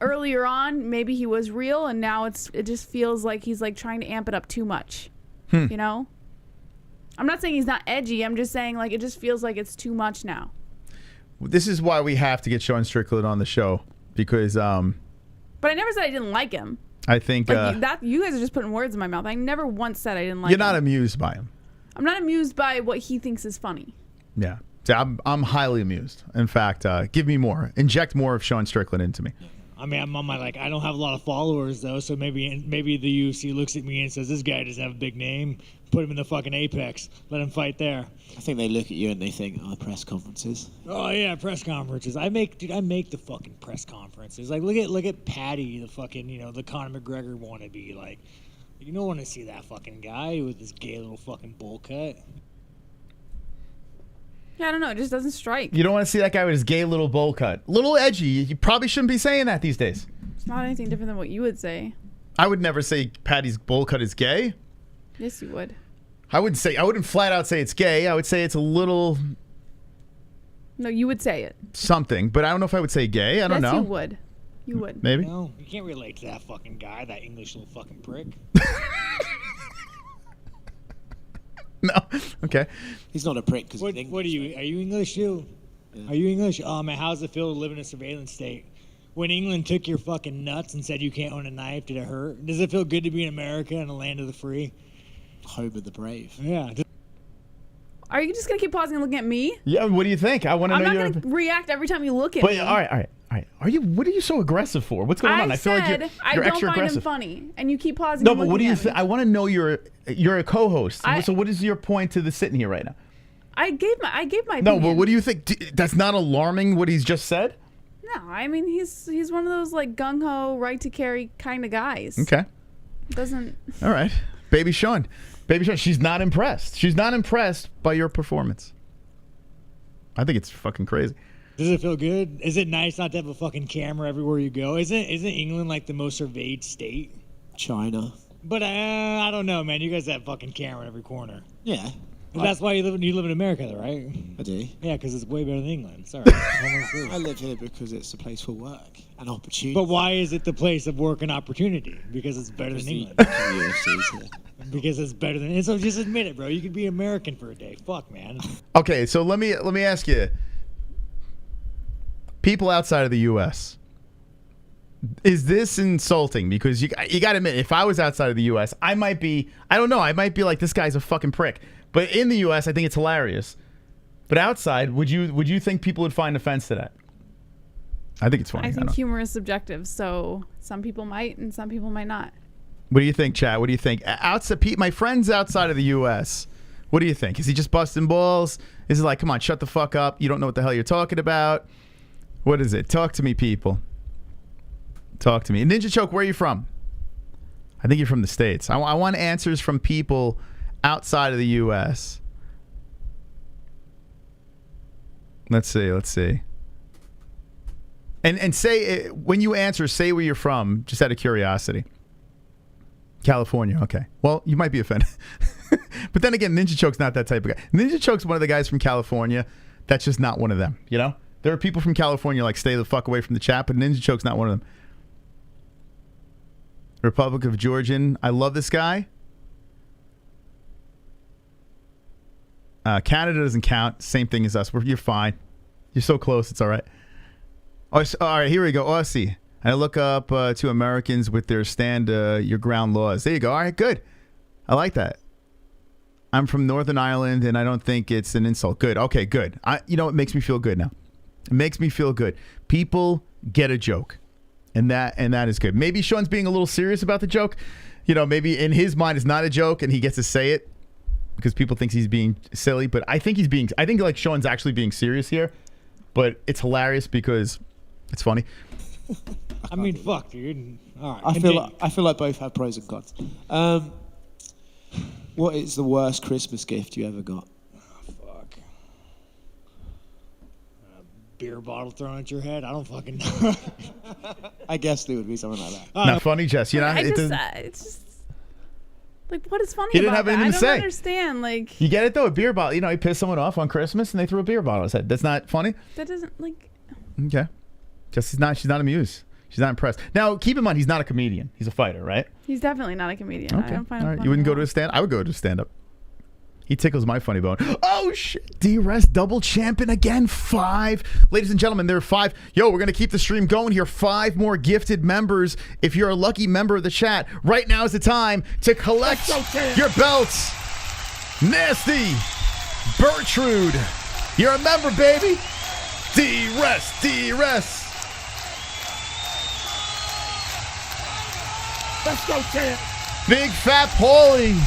earlier on, maybe he was real, and now it just feels like he's, like, trying to amp it up too much, I'm not saying he's not edgy. I'm just saying, like, it just feels like it's too much now. This is why we have to get Sean Strickland on the show, because But I never said I didn't like him. I think that you guys are just putting words in my mouth. I never once said I didn't like him. You're not amused by him. I'm not amused by what he thinks is funny. Yeah. See, I'm highly amused. In fact, give me more. Inject more of Sean Strickland into me. I mean, I'm on my, I don't have a lot of followers, though, so maybe the UFC looks at me and says, this guy doesn't have a big name. Put him in the fucking Apex. Let him fight there. I think they look at you and they think, press conferences. Oh, yeah, press conferences. I make the fucking press conferences. Like, look at Patty, the fucking, the Conor McGregor wannabe. Like, you don't want to see that fucking guy with this gay little fucking bowl cut. Yeah, I don't know. It just doesn't strike. You don't want to see that guy with his gay little bowl cut. Little edgy. You probably shouldn't be saying that these days. It's not anything different than what you would say. I would never say Patty's bowl cut is gay. Yes, you would. I wouldn't flat out say it's gay. I would say it's a little... No, you would say it. Something, but I don't know if I would say gay. I don't know. Yes, you would. You would. Maybe. No, you can't relate to that fucking guy, that English little fucking prick. No. Okay. He's not a prick because What are you? Are you English too? Yeah. Are you English? Oh man, how's it feel to live in a surveillance state? When England took your fucking nuts and said you can't own a knife, did it hurt? Does it feel good to be in America and the land of the free? Home of the brave. Yeah. Are you just gonna keep pausing and looking at me? Yeah. What do you think? I want to know. I'm not gonna react every time you look at me. All right. What are you so aggressive for? What's going on? I feel like you're I don't extra find aggressive. him funny, and you keep pausing. No, and but what do you looking think? I want to know you're a co-host. I- So what is your point to the sitting here right now? I gave my No, opinion. but what do you think? That's not alarming what he's just said? No, I mean he's one of those like gung ho, right to carry kind of guys. Okay. Doesn't. All right. Baby Sean, she's not impressed. She's not impressed by your performance. I think it's fucking crazy. Does it feel good? Is it nice not to have a fucking camera everywhere you go? Isn't England like the most surveyed state? China. But I don't know, man. You guys have fucking camera in every corner. Yeah. But that's why you live in America, though, right? I do. Yeah, because it's way better than England. Sorry. I live here because it's a place for work and opportunity. But why is it the place of work and opportunity? Because it's better than England. Because it's better than. And so just admit it, bro. You could be American for a day. Fuck, man. Okay, so let me ask you. People outside of the U.S., is this insulting? Because you got to admit, if I was outside of the U.S., I might be like, this guy's a fucking prick. But in the U.S., I think it's hilarious. But outside, would you think people would find offense to that? I think it's funny. I think humor is subjective, so some people might and some people might not. What do you think, Chad? What do you think? Outside, my friends outside of the U.S., what do you think? Is he just busting balls? Is it like, come on, shut the fuck up? You don't know what the hell you're talking about? What is it? Talk to me, people. Talk to me. Ninja Choke, where are you from? I think you're from the States. I want answers from people outside of the U.S. Let's see. And say, when you answer, say where you're from, just out of curiosity. California, okay. Well, you might be offended. But then again, Ninja Choke's not that type of guy. Ninja Choke's one of the guys from California that's just not one of them, you know? There are people from California like, stay the fuck away from the chat, but Ninja Choke's not one of them. Republic of Georgian, I love this guy. Canada doesn't count. Same thing as us. You're fine. You're so close. It's all right. All right, here we go. Aussie. I look up to Americans with their stand your ground laws. There you go. All right, good. I like that. I'm from Northern Ireland, and I don't think it's an insult. Good. Okay, good. You know, it makes me feel good now. It makes me feel good. People get a joke, and that is good. Maybe Sean's being a little serious about the joke. You know, maybe in his mind it's not a joke, and he gets to say it because people think he's being silly. But I think like Sean's actually being serious here. But it's hilarious because it's funny. I mean, fuck, dude. All right. I feel like both have pros and cons. What is the worst Christmas gift you ever got? Oh, fuck. A beer bottle thrown at your head? I don't fucking know. I guess it would be something like that. Not funny, Jess. You know, It's just like, what is funny He didn't about have that? anything I to don't say. understand. Like, you get it though, a beer bottle. You know, he pissed someone off on Christmas, and they threw a beer bottle at his head. That's not funny. that doesn't like. Okay. She's not amused. She's not impressed. Now, keep in mind, he's not a comedian. He's a fighter, right? He's definitely not a comedian. Okay. I don't find All him right. funny You wouldn't at go to all. a stand? I would go to a stand-up. He tickles my funny bone. Oh, shit. D-Rest double champion again. 5. Ladies and gentlemen, there are 5. Yo, we're going to keep the stream going here. 5 more gifted members. If you're a lucky member of the chat, right now is the time to collect your belts. Nasty. Bertrude. You're a member, baby. D-Rest. Let's go, champ. Big Fat Paulie.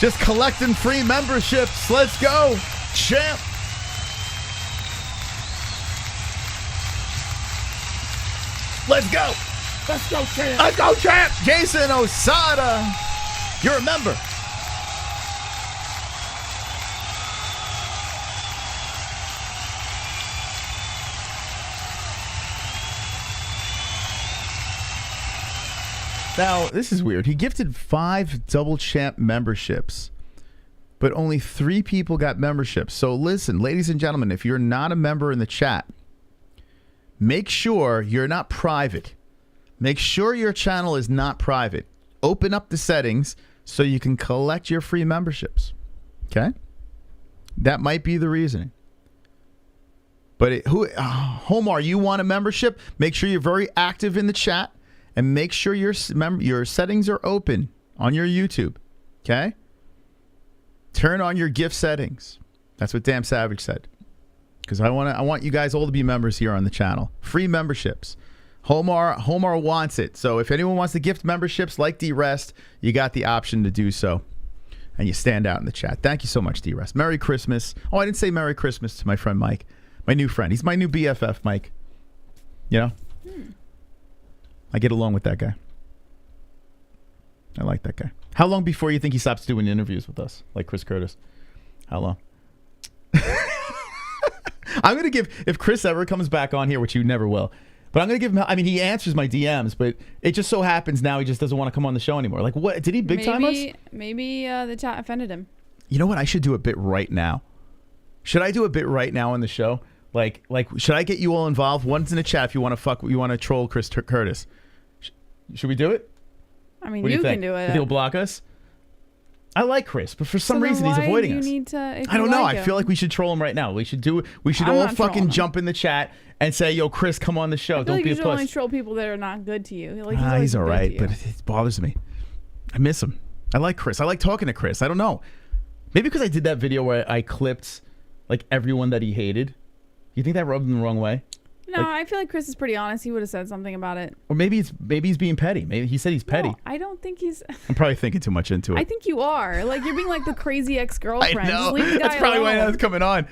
Just collecting free memberships. Let's go, champ. Let's go. Let's go, champ. Let's go, champ. Jason Osada. You're a member. Now, this is weird. He gifted 5 double champ memberships, but only 3 people got memberships. So listen, ladies and gentlemen, if you're not a member in the chat, make sure you're not private. Make sure your channel is not private. Open up the settings so you can collect your free memberships. Okay? That might be the reasoning. But Homar, you want a membership? Make sure you're very active in the chat and make sure your settings are open on your YouTube. Okay? Turn on your gift settings. That's what Damn Savage said. Because I want you guys all to be members here on the channel. Free memberships. Homar wants it. So if anyone wants to gift memberships like D-Rest, you got the option to do so. And you stand out in the chat. Thank you so much, D-Rest. Merry Christmas. Oh, I didn't say Merry Christmas to my friend Mike. My new friend. He's my new BFF, Mike. You know? I get along with that guy. I like that guy. How long before you think he stops doing interviews with us? Like Chris Curtis? How long? I'm going to give, if Chris ever comes back on here, which you never will, but I'm going to give him, I mean, he answers my DMs, but it just so happens now he just doesn't want to come on the show anymore. Like, what? Did he big time us? Maybe the chat offended him. You know what? I should do a bit right now. Should I do a bit right now on the show? Like, should I get you all involved? One's in the chat if you want to troll Chris Curtis. Should we do it? I mean, you can do it. He'll block us? I like Chris, but for some reason he's avoiding us. I don't know. I feel like we should troll him right now. We should do it. We should all fucking jump in the chat and say, "Yo, Chris, come on the show. Don't be a puss." You should only troll people that are not good to you. Like, he's all right, but it bothers me. I miss him. I like Chris. I like talking to Chris. I don't know. Maybe because I did that video where I clipped like everyone that he hated. You think that rubbed him the wrong way? No, I feel like Chris is pretty honest. He would have said something about it. Or maybe he's being petty. Maybe he said he's petty. No, I don't think he's. I'm probably thinking too much into it. I think you are. Like, you're being like the crazy ex-girlfriend. I know. Just leave the guy That's probably alone. why that's coming on.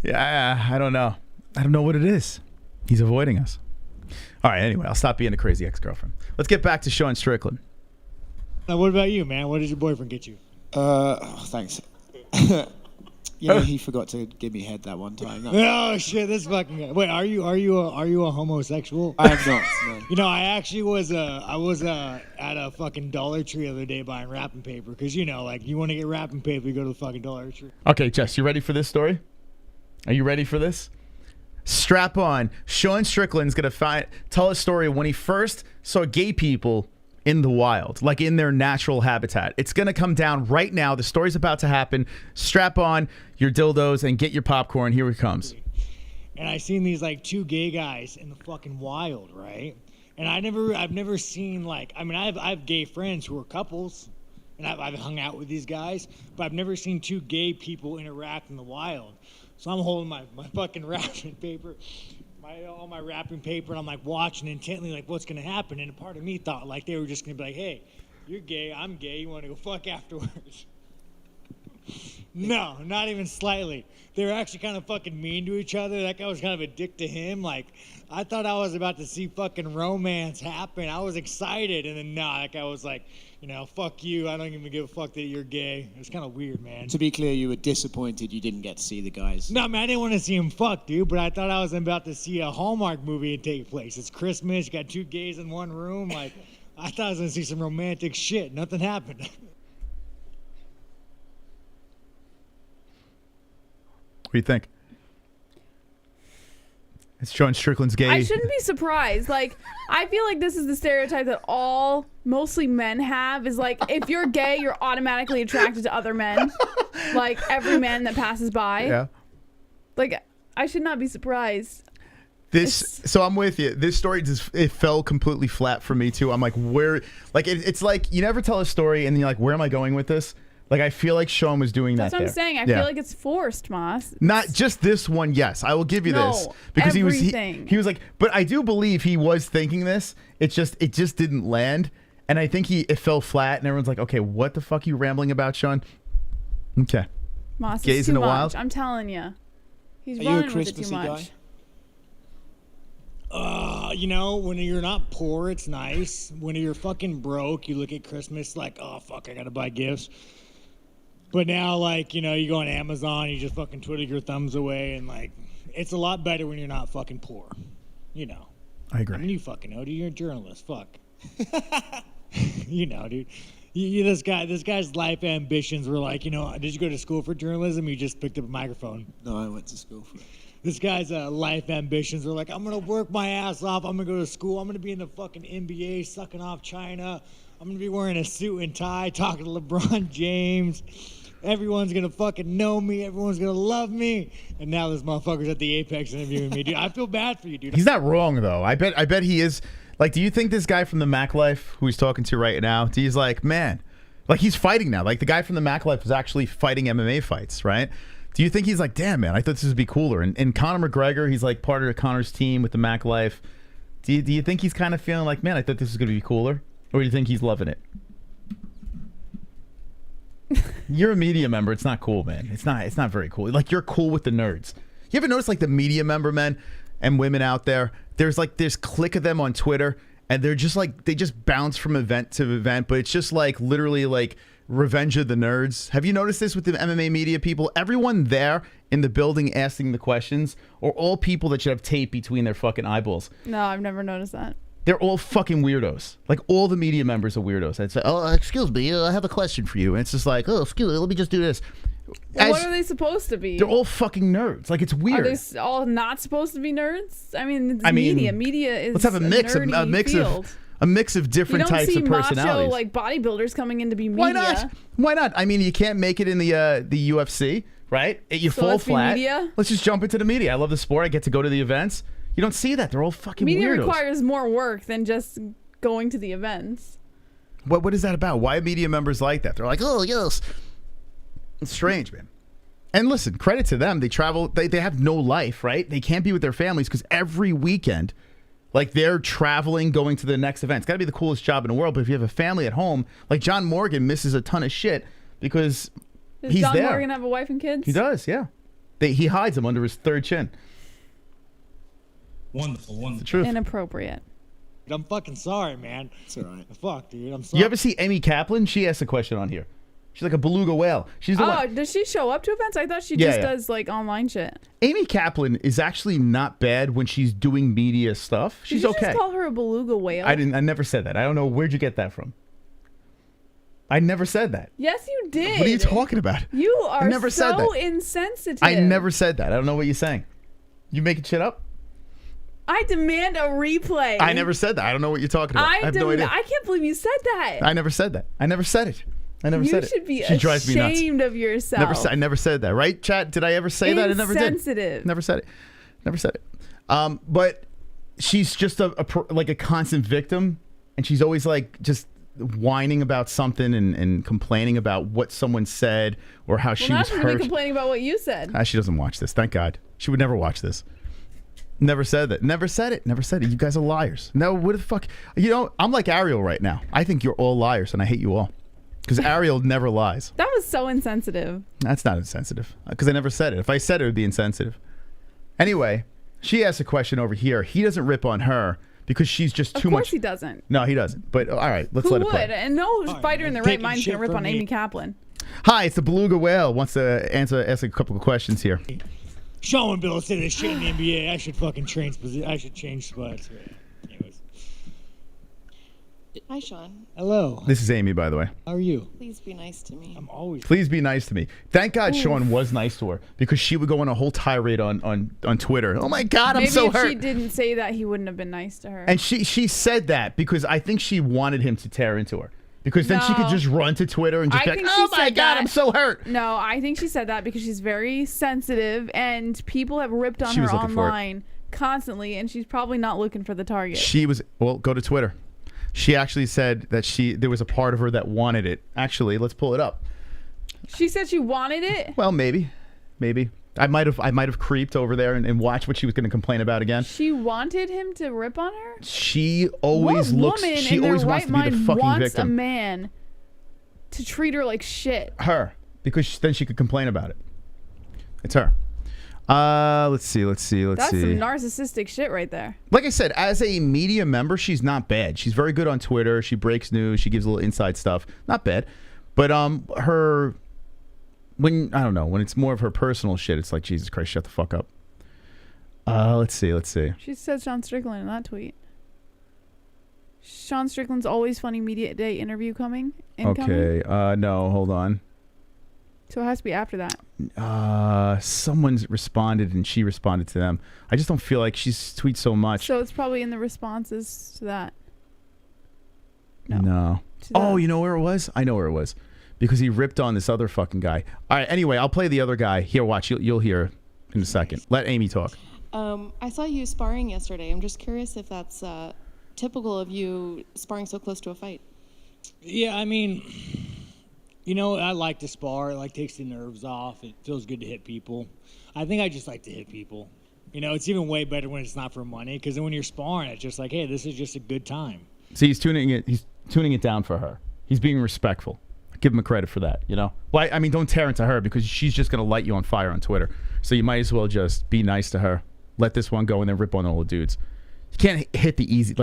Yeah, I don't know. I don't know what it is. He's avoiding us. All right. Anyway, I'll stop being a crazy ex-girlfriend. Let's get back to Sean Strickland. Now, what about you, man? What did your boyfriend get you? Thanks. You know, he forgot to give me head that one time. Oh shit! This fucking guy. Wait, are you a homosexual? I am not. No. You know, I actually was at a fucking Dollar Tree the other day buying wrapping paper because you know, like, you want to get wrapping paper, you go to the fucking Dollar Tree. Okay, Jess, you ready for this story? Are you ready for this? Strap on. Sean Strickland's gonna tell a story of when he first saw gay people in the wild, like in their natural habitat. It's gonna come down right now. The story's about to happen. Strap on your dildos and get your popcorn. Here it comes. And I seen these like 2 gay guys in the fucking wild, right? And I've never seen, like, I mean, I have gay friends who are couples, and I've hung out with these guys, but I've never seen 2 gay people interact in the wild. So I'm holding my fucking wrapping paper. All my wrapping paper, and I'm like watching intently, like, what's gonna happen. And a part of me thought like they were just gonna be like, "Hey, you're gay, I'm gay, you want to go fuck afterwards?" No, not even slightly. They were actually kind of fucking mean to each other. That guy was kind of a dick to him. Like, I thought I was about to see fucking romance happen. I was excited, and then that guy was like, you know, fuck you. I don't even give a fuck that you're gay. It was kind of weird, man. To be clear, you were disappointed you didn't get to see the guys. No, man, I didn't want to see him fuck, dude, but I thought I was about to see a Hallmark movie take place. It's Christmas, you got 2 gays in one room. Like, I thought I was going to see some romantic shit. Nothing happened. What do you think? It's Sean Strickland's gay. I shouldn't be surprised. Like, I feel like this is the stereotype that mostly men have, is like, if you're gay, you're automatically attracted to other men. Like, every man that passes by. Yeah. Like, I should not be surprised. So I'm with you. This story it fell completely flat for me too. I'm like, where? Like, it's like you never tell a story and then you're like, where am I going with this? Like, I feel like Sean was doing that. That's what I'm saying. I feel like it's forced, Moss. Not just this one. Yes, I will give you this because he was like, but I do believe he was thinking this. It just didn't land, and I think it fell flat, and everyone's like, okay, what the fuck are you rambling about, Sean? Okay, Moss, gays it's in too the much. wild. I'm telling you, he's Are you running a with it too Christmassy much. guy? You know, when you're not poor, it's nice. When you're fucking broke, you look at Christmas like, oh fuck, I gotta buy gifts. But now, like, you know, you go on Amazon, you just fucking twiddle your thumbs away, and, like, it's a lot better when you're not fucking poor. You know. I agree. I mean, you fucking know, dude. You're a journalist. Fuck. You know, dude. This guy's life ambitions were like, you know, did you go to school for journalism? Or you just picked up a microphone. No, I went to school for it. This guy's life ambitions were like, I'm gonna work my ass off. I'm gonna go to school. I'm gonna be in the fucking NBA, sucking off China. I'm gonna be wearing a suit and tie, talking to LeBron James. Everyone's gonna fucking know me. Everyone's gonna love me. And now this motherfucker's at the Apex interviewing me, dude. I feel bad for you, dude. He's not wrong though. I bet he is. Like, do you think this guy from the Mac Life, who he's talking to right now, he's like, man, like he's fighting now. Like the guy from the Mac Life is actually fighting MMA fights, right? Do you think he's like, damn, man, I thought this would be cooler? And Conor McGregor, he's like part of Conor's team with the Mac Life. Do you think he's kind of feeling like, man, I thought this was going to be cooler? Or do you think he's loving it? You're a media member. It's not cool, man. It's not very cool. Like, you're cool with the nerds. You ever notice, like, the media member men and women out there, there's clique of them on Twitter, and they're just like, they just bounce from event to event, but it's just like literally like Revenge of the Nerds. Have you noticed this with the MMA media people? Everyone there in the building asking the questions are all people that should have tape between their fucking eyeballs. No, I've never noticed that. They're all fucking weirdos. Like, all the media members are weirdos. I'd say, oh, excuse me, I have a question for you. And it's just like, oh, excuse me, let me just do this. Well, what are they supposed to be? They're all fucking nerds. Like, it's weird. Are they all not supposed to be nerds? I mean, it's media. Media is let's have a mix of different types of personalities. You don't see macho like bodybuilders coming in to be media. Why not? Why not? I mean, you can't make it in the UFC, right? You fall flat. Media? Let's just jump into the media. I love the sport. I get to go to the events. You don't see that. They're all fucking media weirdos. Requires more work than just going to the events. What is that about? Why are media members like that? They're like, oh, yes. It's strange, man. And listen, credit to them. They travel. They have no life, right? They can't be with their families because every weekend, like, they're traveling, going to the next event. It's got to be the coolest job in the world. But if you have a family at home, like John Morgan misses a ton of shit because he's there. Does John Morgan have a wife and kids? He does, yeah. He hides them under his third chin. Wonderful. The truth. Inappropriate. I'm fucking sorry, man. It's all right. Fuck, dude. I'm sorry. You ever see Amy Kaplan? She asked a question on here. She's like a beluga whale. She's the one. Does she show up to events? I thought she just does like online shit. Amy Kaplan is actually not bad when she's doing media stuff. She's Did you okay. Just call her a beluga whale? I never said that. I don't know, where'd you get that from? I never said that. Yes, you did. What are you talking about? You are I never said that. insensitive. I never said that. I don't know what you're saying. You making shit up? I demand a replay. I never said that. I don't know what you're talking about. I have no idea. I can't believe you said that. I never said that. I never said it. I never said it. You should be ashamed of yourself. I never said that, right, Chad? Did I ever say that? I never did. Insensitive. Never said it. Never said it. But she's just a constant victim, and she's always like just whining about something and complaining about what someone said or how she was hurt. Well, complaining about what you said. She doesn't watch this. Thank God. She would never watch this. Never said that. Never said it. Never said it. You guys are liars. No, what the fuck? You know, I'm like Ariel right now. I think you're all liars, and I hate you all. Because Ariel never lies. That was so insensitive. That's not insensitive. Because I never said it. If I said it, it would be insensitive. Anyway, she asked a question over here. He doesn't rip on her because she's just too much. Of course he doesn't. No, he doesn't. But all right, let's let it play. Who would? And no fighter in their right mind is going to rip on Amy Kaplan. Hi, it's the Beluga Whale. Wants to ask a couple of questions here. Sean Bill said this shit in the NBA. I should fucking change spots. Anyways. Hi, Sean. Hello. This is Amy, by the way. How are you? Please be nice to me. I'm always. Please be nice to me. Thank God Sean was nice to her because she would go on a whole tirade on Twitter. Oh my God, I'm so hurt. Maybe if she didn't say that, he wouldn't have been nice to her. And she said that because I think she wanted him to tear into her. Because then she could just run to Twitter and just be like, oh my God, I'm so hurt. No, I think she said that because she's very sensitive and people have ripped on her online constantly, and she's probably not looking for the target. Well, go to Twitter. She actually said that there was a part of her that wanted it. Actually, let's pull it up. She said she wanted it? Well, maybe. I might have creeped over there and watched what she was going to complain about again. She wanted him to rip on her? She always wants to be the fucking victim. A man to treat her like shit. Her, because then she could complain about it. It's her. Let's see. That's some narcissistic shit right there. Like I said, as a media member, she's not bad. She's very good on Twitter. She breaks news. She gives a little inside stuff. Not bad. But when it's more of her personal shit, it's like, Jesus Christ, shut the fuck up. Let's see. She said Sean Strickland in that tweet. Sean Strickland's Always Funny Media Day interview coming. Incoming. Okay. No, hold on. So it has to be after that. Someone's responded and she responded to them. I just don't feel like she's tweets so much. So it's probably in the responses to that. No. Oh, you know where it was? I know where it was. Because he ripped on this other fucking guy. All right, anyway, I'll play the other guy. Here, watch. You'll hear in a second. Let Amy talk. I saw you sparring yesterday. I'm just curious if that's typical of you sparring so close to a fight. Yeah, I mean, you know, I like to spar. It like takes the nerves off. It feels good to hit people. I think I just like to hit people. You know, it's even way better when it's not for money, because then when you're sparring, it's just like, hey, this is just a good time. See, he's tuning it down for her. He's being respectful. Give him a credit for that, you know? Well, I mean, don't tear into her because she's just going to light you on fire on Twitter. So you might as well just be nice to her. Let this one go and then rip on all the dudes. You can't hit the easy,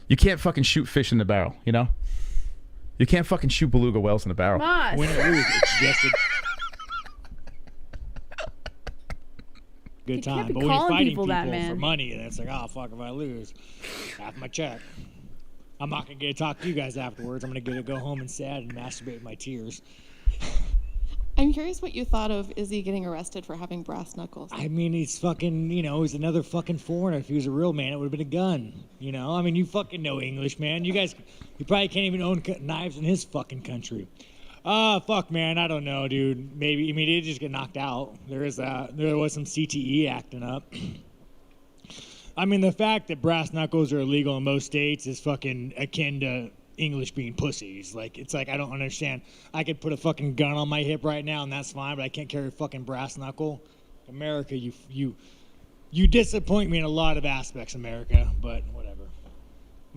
you can't fucking shoot fish in the barrel, you know? You can't fucking shoot beluga whales in the barrel. Win or lose, it's just a good time. But when you're fighting people for money, and it's like, oh, fuck, if I lose, half my check. I'm not going to get to talk to you guys afterwards. I'm going to go home and sad and masturbate with my tears. I'm curious what you thought of Izzy getting arrested for having brass knuckles. I mean, he's fucking, you know, he's another fucking foreigner. If he was a real man, it would have been a gun. You know? I mean, you fucking know English, man. You guys, you probably can't even own knives in his fucking country. Fuck, man. I don't know, dude. Maybe, I mean, he just get knocked out. There was some CTE acting up. I mean, the fact that brass knuckles are illegal in most states is fucking akin to English being pussies. Like, it's like, I don't understand. I could put a fucking gun on my hip right now and that's fine, but I can't carry a fucking brass knuckle. America, you disappoint me in a lot of aspects, America, but whatever.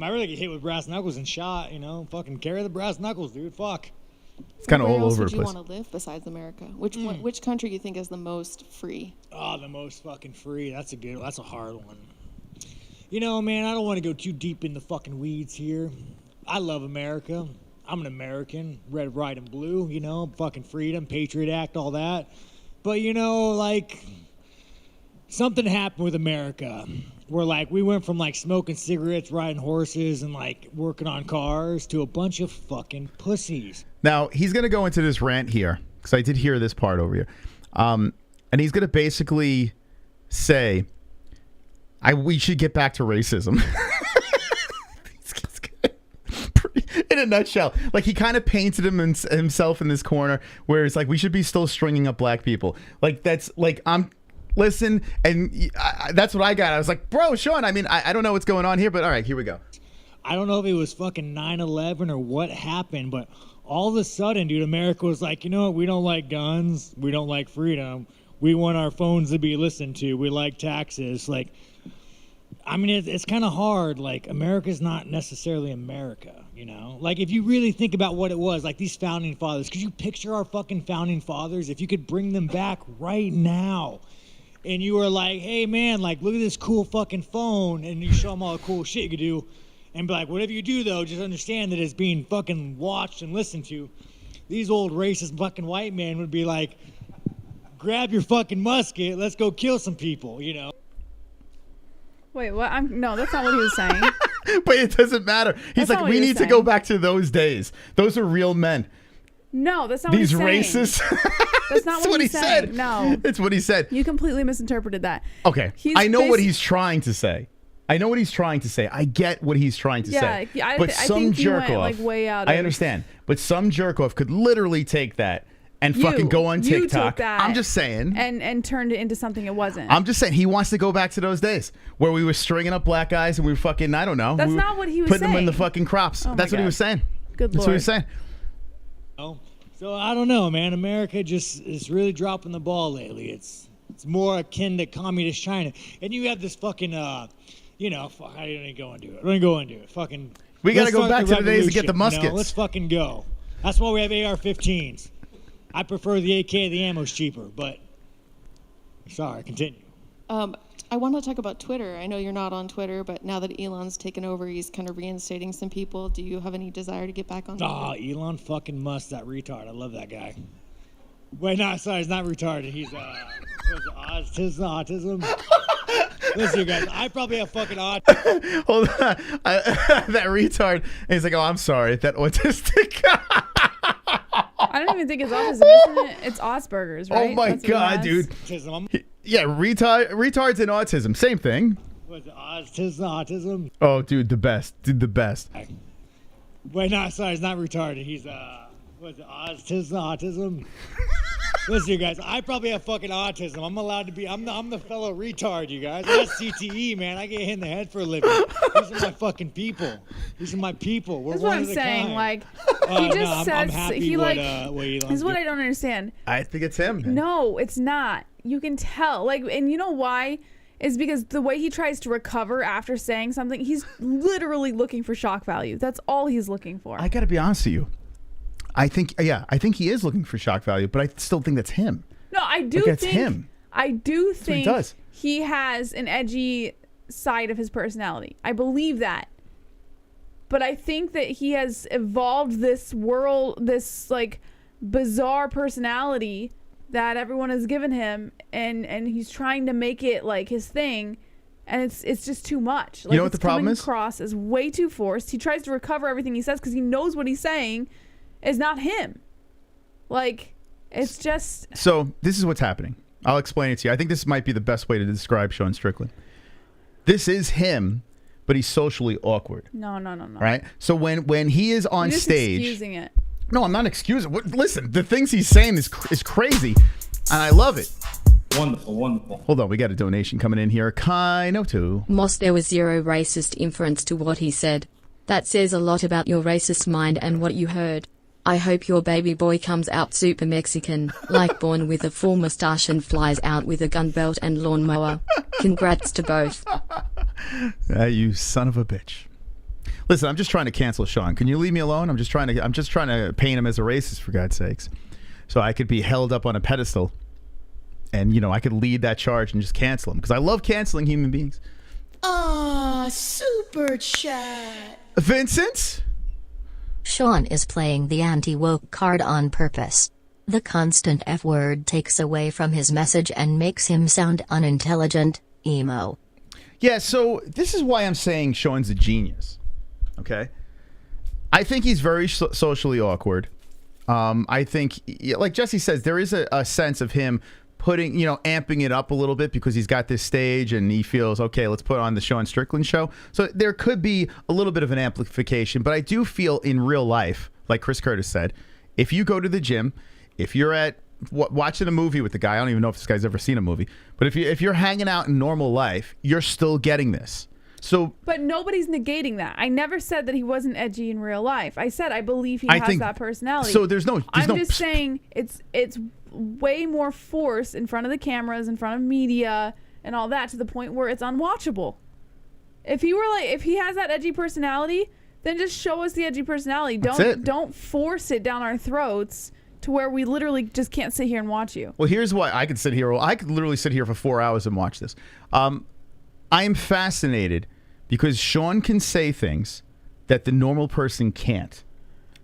I really get hit with brass knuckles and shot, you know? Fucking carry the brass knuckles, dude. Fuck. It's kind of all over the place. Where else would you want to live besides America? Which country do you think is the most free? Oh, the most fucking free. That's a hard one. You know, man, I don't want to go too deep in the fucking weeds here. I love America. I'm an American, red, white, and blue, you know, fucking freedom, Patriot Act, all that. But, you know, like, something happened with America where, like, we went from, like, smoking cigarettes, riding horses, and, like, working on cars to a bunch of fucking pussies. Now, he's going to go into this rant here, because I did hear this part over here. And he's going to basically say, we should get back to racism. In a nutshell, like, he kind of painted himself in this corner where it's like, we should be still stringing up black people. Like, that's like, listen, and that's what I got. I was like, bro, Sean, I mean, I don't know what's going on here, but all right, here we go. I don't know if it was fucking 9/11 or what happened, but all of a sudden, dude, America was like, you know what? We don't like guns. We don't like freedom. We want our phones to be listened to. We like taxes. Like, I mean, it's kind of hard. Like, America's not necessarily America, you know? Like, if you really think about what it was, like these founding fathers, could you picture our fucking founding fathers if you could bring them back right now? And you were like, hey, man, like, look at this cool fucking phone, and you show them all the cool shit you could do, and be like, whatever you do, though, just understand that it's being fucking watched and listened to. These old racist fucking white men would be like, grab your fucking musket, let's go kill some people, you know? Wait, what? No, that's not what he was saying. But it doesn't matter. He's like, we need to go back to those days. Those are real men. No, that's not what he's saying. These racists. That's not what he said. No. That's what he said. You completely misinterpreted that. Okay. I know what he's trying to say. I know what he's trying to say. I get what he's trying to say. Yeah, but I some think you jerk went, off, like, way out I of- understand. But some jerk off could literally take that and fucking go on You TikTok. took that I'm just saying. and turned it into something it wasn't. I'm just saying he wants to go back to those days where we were stringing up black guys and we were fucking, I don't know. That's we were not what he was putting them in the saying. fucking crops. Oh my That's what he God. was saying. Good That's what he Lord. was saying. Oh, so I don't know, man. America just is really dropping the ball lately. It's more akin to communist China. And you have this fucking, you know, fuck, I don't even go into it. I don't even go into it. Fucking. We got to let's go start back to the days to get the revolution, muskets. You know? Let's fucking go. That's why we have AR-15s. I prefer the AK. The ammo's cheaper, but sorry, continue. I want to talk about Twitter. I know you're not on Twitter, but now that Elon's taken over, he's kind of reinstating some people. Do you have any desire to get back on Twitter? Oh, Elon fucking Musk, that retard. I love that guy. Wait, no, sorry, he's not retarded. He's, what is it, autism? Listen, guys, I probably have fucking autism. Hold on. That retard. And he's like, oh, I'm sorry. That autistic. I don't even think it's autism, isn't it? It's Asperger's, right? Oh my That's what he God, has. dude. Autism. Yeah, retards and autism. Same thing. Was it autism? Oh, dude, the best. Dude, the best. Wait, no, sorry, he's not retarded. He's was it autism? Listen, you guys, I probably have fucking autism. I'm allowed to be. I'm the fellow retard, you guys. I got CTE, man. I get hit in the head for a living. These are my fucking people. These are my people. We're That's one what I'm of the saying. kind. Like, Oh, he just no, I'm says happy he what, like. what Elon's This is what doing. I don't understand. I think it's him. Man. No, it's not. You can tell. Like, and you know why? Is because the way he tries to recover after saying something, he's literally looking for shock value. That's all he's looking for. I got to be honest with you. I think he is looking for shock value, but I still think that's him. No, I do Like, think that's him. I do think he does. he has an edgy side of his personality. I believe that. But I think that he has evolved this like bizarre personality that everyone has given him, and he's trying to make it like his thing, and it's just too much. Like, You know what the problem is? It's coming across as way too forced. He tries to recover everything he says because he knows what he's saying is not him. Like, it's just... So this is what's happening. I'll explain it to you. I think this might be the best way to describe Sean Strickland. This is him, but he's socially awkward. No. Right? So when he is on You're just stage... excusing it. No, I'm not excusing. Listen, the things he's saying is crazy, and I love it. Wonderful, wonderful. Hold on, we got a donation coming in here. Kind too. Moss, there was zero racist inference to what he said. That says a lot about your racist mind and what you heard. I hope your baby boy comes out super Mexican, like born with a full mustache and flies out with a gun belt and lawnmower. Congrats to both. You son of a bitch. Listen, I'm just trying to cancel Sean. Can you leave me alone? I'm just trying to paint him as a racist, for God's sakes, so I could be held up on a pedestal, and I could lead that charge and just cancel him because I love canceling human beings. Super chat. Vincent? Sean is playing the anti-woke card on purpose. The constant F word takes away from his message and makes him sound unintelligent, emo. Yeah, so this is why I'm saying Sean's a genius. Okay? I think he's very socially awkward. I think, like Jesse says, there is a sense of him putting, amping it up a little bit because he's got this stage and he feels, okay, let's put on the Sean Strickland show. So there could be a little bit of an amplification, but I do feel in real life, like Chris Curtis said, if you go to the gym, if you're at watching a movie with the guy, I don't even know if this guy's ever seen a movie, but if you're hanging out in normal life, you're still getting this. So, but nobody's negating that. I never said that he wasn't edgy in real life. I said I believe he has that personality. So I'm just saying it's way more force in front of the cameras, in front of media, and all that to the point where it's unwatchable. If he has that edgy personality, then just show us the edgy personality. Don't force it down our throats to where we literally just can't sit here and watch you. Well, here's why I could sit here. I could literally sit here for 4 hours and watch this. I am fascinated because Sean can say things that the normal person can't.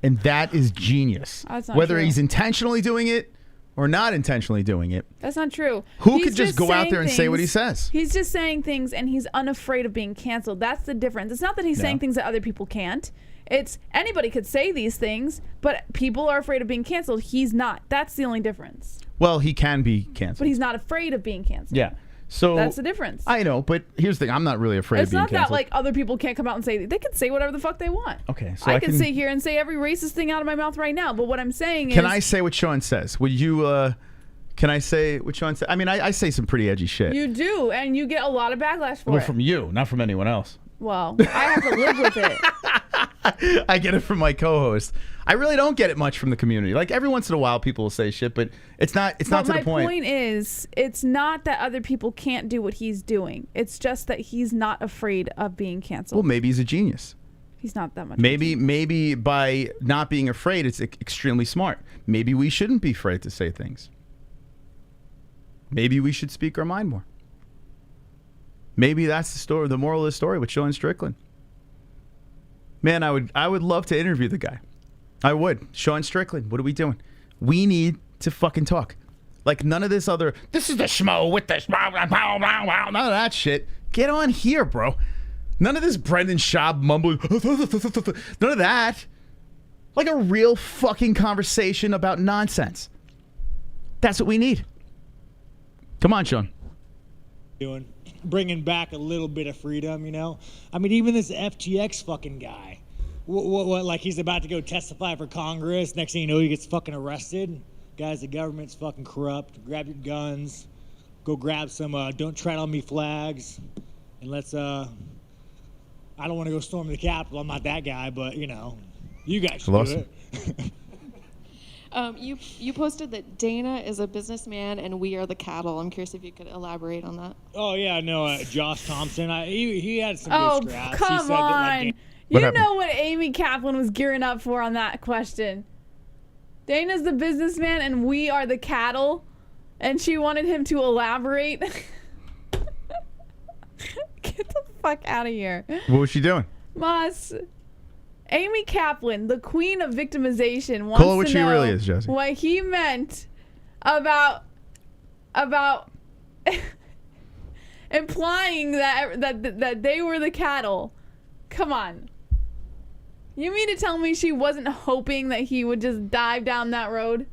And that is genius. That's not Whether true. he's intentionally doing it or not intentionally doing it. That's not true. Who could just go out there and saying say what he things- says? He's just saying things and he's unafraid of being canceled. That's the difference. It's not that he's saying things that other people can't. It's anybody could say these things, but people are afraid of being canceled. He's not. That's the only difference. Well, he can be canceled. But he's not afraid of being canceled. Yeah. So That's the difference. I know, but here's the thing. I'm not really afraid It's of being not that canceled. like other people can't come out and say they can say whatever the fuck they want. Okay, so I can sit here and say every racist thing out of my mouth right now, but what I'm saying is Can I say what Sean says? Would you can I say what Sean says? I mean, I say some pretty edgy shit. you do, and you get a lot of backlash for Well, it. from you, not from anyone else. Well, I have to live with it. I get it from my co-host. I really don't get it much from the community. Like every once in a while, people will say shit, but it's not to the point. My point is, it's not that other people can't do what he's doing. It's just that he's not afraid of being canceled. Well, maybe he's a genius. He's not that much. Maybe by not being afraid, it's extremely smart. Maybe we shouldn't be afraid to say things. Maybe we should speak our mind more. Maybe that's the story, the moral of the story with Sean Strickland. Man, I would love to interview the guy. I would. Sean Strickland, what are we doing? We need to fucking talk. Like none of this is the schmo with the schmo. None of that shit. Get on here, bro. None of this Brendan Schaub mumbling. None of that. Like a real fucking conversation about nonsense. That's what we need. Come on, Sean. Doing bringing back a little bit of freedom, you know. I mean, even this FTX fucking guy. What? Like he's about to go testify for Congress. Next thing you know, he gets fucking arrested. Guys, the government's fucking corrupt. Grab your guns. Go grab some "Don't Tread on Me" flags, and let's. I don't want to go storm the Capitol. I'm not that guy, but you know, you guys should do it. You posted that Dana is a businessman and we are the cattle. I'm curious if you could elaborate on that. Oh yeah, no, Josh Thompson. He had some good scraps. Come he said on. That, like, you know what Amy Kaplan was gearing up for on that question. Dana's the businessman and we are the cattle, and she wanted him to elaborate. Get the fuck out of here. What was she doing? Amy Kaplan, the queen of victimization, wants Call her what to she know really is, Jesse. what he meant about implying that they were the cattle. Come on. You mean to tell me she wasn't hoping that he would just dive down that road?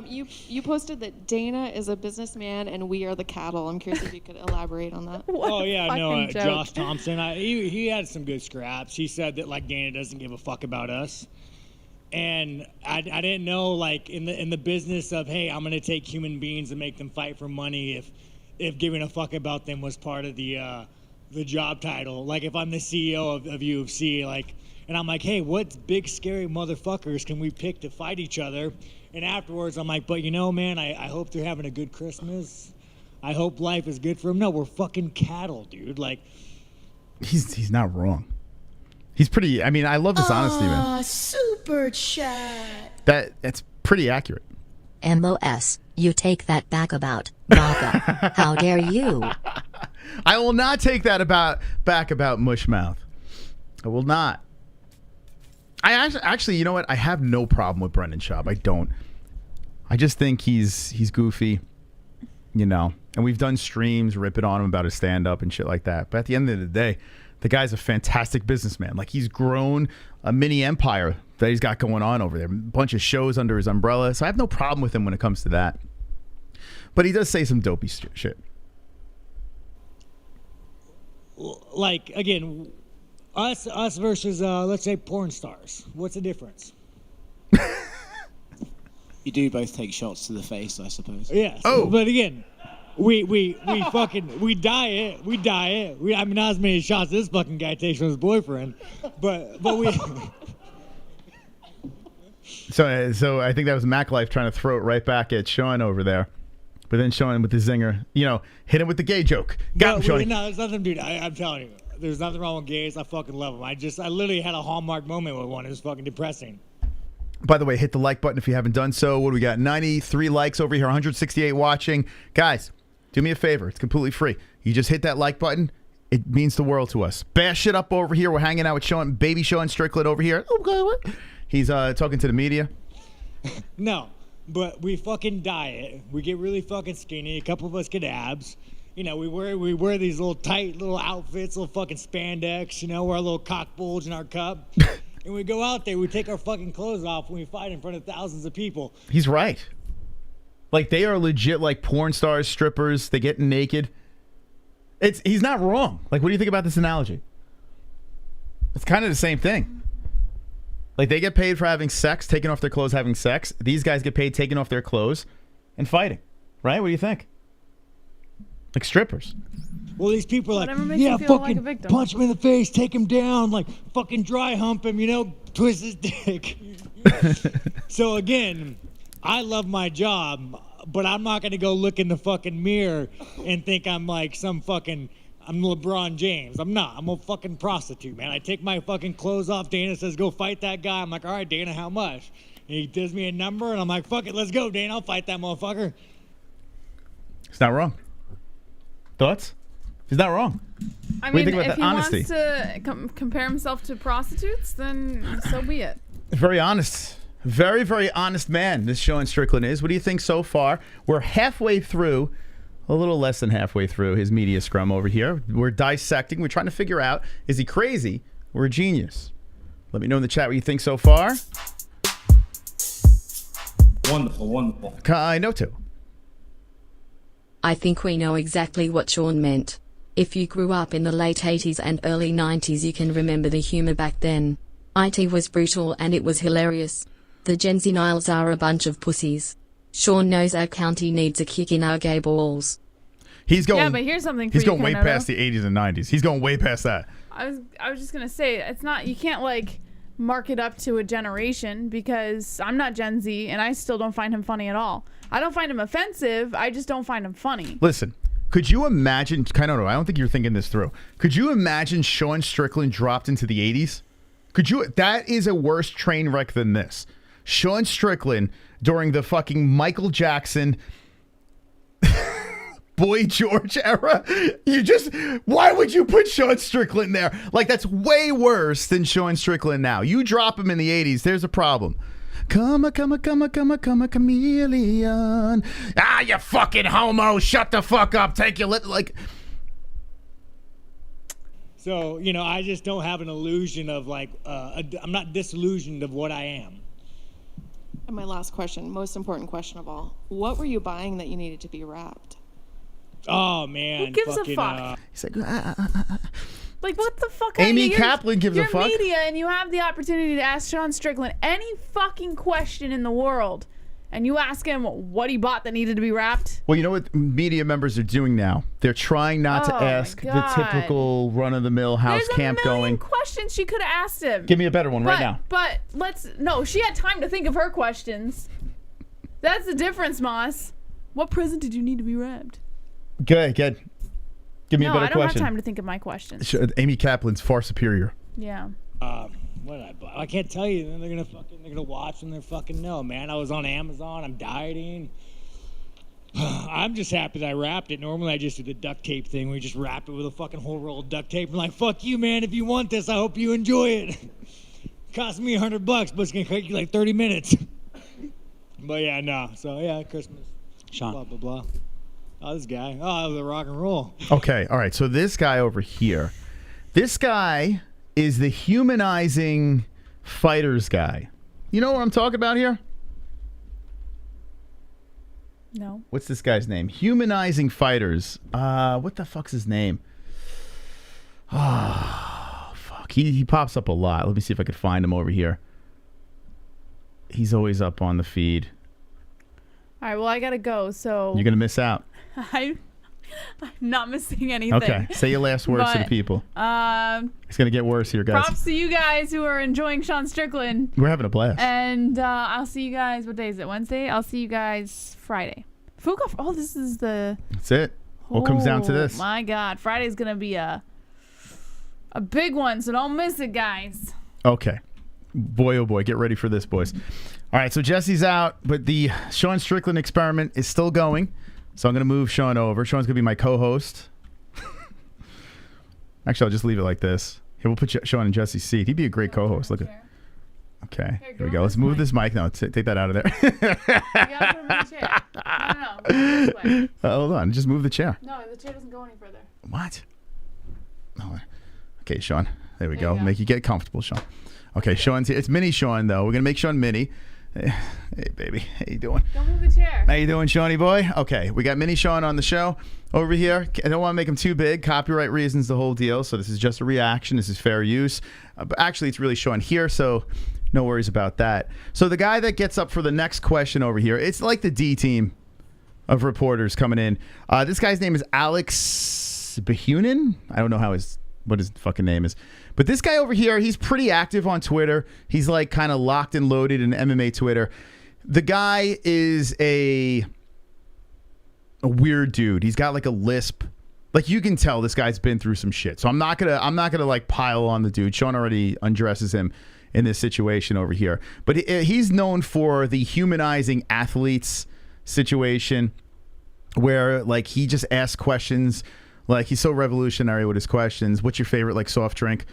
You posted that Dana is a businessman and we are the cattle. I'm curious if you could elaborate on that. Oh yeah, no, Josh Thompson. He had some good scraps. He said that like Dana doesn't give a fuck about us, and I didn't know like in the business of hey, I'm gonna take human beings and make them fight for money if giving a fuck about them was part of the job title. Like if I'm the CEO of UFC, like, and I'm like, hey, what big scary motherfuckers can we pick to fight each other? And afterwards, I'm like, but you know, man, I hope they're having a good Christmas. I hope life is good for them. No, we're fucking cattle, dude. Like, he's not wrong. He's pretty. I mean, I love his honesty, man. Super chat. That's pretty accurate. MOS, you take that back about Baga. How dare you? I will not take that back about Mushmouth. I will not. I actually, you know what? I have no problem with Brendan Schaub. I don't. I just think he's goofy, you know. And we've done streams ripping on him about his stand-up and shit like that. But at the end of the day, the guy's a fantastic businessman. Like, he's grown a mini empire that he's got going on over there. A bunch of shows under his umbrella. So I have no problem with him when it comes to that. But he does say some dopey shit. Like, again, us versus, let's say, porn stars. What's the difference? You do both take shots to the face, I suppose. Yes. Oh. But again, we diet. I mean, not as many shots this fucking guy takes from his boyfriend, but we. So I think that was Mac Life trying to throw it right back at Sean over there. But then Sean with the zinger, you know, hit him with the gay joke. Got him, Sean. No, there's nothing, dude. I'm telling you. There's nothing wrong with gays. I fucking love them. I literally had a Hallmark moment with one. It was fucking depressing. By the way, hit the like button if you haven't done so. What do we got? 93 likes over here, 168 watching. Guys, do me a favor. It's completely free. You just hit that like button. It means the world to us. Bash it up over here. We're hanging out with Sean, baby Sean Strickland over here. He's talking to the media. No, but we fucking diet. We get really fucking skinny. A couple of us get abs. You know, we wear these little tight little outfits, little fucking spandex, you know, wear a little cock bulge in our cup. And we go out there, we take our fucking clothes off when we fight in front of thousands of people. He's right. Like, they are legit like porn stars, strippers. They get naked. He's not wrong. Like, what do you think about this analogy? It's kind of the same thing. Like, they get paid for having sex, taking off their clothes, having sex. These guys get paid taking off their clothes and fighting. Right? What do you think? Like strippers. Well, these people are like, yeah, fucking like punch him in the face, take him down, like fucking dry hump him, you know, twist his dick. So again, I love my job, but I'm not going to go look in the fucking mirror and think I'm like I'm LeBron James. I'm not. I'm a fucking prostitute, man. I take my fucking clothes off. Dana says, go fight that guy. I'm like, all right, Dana, how much? And he gives me a number, and I'm like, fuck it, let's go, Dana. I'll fight that motherfucker. It's not wrong. Thoughts? He's not wrong. I mean, if he wants to compare himself to prostitutes, then so be it. Very honest. Very, very honest man, this Sean Strickland is. What do you think so far? We're halfway through a little less than halfway through his media scrum over here. We're dissecting. We're trying to figure out, is he crazy or a genius? Let me know in the chat what you think so far. Wonderful, wonderful. I know too. I think we know exactly what Sean meant. If you grew up in the late 80s and early 90s, you can remember the humor back then. IT was brutal and it was hilarious. The Gen Z Niles are a bunch of pussies. Sean knows our county needs a kick in our gay balls. He's going. Yeah, but here's something for he's you, going way Canada. past the 80s and 90s. He's going way past that. I was just gonna say, it's not, you can't like mark it up to a generation, because I'm not Gen Z and I still don't find him funny at all. I don't find him offensive, I just don't find him funny. Listen, could you imagine, I don't think you're thinking this through. Could you imagine Sean Strickland dropped into the 80s? That is a worse train wreck than this. Sean Strickland during the fucking Michael Jackson Boy George era. Why would you put Sean Strickland there? Like, that's way worse than Sean Strickland now. You drop him in the 80s, there's a problem. Come a chameleon. Ah, you fucking homo. Shut the fuck up. Take your lip. Like. So, I just don't have an illusion of I'm not disillusioned of what I am. And my last question, most important question of all. What were you buying that you needed to be wrapped? Oh, man. Who gives a fuck? He's like, Like, what the fuck? Amy Kaplan gives a fuck. You're media, and you have the opportunity to ask Sean Strickland any fucking question in the world, and you ask him what he bought that needed to be wrapped. Well, you know what media members are doing now? They're trying not to ask the typical run-of-the-mill house camp going. Questions she could have asked him. Give me a better one right now. But she had time to think of her questions. That's the difference, Moss. What present did you need to be wrapped? Good. Give me a better question. No, I don't have time to think of my questions. Amy Kaplan's far superior. Yeah. What did I buy? I can't tell you. They're gonna watch and they're fucking know, man. I was on Amazon. I'm dieting. I'm just happy that I wrapped it. Normally I just do the duct tape thing. We just wrap it with a fucking whole roll of duct tape. I'm like, fuck you, man. If you want this, I hope you enjoy it. Cost me $100, but it's gonna take you like 30 minutes. But yeah, no. So yeah, Christmas. Sean. Blah blah blah. Oh, this guy. Oh, the rock and roll. Okay, all right. So this guy over here, this guy is the humanizing fighters guy. You know what I'm talking about here? No. What's this guy's name? Humanizing fighters. What the fuck's his name? Oh, fuck. He pops up a lot. Let me see if I could find him over here. He's always up on the feed. All right, well, I gotta go, so You're gonna miss out. I'm not missing anything. Okay, say your last words to the people. It's gonna get worse here, guys. Props to you guys who are enjoying Sean Strickland. We're having a blast. And I'll see you guys. What day is it? Wednesday. I'll see you guys Friday. Fuka. Oh, this is the. That's it. All comes down to this. Oh my God, Friday's gonna be a big one, so don't miss it, guys. Okay. Boy, oh boy, get ready for this, boys. All right, so Jesse's out, but the Sean Strickland experiment is still going. So I'm going to move Sean over. Sean's going to be my co-host. Actually, I'll just leave it like this. Here, we'll put Sean in Jesse's seat. He'd be a great co-host. Look at. Okay, here we go. Let's move this mic. No, take that out of there. You gotta put him in the chair. No, this way. Hold on, just move the chair. No, the chair doesn't go any further. What? Oh, okay, Sean. There we go. Make you get comfortable, Sean. Okay, Sean's here. It's Mini Sean, though. We're going to make Sean Mini. Hey, baby. How you doing? Don't move the chair. How you doing, Shawnee boy? Okay, we got Mini Sean on the show over here. I don't want to make him too big. Copyright reasons, the whole deal. So this is just a reaction. This is fair use. But actually, it's really Sean here, so no worries about that. So the guy that gets up for the next question over here, it's like the D team of reporters coming in. This guy's name is Alex Behunin. I don't know what his fucking name is. But this guy over here, he's pretty active on Twitter. He's like kind of locked and loaded in MMA Twitter. The guy is a weird dude. He's got like a lisp. Like you can tell this guy's been through some shit. So I'm not gonna like pile on the dude. Sean already undresses him in this situation over here. But he's known for the humanizing athletes situation where like he just asks questions. Like he's so revolutionary with his questions. What's your favorite like soft drink?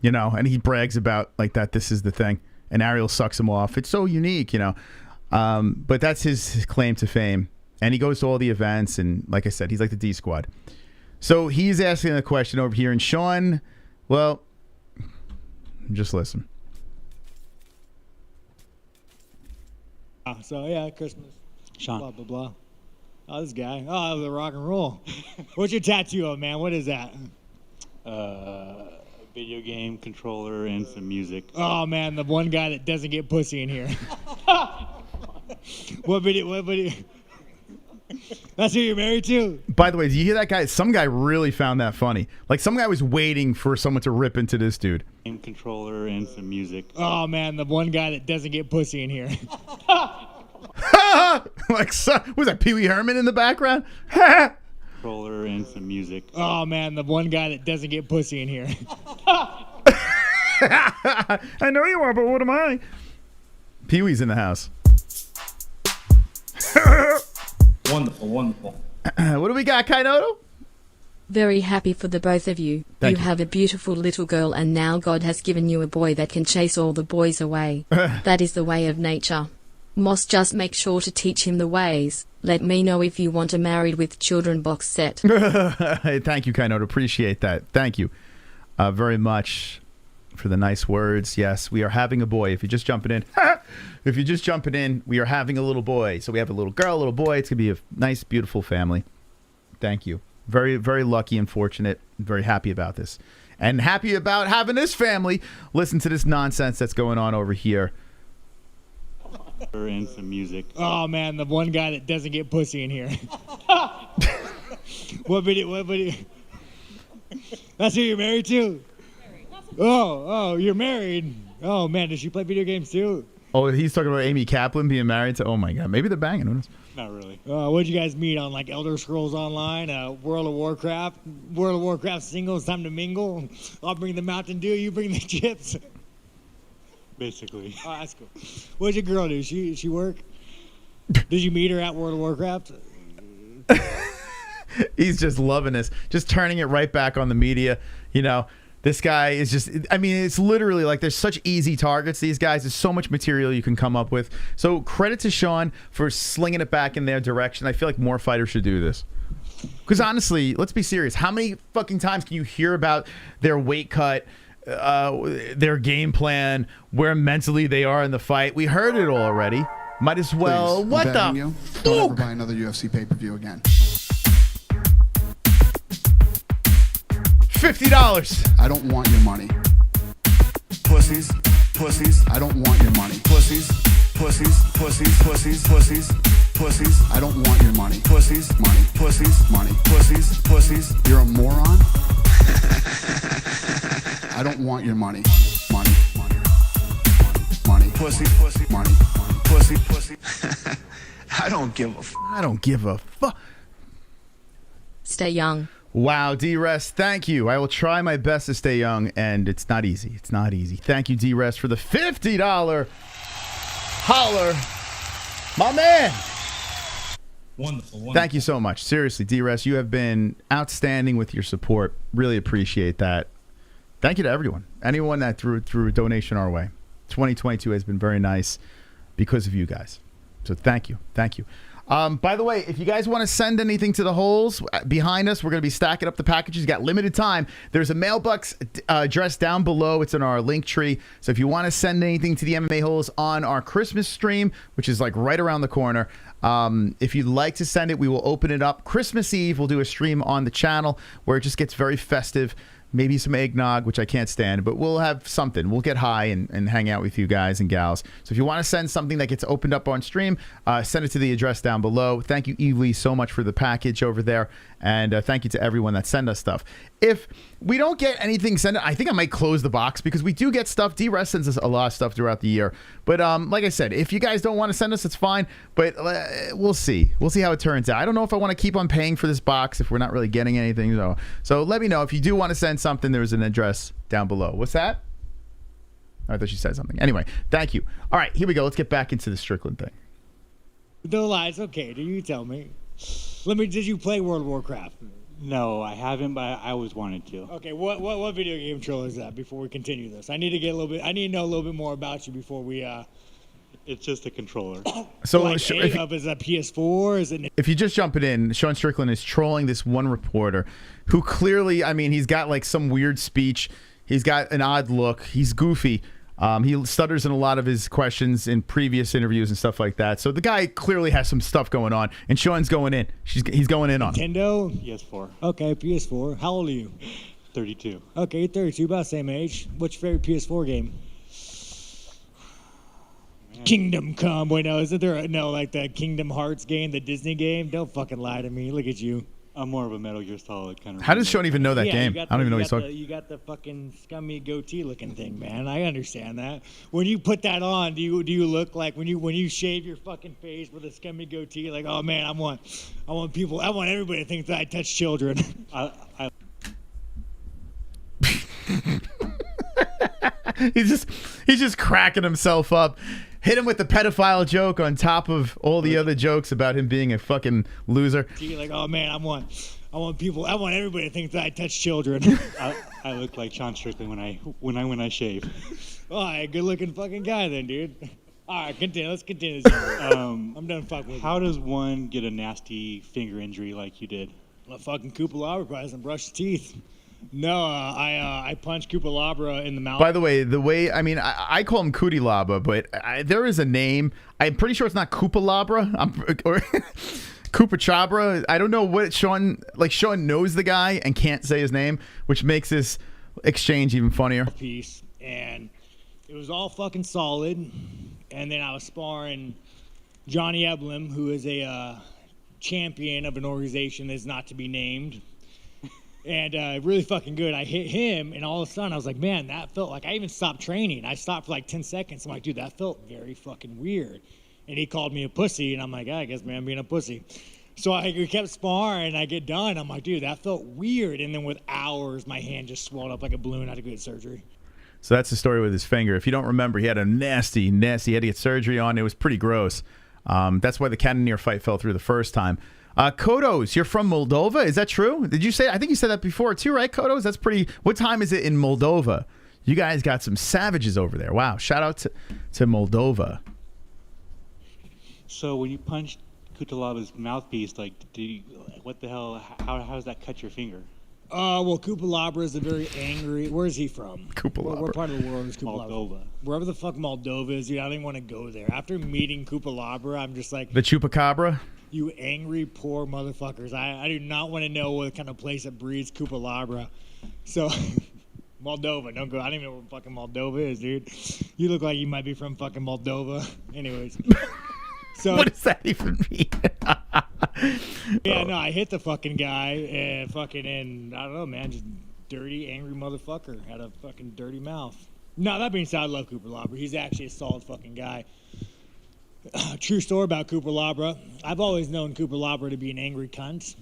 You know, and he brags about like that. This is the thing. And Ariel sucks him off. It's so unique, you know. But that's his claim to fame. and he goes to all the events. And like I said, he's like the D squad. So he's asking a question over here, and Sean, well, just listen. So yeah, Christmas. Sean. Blah blah blah. Oh, this guy. Oh, the rock and roll. What's your tattoo of, man? What is that? Video game controller and some music. Oh man, the one guy that doesn't get pussy in here. What video? That's who you're married to? By the way, do you hear that guy? Some guy really found that funny. Like, some guy was waiting for someone to rip into this dude. Game controller and some music. Oh man, the one guy that doesn't get pussy in here. Like, was that Pee Wee Herman in the background? Controller and some music. Oh man, the one guy that doesn't get pussy in here. I know you are, but what am I? Pee Wee's in the house. Wonderful, wonderful. What do we got, Kainoto? Very happy for the both of you. Thank You you. have a beautiful little girl, and now God has given you a boy that can chase all the boys away. That is the way of nature. Must just make sure to teach him the ways. Let me know if you want a Married with Children box set. Hey, thank you, Kainoto. Appreciate that. Thank you very much for the nice words. Yes, we are having a boy. If you're just jumping in, we are having a little boy. So we have a little girl, a little boy. It's going to be a nice, beautiful family. Thank you. Very, very lucky and fortunate. Very happy about this. And happy about having this family listen to this nonsense that's going on over here. And some music. Oh man, the one guy that doesn't get pussy in here. What video? That's who you're married to? Oh, you're married. Oh man, does she play video games too? Oh, he's talking about Amy Kaplan being married to, oh my God, maybe they're banging. Who knows? Not really. What'd you guys meet on, like Elder Scrolls Online, World of Warcraft singles, time to mingle? I'll bring the Mountain Dew, you bring the chips. Basically. Oh, that's cool. What'd your girl do? She work? Did you meet her at World of Warcraft? He's just loving this, just turning it right back on the media. You know, this guy is just, I mean, it's literally like there's such easy targets, these guys. There's so much material you can come up with. So credit to Sean for slinging it back in their direction. I feel like more fighters should do this. Because honestly, let's be serious. How many fucking times can you hear about their weight cut, their game plan, where mentally they are in the fight? We heard it all already. Might as well. Please, What I'm the? begging you, don't ever buy another UFC pay-per-view again. $50. I don't want your money. Pussies, pussies. I don't want your money. Pussies, pussies, pussies, pussies, pussies, pussies. I don't want your money. Pussies, Money. pussies, Money. pussies, pussies. You're a moron. I don't want your money. Money. Money. Money. Pussy, pussy, Money. pussy, pussy. I don't give a f. I don't give a fuck. Stay young. Wow, D-Rest, thank you. I will try my best to stay young, and it's not easy. It's not easy. Thank you, D-Rest, for the $50 holler. My man. Wonderful, wonderful. Thank you so much. Seriously, D-Rest, you have been outstanding with your support. Really appreciate that. Thank you to everyone. Anyone that threw a donation our way. 2022 has been very nice because of you guys. So thank you. Thank you. By the way, if you guys want to send anything to the holes behind us, we're going to be stacking up the packages. You got limited time. There's a mailbox address down below. It's in our link tree. So if you want to send anything to the MMA Holes on our Christmas stream, which is like right around the corner, if you'd like to send it, we will open it up. Christmas Eve, we'll do a stream on the channel where it just gets very festive. Maybe some eggnog, which I can't stand, but we'll have something. We'll get high and hang out with you guys and gals. So if you want to send something that gets opened up on stream, send it to the address down below. Thank you, Evely, so much for the package over there. And thank you to everyone that send us stuff. If we don't get anything sent, I think I might close the box because we do get stuff. D-Rest sends us a lot of stuff throughout the year. But like I said, if you guys don't want to send us, it's fine. But we'll see. We'll see how it turns out. I don't know if I want to keep on paying for this box if we're not really getting anything. So let me know. If you do want to send something, there's an address down below. What's that? I thought she said something. Anyway, thank you. All right, here we go. Let's get back into the Strickland thing. No lies. Okay, do you tell me? Did you play World of Warcraft? No, I haven't, but I always wanted to. Okay, what video game troll is that? Before we continue this, I need to know a little bit more about you before we It's just a controller. So like, is a PS4? Is it? If you just jump it in, Sean Strickland is trolling this one reporter who clearly, I mean, he's got like some weird speech. He's got an odd look. He's goofy. He stutters in a lot of his questions in previous interviews and stuff like that. So the guy clearly has some stuff going on, and Sean's going in. He's going in on him. Nintendo? PS4. Okay, PS4. How old are you? 32. Okay, you're 32, about the same age. What's your favorite PS4 game? Kingdom Come. Wait, no, isn't there like the Kingdom Hearts game, the Disney game? Don't fucking lie to me. Look at you. I'm more of a Metal Gear Solid kind of. How does Sean even know that game? I don't even know what he's talking. You got the fucking scummy goatee looking thing, man. I understand that. When you put that on, do you look like when you shave your fucking face with a scummy goatee? Like, oh man, I want everybody to think that I touch children. He's just cracking himself up. Hit him with the pedophile joke on top of all the other jokes about him being a fucking loser. You're like, oh man, I want everybody to think that I touch children. I look like Sean Strickland when I shave. All right, good looking fucking guy then, dude. All right, continue. Let's continue this. I'm done fucking with you. How does one get a nasty finger injury like you did? Well, fucking Koopalabra probably doesn't brush his teeth. No, I punched Koopalabra in the mouth. By the way, I call him Cootie-Labra, but there is a name. I'm pretty sure it's not Koopalabra or Koopachabra. I don't know what Sean knows the guy and can't say his name, which makes this exchange even funnier. Piece, and it was all fucking solid. And then I was sparring Johnny Eblem, who is a champion of an organization that's not to be named. And really fucking good. I hit him, and all of a sudden I was like, man, that felt like I even stopped training. I stopped for like 10 seconds. I'm like, dude, that felt very fucking weird. And he called me a pussy, and I'm like, I guess, man, I'm being a pussy. So we kept sparring, and I get done. I'm like, dude, that felt weird. And then with hours, my hand just swelled up like a balloon. I had to get surgery. So that's the story with his finger. If you don't remember, he had a nasty, he had to get surgery on. It was pretty gross. That's why the Cannonier fight fell through the first time. Kodos, you're from Moldova. Is that true? Did you say? I think you said that before too, right? Kodos, that's pretty. What time is it in Moldova? You guys got some savages over there. Wow! Shout out to Moldova. So when you punched Koopalabra's mouthpiece, like, what the hell? How does that cut your finger? Well, Koopalabra is a very angry. Where is he from? Koopalabra. What part of the world is Koopalabra? Moldova. Wherever the fuck Moldova is, dude, I don't even want to go there. After meeting Koopalabra, I'm just like, the Chupacabra. You angry poor motherfuckers. I do not want to know what kind of place that breeds Koopalabra. So, Moldova, don't go. I don't even know where fucking Moldova is, dude. You look like you might be from fucking Moldova. Anyways. So, what does that even mean? Yeah, no, I hit the fucking guy and I don't know, man, just dirty, angry motherfucker. Had a fucking dirty mouth. No, that being said, I love Koopalabra. He's actually a solid fucking guy. True story about Koopalabra. I've always known Koopalabra to be an angry cunt.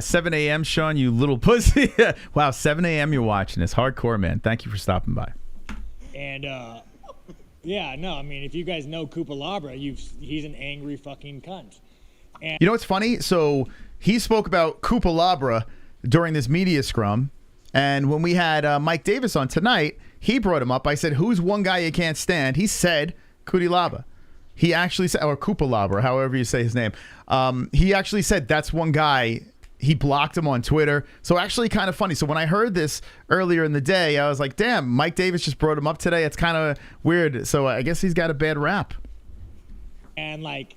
7 a.m., Sean, you little pussy. Wow, 7 a.m. you're watching this. Hardcore, man. Thank you for stopping by. And, yeah, no, I mean, if you guys know Koopalabra, he's an angry fucking cunt. And you know what's funny? So he spoke about Koopalabra during this media scrum, and when we had Mike Davis on tonight, he brought him up. I said, who's one guy you can't stand? He said Koopalabra. He actually said, or Koopalabra, however you say his name. He actually said that's one guy. He blocked him on Twitter. So actually kind of funny. So when I heard this earlier in the day, I was like, damn, Mike Davis just brought him up today. It's kind of weird. So I guess he's got a bad rap. And like,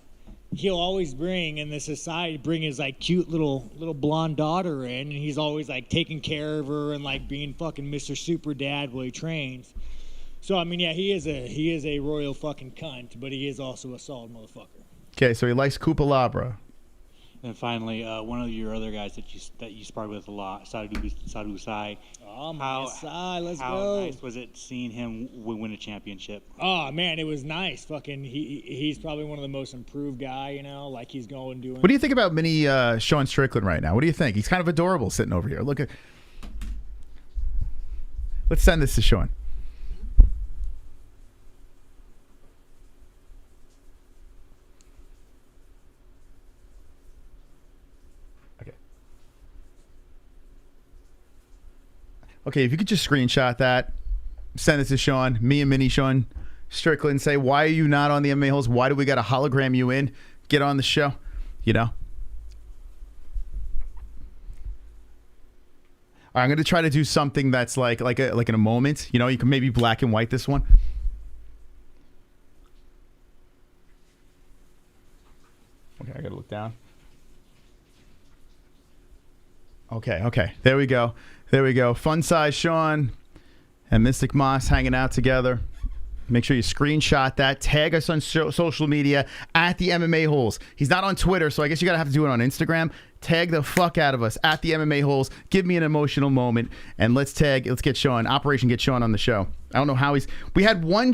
he'll always bring in the society, bring his like cute little blonde daughter in, and he's always like taking care of her and like being fucking Mr. Super Dad while he trains. So I mean, yeah, he is a royal fucking cunt, but he is also a solid motherfucker. Okay, so he likes Koopalabra. And finally, one of your other guys that you sparred with a lot, Sadusai. Oh my God, let's go. How nice was it seeing him win a championship? Oh man, it was nice. Fucking, he's probably one of the most improved guy. You know, like he's going doing. What do you think about mini Sean Strickland right now? What do you think? He's kind of adorable sitting over here. Look at. Let's send this to Sean. Okay, if you could just screenshot that, send it to Sean, me and Mini Sean Strickland, say, why are you not on the MMA Holes? Why do we got to hologram you in? Get on the show, you know? All right, I'm going to try to do something that's like in a moment. You know, you can maybe black and white this one. Okay, I got to look down. Okay. There we go. Fun size Sean and Mystic Moss hanging out together. Make sure you screenshot that. Tag us on social media at the MMA Holes. He's not on Twitter, so I guess you gotta have to do it on Instagram. Tag the fuck out of us at the MMA Holes. Give me an emotional moment, and let's get Sean. Operation Get Sean on the show. I don't know how we had one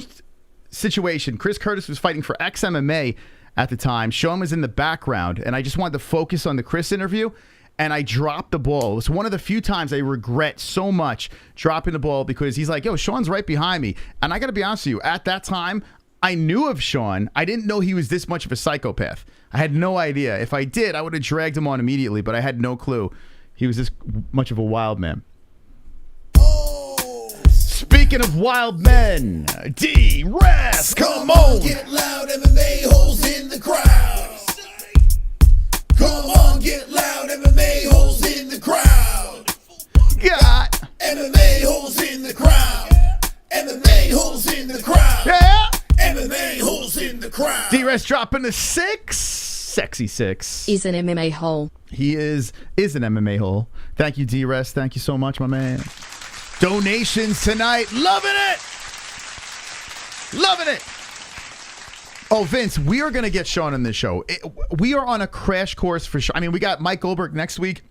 situation. Chris Curtis was fighting for XMMA at the time. Sean was in the background, and I just wanted to focus on the Chris interview. And I dropped the ball. It was one of the few times I regret so much dropping the ball because he's like, yo, Sean's right behind me. And I got to be honest with you, at that time, I knew of Sean. I didn't know he was this much of a psychopath. I had no idea. If I did, I would have dragged him on immediately, but I had no clue he was this much of a wild man. Speaking of wild men, D-Res, come on. Get loud, MMA Holes in the crowd. Come on, get loud, MMA Holes in the crowd. Got MMA Holes in the crowd. MMA Holes in the crowd. Yeah. MMA Holes in the crowd. D-Res dropping the 6. Sexy 6. Is an MMA hole. He is an MMA hole. Thank you, D-Res. Thank you so much, my man. Donations tonight. Loving it. Oh, Vince, we are going to get Sean on this show. We are on a crash course for sure. I mean, we got Mike Goldberg next week.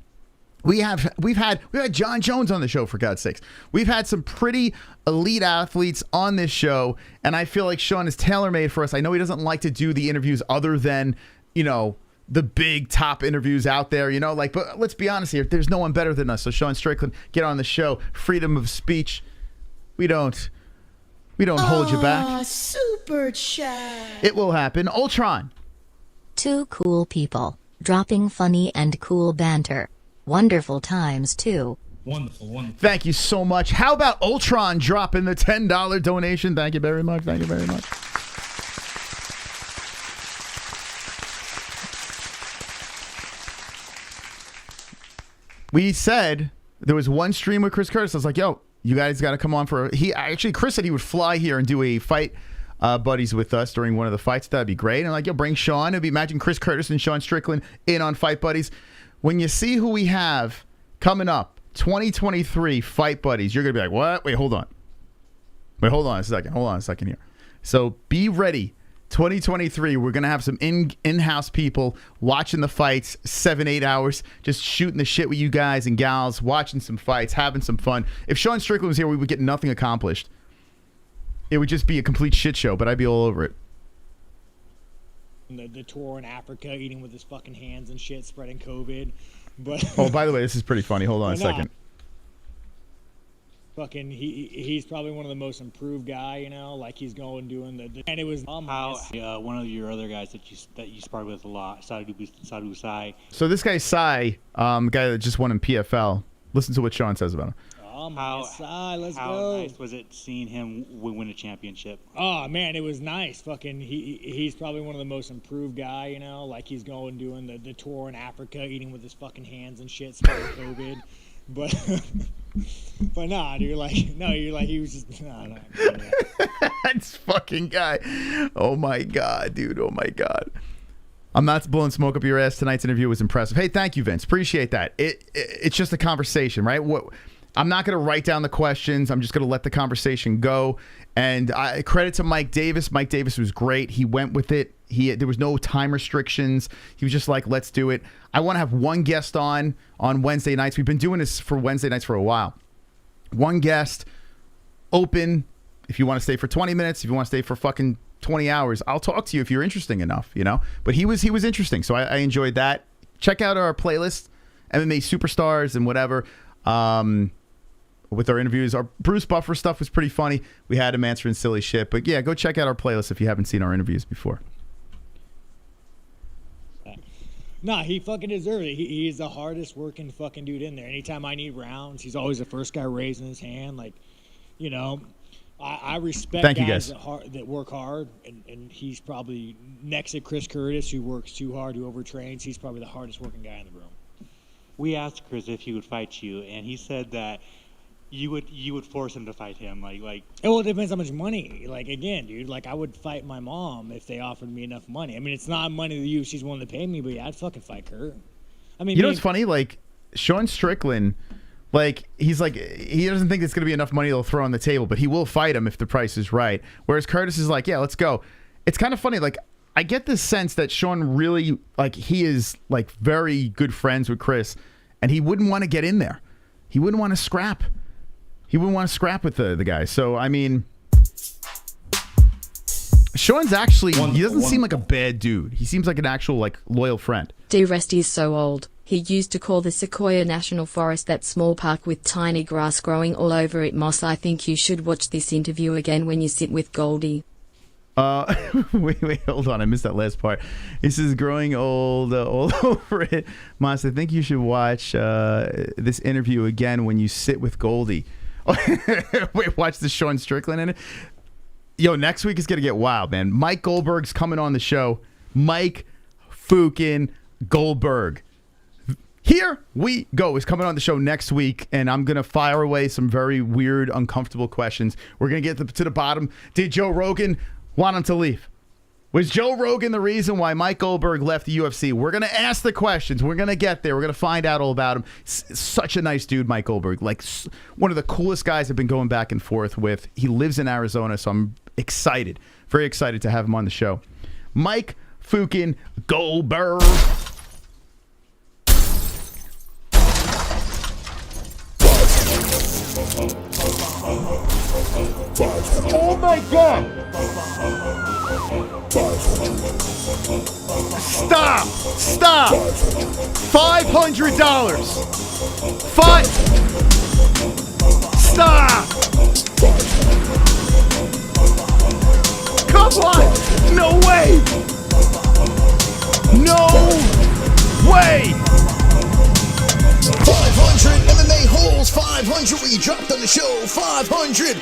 We've had John Jones on the show, for God's sakes. We've had some pretty elite athletes on this show, and I feel like Sean is tailor-made for us. I know he doesn't like to do the interviews other than, you know, the big top interviews out there, you know, like, but let's be honest here. There's no one better than us. So Sean Strickland, get on the show. Freedom of speech. We don't hold you back. Super chat. It will happen. Ultron. Two cool people, dropping funny and cool banter. Wonderful times, too. Wonderful. Thank you so much. How about Ultron dropping the $10 donation? Thank you very much. We said there was one stream with Chris Curtis. I was like, yo, you guys got to come on for Chris said he would fly here and do a fight buddies with us during one of the fights. That'd be great. And I'm like, yo, bring Sean. Imagine Chris Curtis and Sean Strickland in on Fight Buddies. When you see who we have coming up, 2023 Fight Buddies, you're going to be like, what? Wait, hold on a second here. So be ready. 2023, we're going to have some in-house people watching the fights 7-8 hours, just shooting the shit with you guys and gals, watching some fights, having some fun. If Sean Strickland was here, we would get nothing accomplished. It would just be a complete shit show, but I'd be all over it. The tour in Africa, eating with his fucking hands and shit, spreading COVID. But oh, by the way, this is pretty funny. Hold on a second. Fucking, he's probably one of the most improved guy, you know, like he's going doing and it was how one of your other guys that you sparred with a lot, Sadu Sai. So this guy Sai, guy that just won in PFL. Listen to what Sean says about him. Sai, let's go. How nice was it seeing him win a championship? Oh man, it was nice. Fucking, he's probably one of the most improved guy, you know, like he's going doing the tour in Africa, eating with his fucking hands and shit, spreading COVID. But nah, dude, he was just nah. This fucking guy. Oh my god, dude. Oh my god. I'm not blowing smoke up your ass. Tonight's interview was impressive. Hey, thank you, Vince. Appreciate that. It's just a conversation, right? I'm not going to write down the questions. I'm just going to let the conversation go. And credit to Mike Davis. Mike Davis was great. He went with it. There was no time restrictions. He was just like, let's do it. I want to have one guest on Wednesday nights. We've been doing this for Wednesday nights for a while. One guest, open. If you want to stay for 20 minutes, if you want to stay for fucking 20 hours, I'll talk to you if you're interesting enough, you know? But he was interesting, so I enjoyed that. Check out our playlist, MMA Superstars and whatever. With our interviews, our Bruce Buffer stuff was pretty funny. We had him answering silly shit. But yeah, go check out our playlist if you haven't seen our interviews before. Nah, he fucking deserves it. He's the hardest working fucking dude in there. Anytime I need rounds, he's always the first guy raising his hand. Like, you know, I respect Thank you, guys guys. that work hard, and he's probably next to Chris Curtis, who works too hard, who overtrains. He's probably the hardest working guy in the room. We asked Chris if he would fight you, and he said that you would force him to fight him. Like. Well, it depends how much money. Like, again, dude, like, I would fight my mom if they offered me enough money. I mean, it's not money the UFC's willing to pay me, but yeah, I'd fucking fight Kurt. I mean, You know what's funny? Like, Sean Strickland, like, he's like, he doesn't think it's going to be enough money they'll throw on the table, but he will fight him if the price is right. Whereas Curtis is like, yeah, let's go. It's kind of funny. Like, I get this sense that Sean really, like, he is, like, very good friends with Chris, and he wouldn't want to get in there. He wouldn't want to scrap. He wouldn't want to scrap with the guy. So, I mean, Sean's actually, he doesn't seem like a bad dude. He seems like an actual, like, loyal friend. D-Rest is so old. He used to call the Sequoia National Forest that small park with tiny grass growing all over it moss. I think you should watch this interview again when you sit with Goldie. Wait, hold on. I missed that last part. He says, growing old all over it. Moss, I think you should watch this interview again when you sit with Goldie. Wait, watch the Sean Strickland in it. Yo, next week is going to get wild, man. Mike Goldberg's coming on the show. Mike fucking Goldberg. Here we go. Is coming on the show next week, and I'm going to fire away some very weird, uncomfortable questions. We're going to get to the bottom. Did Joe Rogan want him to leave? Was Joe Rogan the reason why Mike Goldberg left the UFC? We're going to ask the questions. We're going to get there. We're going to find out all about him. Such a nice dude, Mike Goldberg. Like, one of the coolest guys I've been going back and forth with. He lives in Arizona, so I'm excited. Very excited to have him on the show. Mike fucking Goldberg. Oh my God! Stop! Stop! $500. Stop! Come on! No way! No way! 500 MMA-Holes, 500 we dropped on the show, 500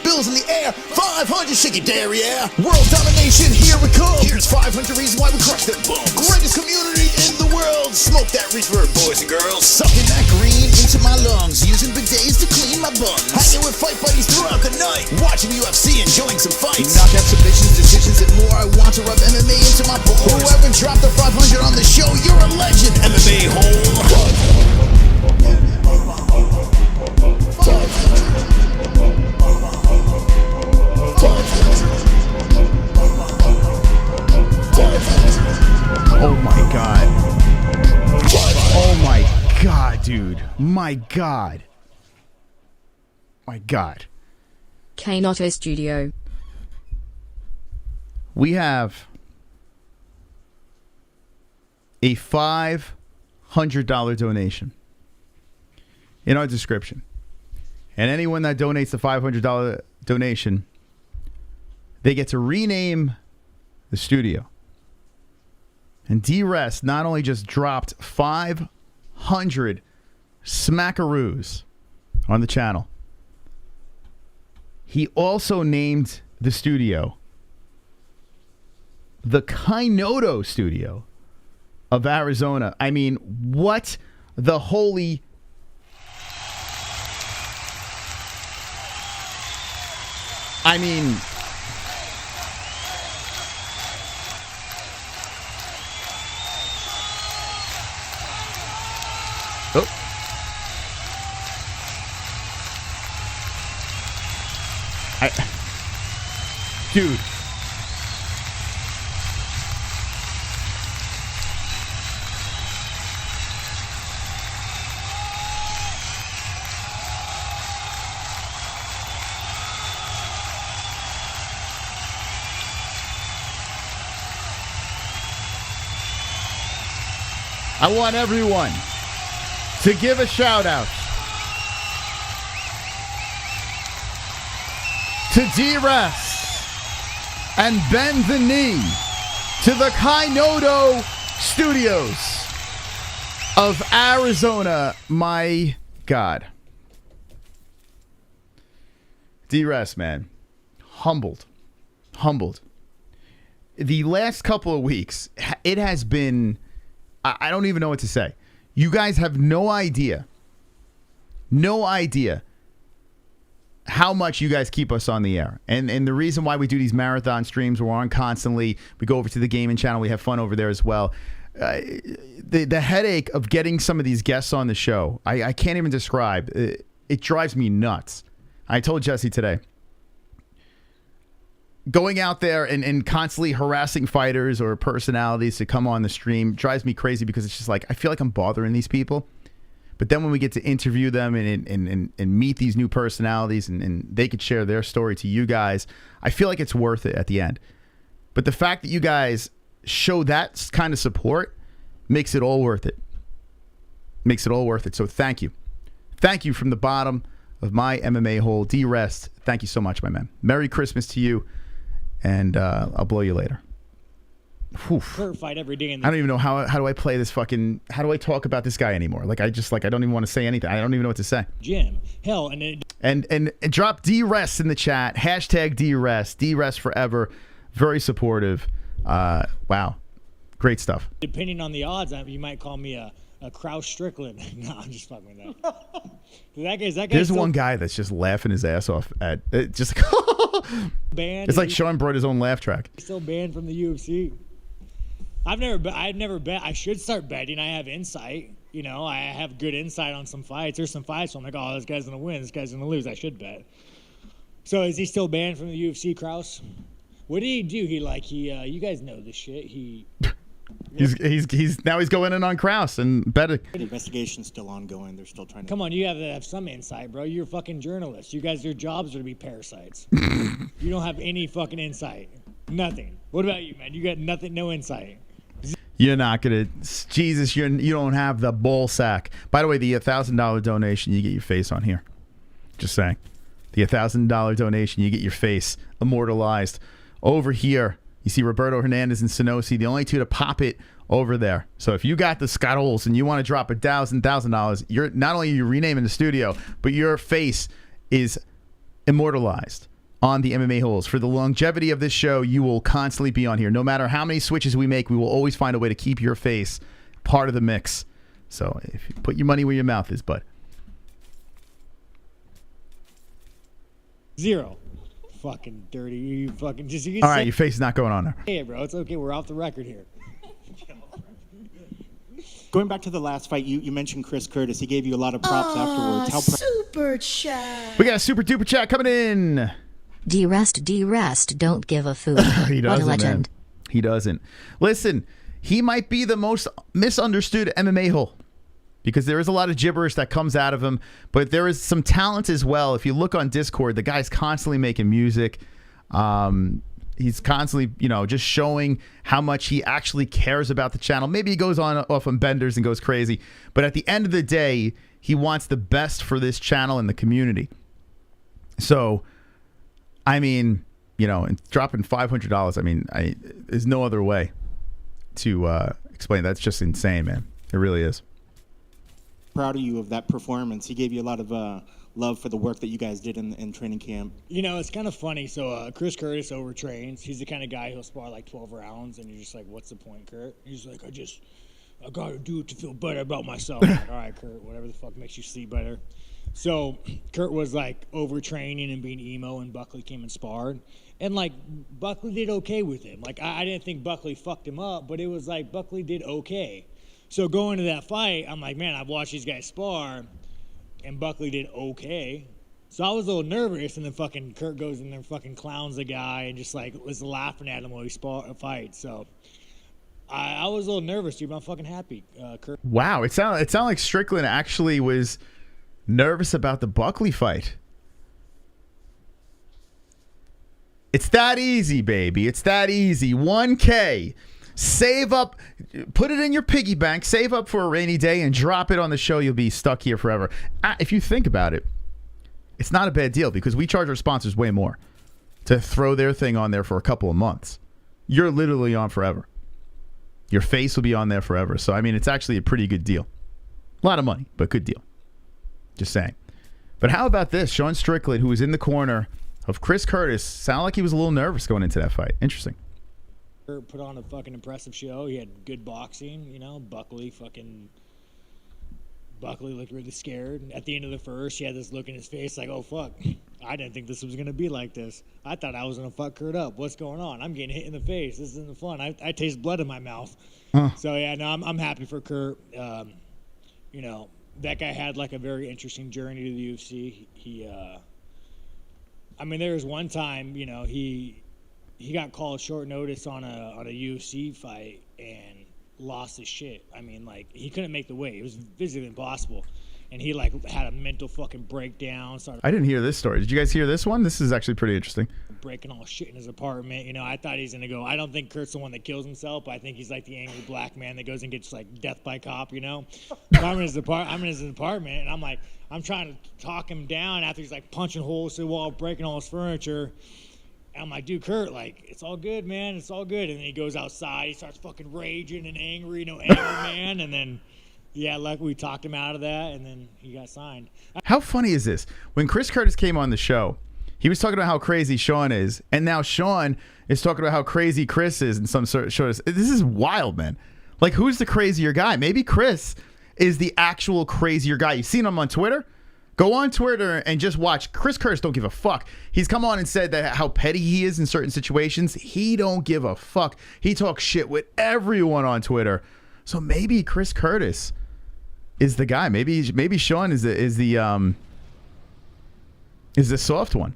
bills in the air, 500 shake it derriere. World domination, here we come. Here's 500 reasons why we crush their bums. Greatest community in the world. Smoke that reefer, boys and girls. Sucking that green into my lungs, using bidets to clean my buns. Hanging with fight buddies throughout the night, watching UFC, enjoying some fights. Knockout submissions, decisions, and more. I want to rub MMA into my balls. Whoever dropped the 500 on the show, you're a legend. MMA-Hole. Oh my God. Oh my God, dude. My God. My God. K-Noto Studio. We have a $500 donation in our description. And anyone that donates the $500 donation, they get to rename the studio. And D-Rest not only just dropped 500 smackaroos on the channel, he also named the studio the Kinoto Studio of Arizona. I mean, what the holy... I mean... Oh. Dude. I want everyone to give a shout out to D-Rest and bend the knee to the Kinoto Studios of Arizona. My God. D-Rest, man. humbled. The last couple of weeks, it has been, I don't even know what to say. You guys have no idea how much you guys keep us on the air. And the reason why we do these marathon streams, we're on constantly. We go over to the gaming channel. We have fun over there as well. The headache of getting some of these guests on the show, I can't even describe. It drives me nuts. I told Jesse today. Going out there and constantly harassing fighters or personalities to come on the stream drives me crazy because it's just like, I feel like I'm bothering these people. But then when we get to interview them and meet these new personalities and they could share their story to you guys, I feel like it's worth it at the end. But the fact that you guys show that kind of support makes it all worth it. So thank you. Thank you from the bottom of my MMA hole. D-Rest, thank you so much, my man. Merry Christmas to you, and I'll blow you later. Kurt fight every day. I don't even know how do I play this fucking, how do I talk about this guy anymore? Like I don't even want to say anything. I don't even know what to say. Jim, hell, and drop D-Rest in the chat. Hashtag D-Rest. D-Rest forever. Very supportive. Wow. Great stuff. Depending on the odds, you might call me a Kraus Strickland. No, I'm just fucking with that. That There's one guy that's just laughing his ass off at just banned. It's like Sean brought his own laugh track. Still banned from the UFC. I've never bet. I should start betting. I have insight. You know, I have good insight on some fights. There's some fights where I'm like, oh, this guy's gonna win. This guy's gonna lose. I should bet. So is he still banned from the UFC, Kraus? What did he do? You guys know this shit. He's now he's going in on Kraus and betting. The investigation's still ongoing. They're still trying to. Come on, you have to have some insight, bro. You're fucking journalists. You guys, your jobs are to be parasites. You don't have any fucking insight. Nothing. What about you, man? You got nothing, no insight. You're not gonna, Jesus. You don't have the ball sack. By the way, the $1,000 donation, you get your face on here. Just saying, the $1,000 donation, you get your face immortalized over here. You see Roberto Hernandez and Sonosi, the only two to pop it over there. So if you got the Scott Olson and you want to drop $1,000, you're not only you renaming the studio, but your face is immortalized on the MMA Holes. For the longevity of this show, you will constantly be on here. No matter how many switches we make, we will always find a way to keep your face part of the mix. So if you put your money where your mouth is, bud. 0. Fucking dirty. You fucking just. You all right, your face is not going on there. Hey, bro, it's okay. We're off the record here. Going back to the last fight, you mentioned Chris Curtis. He gave you a lot of props afterwards. Super chat. We got a super duper chat coming in. D-Rest, don't give a food. He doesn't, what a legend. Man. He doesn't. Listen, he might be the most misunderstood MMA hole because there is a lot of gibberish that comes out of him, but there is some talent as well. If you look on Discord, the guy's constantly making music. He's constantly, just showing how much he actually cares about the channel. Maybe he goes off on benders and goes crazy, but at the end of the day, he wants the best for this channel and the community. So, I mean, and dropping $500, I mean, there's no other way to explain. That's just insane, man. It really is. Proud of you of that performance. He gave you a lot of love for the work that you guys did in training camp. It's kind of funny. So Chris Curtis overtrains. He's the kind of guy who'll spar like 12 rounds, and you're just like, what's the point, Kurt? He's like, I got to do it to feel better about myself. I'm like, all right, Kurt, whatever the fuck makes you sleep better. So Kurt was like overtraining and being emo, and Buckley came and sparred. And like Buckley did okay with him. Like I didn't think Buckley fucked him up, but it was like Buckley did okay. So going to that fight, I'm like, man, I've watched these guys spar, and Buckley did okay. So I was a little nervous, and then fucking Kurt goes in there and fucking clowns the guy and just like was laughing at him while he fights. So I was a little nervous, dude, but I'm fucking happy. Kurt. Wow, it sounded like Strickland actually was nervous about the Buckley fight. It's that easy, baby. It's that easy. 1K. Save up, put it in your piggy bank, save up for a rainy day, and drop it on the show. You'll be stuck here forever. If you think about it, it's not a bad deal because we charge our sponsors way more to throw their thing on there for a couple of months. You're literally on forever. Your face will be on there forever. So, I mean, it's actually a pretty good deal. A lot of money, but good deal. Just saying. But how about this? Sean Strickland, who was in the corner of Chris Curtis. Sounded like he was a little nervous going into that fight. Interesting. Put on a fucking impressive show. He had good boxing, you know. Buckley looked really scared. At the end of the first, he had this look in his face like, oh, fuck. I didn't think this was going to be like this. I thought I was going to fuck Kurt up. What's going on? I'm getting hit in the face. This isn't fun. I taste blood in my mouth. So, yeah, no, I'm happy for Kurt. You know, that guy had, like, a very interesting journey to the UFC. I mean, there was one time, you know, he got called short notice on a UFC fight and lost his shit. I mean, like, he couldn't make the weight. It was physically impossible. And he, like, had a mental fucking breakdown. I didn't hear this story. Did you guys hear this one? This is actually pretty interesting. Breaking all shit in his apartment. You know, I thought he's going to go. I don't think Kurt's the one that kills himself, but I think he's like the angry black man that goes and gets, like, death by cop, you know? So I'm in his apartment, and I'm trying to talk him down after he's, like, punching holes through the wall, breaking all his furniture. And I'm like, dude, Kurt, like, it's all good, man. It's all good. And then he goes outside. He starts fucking raging and angry, you know, angry man. And then, yeah, luckily we talked him out of that, and then he got signed. How funny is this? When Chris Curtis came on the show, he was talking about how crazy Sean is, and now Sean is talking about how crazy Chris is in some sort of shows. This is wild, man. Like, who's the crazier guy? Maybe Chris is the actual crazier guy. You've seen him on Twitter? Go on Twitter and just watch. Chris Curtis don't give a fuck. He's come on and said that how petty he is in certain situations. He don't give a fuck. He talks shit with everyone on Twitter. So maybe Chris Curtis is the guy. Maybe Sean is the soft one.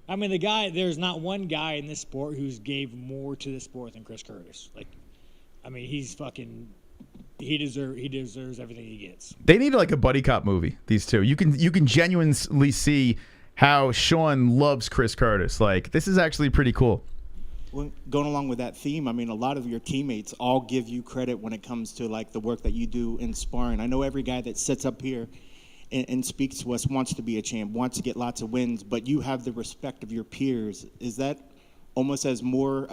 I mean, there's not one guy in this sport who's gave more to the sport than Chris Curtis. Like, I mean, he's fucking... He deserves everything he gets. They need like a buddy cop movie. These two, you can genuinely see how Sean loves Chris Curtis. Like, this is actually pretty cool. Well, going along with that theme, I mean, a lot of your teammates all give you credit when it comes to like the work that you do in sparring. I know every guy that sits up here and speaks to us wants to be a champ, wants to get lots of wins, but you have the respect of your peers. Is that almost as more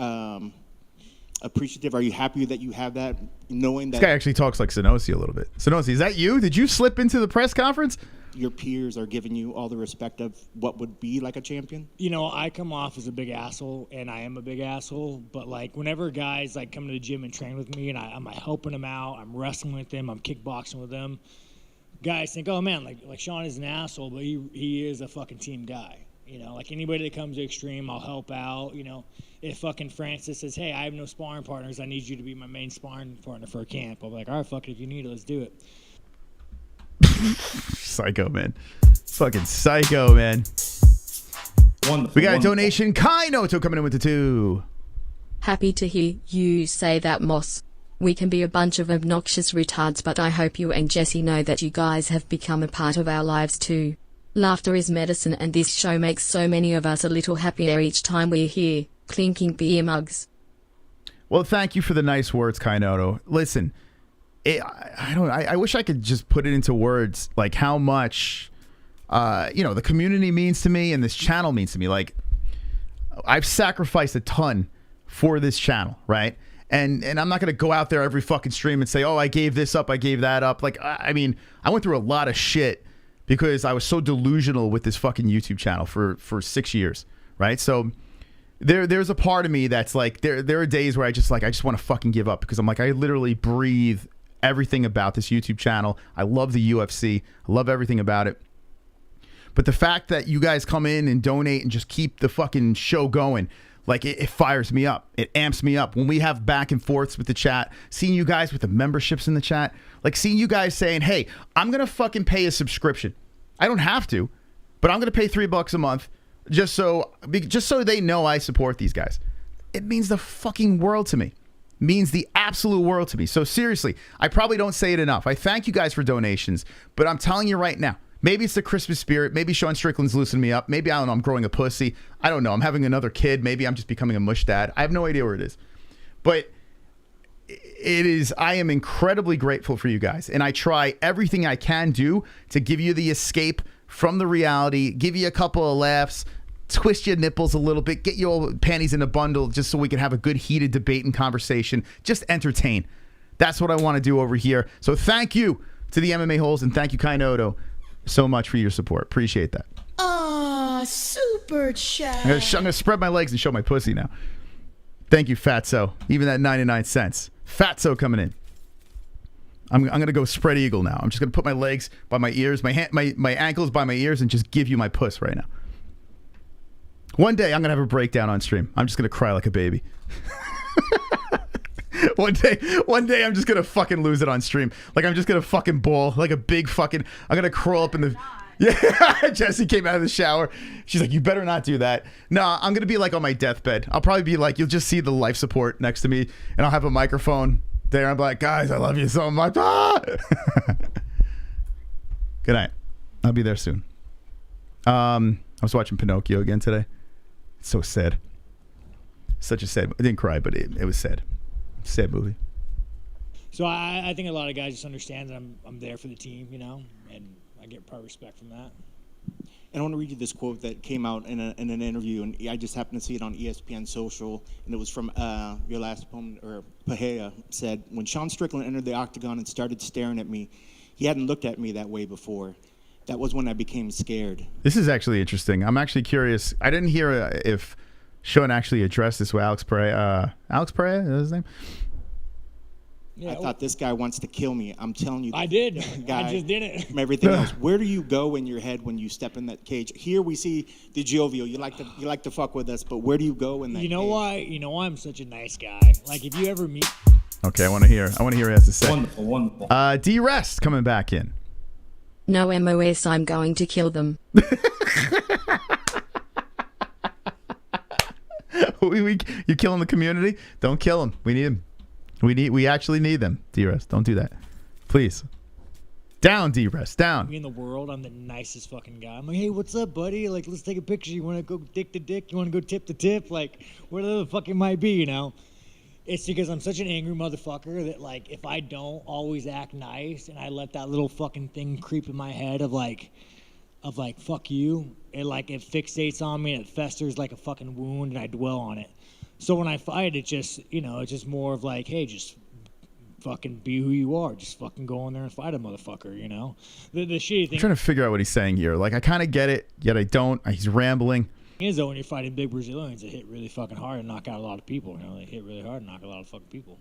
appreciative? Are you happy that you have that, knowing that this guy actually talks like Sonosi a little bit? Sonosi, is that you? Did you slip into the press conference? Your peers are giving you all the respect of what would be like a champion? You know, I come off as a big asshole, and I am a big asshole, but like whenever guys like come to the gym and train with me, and I'm like helping them out, I'm wrestling with them, I'm kickboxing with them, guys think, oh man, like Sean is an asshole, but he is a fucking team guy. You know, like anybody that comes to Extreme, I'll help out. You know, if fucking Francis says, hey, I have no sparring partners, I need you to be my main sparring partner for a camp, I'll be like, all right, fuck it, if you need it, let's do it. Psycho, man. Fucking psycho, man. Wonderful. We got a donation. Kai Noto coming in with the 2. Happy to hear you say that, Moss. We can be a bunch of obnoxious retards, but I hope you and Jesse know that you guys have become a part of our lives too. Laughter is medicine, and this show makes so many of us a little happier each time we're here, clinking beer mugs. Well, thank you for the nice words, Kainoto. Listen, I wish I could just put it into words, like how much, the community means to me and this channel means to me. Like, I've sacrificed a ton for this channel, right? And I'm not going to go out there every fucking stream and say, oh, I gave this up, I gave that up. Like, I mean, I went through a lot of shit because I was so delusional with this fucking YouTube channel for 6 years, right? So there's a part of me that's like, there are days where I just want to fucking give up because I'm like, I literally breathe everything about this YouTube channel. I love the UFC. I love everything about it. But the fact that you guys come in and donate and just keep the fucking show going, like it fires me up. It amps me up. When we have back and forths with the chat, seeing you guys with the memberships in the chat, like seeing you guys saying, hey, I'm going to fucking pay a subscription. I don't have to, but I'm going to pay $3 a month just so they know I support these guys. It means the fucking world to me. Means the absolute world to me. So seriously, I probably don't say it enough. I thank you guys for donations, but I'm telling you right now, maybe it's the Christmas spirit. Maybe Sean Strickland's loosening me up. Maybe, I don't know, I'm growing a pussy. I don't know. I'm having another kid. Maybe I'm just becoming a mush dad. I have no idea where it is. But I am incredibly grateful for you guys. And I try everything I can do to give you the escape from the reality, give you a couple of laughs, twist your nipples a little bit, get your panties in a bundle just so we can have a good heated debate and conversation. Just entertain. That's what I want to do over here. So thank you to the MMA Holes and thank you, Kainoto, so much for your support. Appreciate that. Super chat. I'm gonna spread my legs and show my pussy now. Thank you, Fatso. Even that 99 cents. Fatso coming in. I'm gonna go spread eagle now. I'm just gonna put my legs by my ears, my ankles by my ears, and just give you my puss right now. One day I'm gonna have a breakdown on stream. I'm just gonna cry like a baby. One day I'm just gonna fucking lose it on stream. Like I'm just gonna fucking bawl like a big fucking. I'm gonna crawl up in the. Yeah, Jesse came out of the shower. She's like, "You better not do that." No, I'm gonna be like on my deathbed. I'll probably be like, you'll just see the life support next to me, and I'll have a microphone there. I'm like, "Guys, I love you so much." Ah! Good night. I'll be there soon. I was watching Pinocchio again today. It's so sad. Such a sad. I didn't cry, but it was sad. Sad movie. So I think a lot of guys just understand that I'm there for the team, you know, and I get part respect from that. And I want to read you this quote that came out in an interview, and I just happened to see it on ESPN Social, and it was from your last opponent, or Pahea, said, "When Sean Strickland entered the octagon and started staring at me, he hadn't looked at me that way before. That was when I became scared." This is actually interesting. I'm actually curious. I didn't hear if Sean actually addressed this with Alex Pereira. Alex Pereira, is that his name? Yeah, I thought this guy wants to kill me. I'm telling you. I did. Guy, I just didn't. From everything else. Where do you go in your head when you step in that cage? Here we see the jovial. You like to fuck with us, but where do you go in that You know cage? why? You know why I'm such a nice guy? Like if you ever meet. Okay, I want to hear what he has to say. Wonderful, wonderful. D-Rest coming back in. No MOS, I'm going to kill them. You killing the community? Don't kill them. We need them. We actually need them. D-Rest, don't do that, please. Down, D-Rest, down. Me in the world, I'm the nicest fucking guy. I'm like, hey, what's up, buddy? Like, let's take a picture. You want to go dick to dick? You want to go tip to tip? Like, whatever the fuck it might be, you know. It's because I'm such an angry motherfucker that, like, if I don't always act nice and I let that little fucking thing creep in my head of like, fuck you, it fixates on me and it festers like a fucking wound and I dwell on it. So when I fight, it just, you know, it's just more of like, hey, just fucking be who you are. Just fucking go in there and fight a motherfucker, you know? The shitty thing. I'm trying to figure out what he's saying here. Like, I kind of get it, yet I don't. He's rambling. Is though when you're fighting big Brazilians, it hit really fucking hard and knock out a lot of people. You know, they hit really hard and knock a lot of fucking people.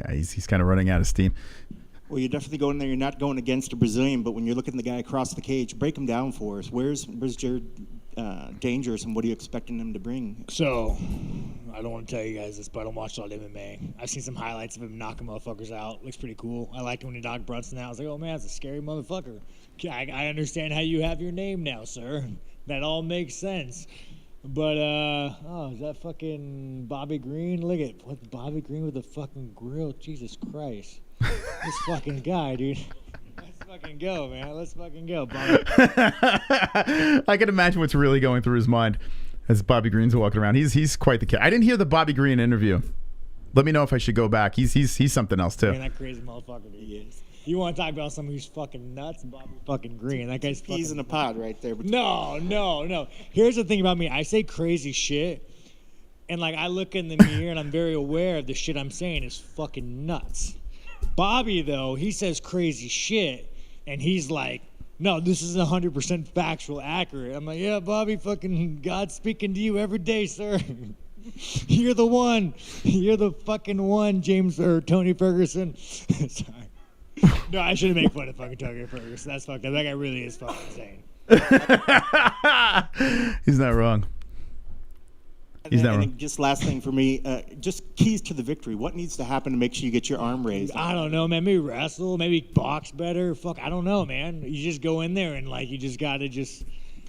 He's kind of running out of steam. Well, you're definitely going there. You're not going against a Brazilian, but when you're looking at the guy across the cage, break him down for us. Where's Jared dangerous, and what are you expecting him to bring? So, I don't want to tell you guys this, but I don't watch a lot of MMA. I've seen some highlights of him knocking motherfuckers out. Looks pretty cool. I liked when he knocked Brunson out. I was like, oh man, that's a scary motherfucker. I understand how you have your name now, sir. That all makes sense. But, is that fucking Bobby Green? Look at what Bobby Green with the fucking grill. Jesus Christ. This fucking guy, dude. Let's fucking go, man. Let's fucking go, Bobby. I can imagine what's really going through his mind as Bobby Green's walking around. He's quite the kid. I didn't hear the Bobby Green interview. Let me know if I should go back. He's something else too. Man, that crazy motherfucker, dude. He is. You want to talk about someone who's fucking nuts? Bobby fucking Green. That guy's fucking... He's in a pod right there. No. Here's the thing about me. I say crazy shit, and like I look in the mirror and I'm very aware of the shit I'm saying is fucking nuts. Bobby, though, he says crazy shit, and he's like, no, this is 100% factual, accurate. I'm like, yeah, Bobby, fucking God's speaking to you every day, sir. You're the one. You're the fucking one, James or Tony Ferguson. Sorry. No, I shouldn't make fun of fucking Tony Ferguson. That's fucked up. That guy really is fucking insane. He's not wrong. And just last thing for me, just keys to the victory. What needs to happen to make sure you get your arm raised? I don't know, man. Maybe wrestle, maybe box better. Fuck, I don't know, man. You just go in there and like you just gotta just,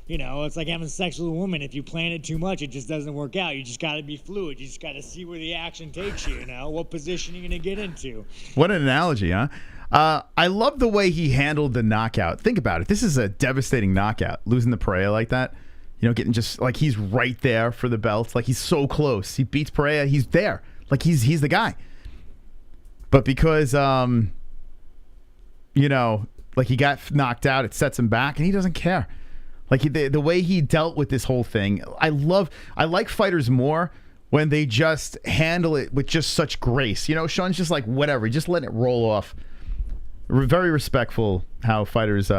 you know, it's like having sex with a woman. If you plan it too much, it just doesn't work out. You just gotta be fluid. You just gotta see where the action takes you. You know, what position are you gonna get into? What an analogy, huh? I love the way he handled the knockout. Think about it. This is a devastating knockout. Losing the Pereira like that. You know, getting just like he's right there for the belt. Like he's so close. He beats Pereira. He's there. Like he's the guy. But because you know, like he got knocked out, it sets him back, and he doesn't care. Like the way he dealt with this whole thing. I like fighters more when they just handle it with just such grace. You know, Sean's just like whatever. Just letting it roll off. Very respectful how fighters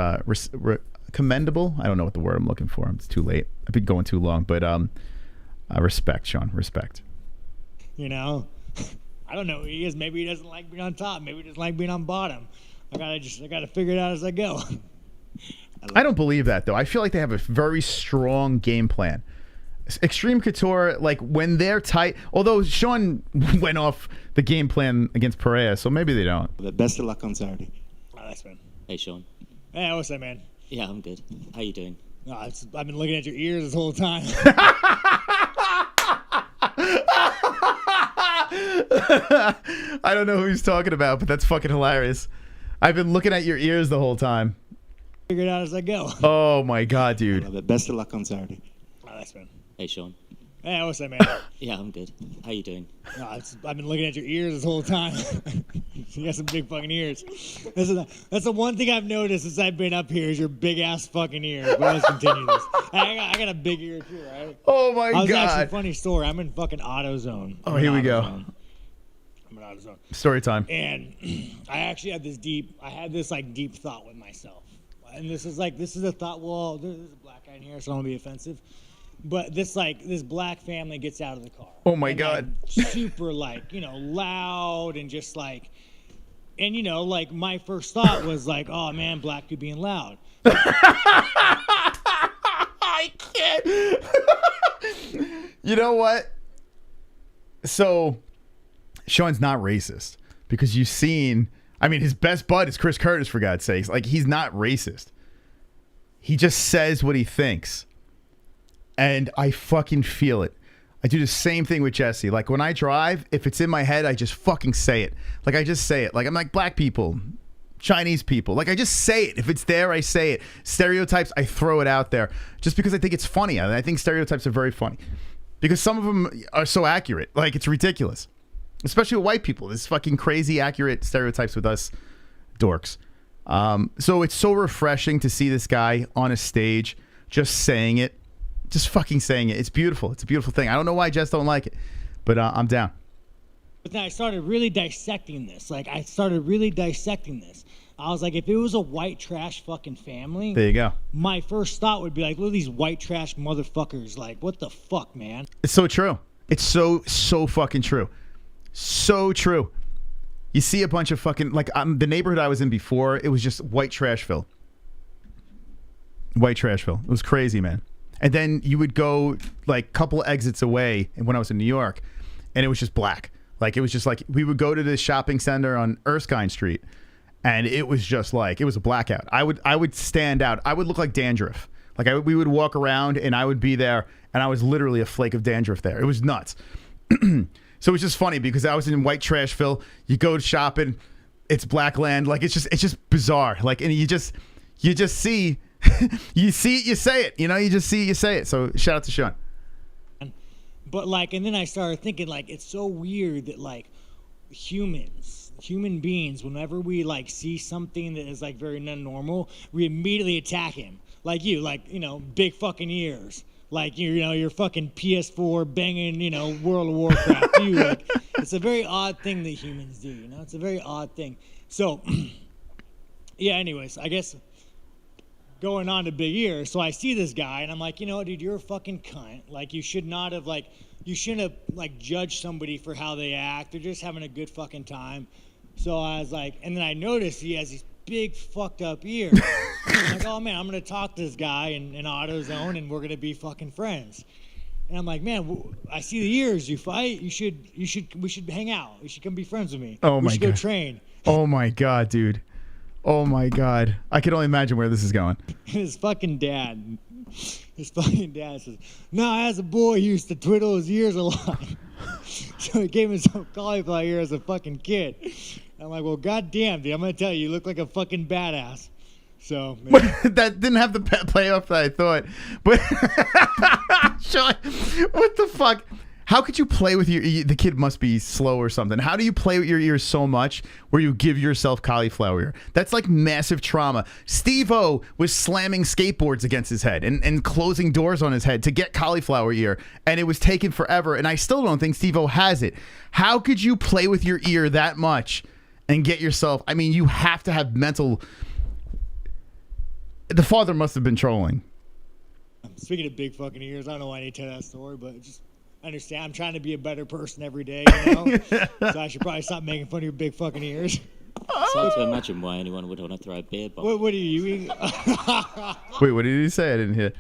commendable. I don't know what the word I'm looking for. It's too late. I've been going too long, but respect, Sean. Respect. You know, I don't know who he is. Maybe he doesn't like being on top. Maybe he doesn't like being on bottom. I gotta figure it out as I go. I don't believe that though. I feel like they have a very strong game plan. Extreme Couture, like when they're tight, although Sean went off the game plan against Pereira, so maybe they don't. But best of luck on Saturday. Oh, thanks, man. Hey, Sean. Hey, what's up, man? Yeah, I'm good. How you doing? No, I've been looking at your ears this whole time. I don't know who he's talking about, but that's fucking hilarious. I've been looking at your ears the whole time. Figure it out as I go. Oh my god, dude. But best of luck on Saturday. Oh, thanks, man. Hey, Sean. Hey, what's up, man? Yeah, I'm good. How you doing? No, I've been looking at your ears this whole time. You got some big fucking ears. That's the one thing I've noticed since I've been up here is your big ass fucking ears. But let's continue this. I got a big ear too, right? Oh my god. Actually, funny story. I'm in fucking AutoZone. Oh, here we go. I'm in AutoZone. Story time. And I actually had this deep thought with myself. And this is a thought. Well, there's a black guy in here, so I don't want to be offensive. But this black family gets out of the car. Oh my god. Super loud and just and my first thought was oh man, black people being loud. I can't. You know what? So Sean's not racist because you've seen. I mean, his best bud is Chris Curtis, for God's sakes. He's not racist. He just says what he thinks. And I fucking feel it. I do the same thing with Jesse. When I drive, if it's in my head, I just fucking say it. I just say it. I'm like black people, Chinese people. I just say it. If it's there, I say it. Stereotypes, I throw it out there. Just because I think it's funny. I think stereotypes are very funny. Because some of them are so accurate. It's ridiculous. Especially with white people. This fucking crazy accurate stereotypes with us dorks. So it's so refreshing to see this guy on a stage just saying it. Just fucking saying it. It's beautiful. It's a beautiful thing. I don't know why I just don't like it. But I'm down. But then I started really dissecting this. I was like, if it was a white trash fucking family. There you go. My first thought would be look at these white trash motherfuckers. What the fuck, man? It's so true. It's so fucking true. So true. You see a bunch of fucking the neighborhood I was in before, it was just white trashville. White trashville. It was crazy, man. And then you would go couple exits away, and when I was in New York, and it was just black. It was just we would go to this shopping center on Erskine Street, and it was just it was a blackout. I would stand out. I would look like dandruff. We would walk around, and I would be there, and I was literally a flake of dandruff there. It was nuts. So it was just funny because I was in white trashville. You go shopping, it's black land. It's just bizarre. And you just see. You see it, you say it. You just see it, you say it. So shout out to Sean. But and then I started thinking it's so weird that human beings, whenever we see something that is very non-normal, we immediately attack him. Big fucking ears. Your fucking PS4 banging, World of Warcraft. It's a very odd thing that humans do. It's a very odd thing. So yeah. Anyways, I guess. Going on to big ears, so I see this guy and I'm like, dude, you're a fucking cunt. You should not have you shouldn't have judged somebody for how they act. They're just having a good fucking time. So I was and then I noticed he has these big fucked up ears. I'm like, oh man, I'm gonna talk to this guy in AutoZone and we're gonna be fucking friends. And I'm like, man, I see the ears. You fight. We should hang out. You should come be friends with me. Oh my god. We should go train. Oh my god, dude. Oh my god. I can only imagine where this is going. His fucking dad says, no, as a boy, he used to twiddle his ears a lot. So he gave him some cauliflower ear as a fucking kid. I'm like, well, goddamn, dude, I'm going to tell you look like a fucking badass. So that didn't have the payoff that I thought. But Sean, what the fuck? How could you play with the kid must be slow or something. How do you play with your ears so much where you give yourself cauliflower ear? That's massive trauma. Steve-O was slamming skateboards against his head and closing doors on his head to get cauliflower ear. And it was taken forever. And I still don't think Steve-O has it. How could you play with your ear that much and get yourself, you have to have mental. The father must have been trolling. Speaking of big fucking ears, I don't know why I need to tell that story, but just understand. I'm trying to be a better person every day, you know? So I should probably stop making fun of your big fucking ears. It's hard to imagine why anyone would want to throw a beer bomb. What are you eating? Wait, what did he say? I didn't hear.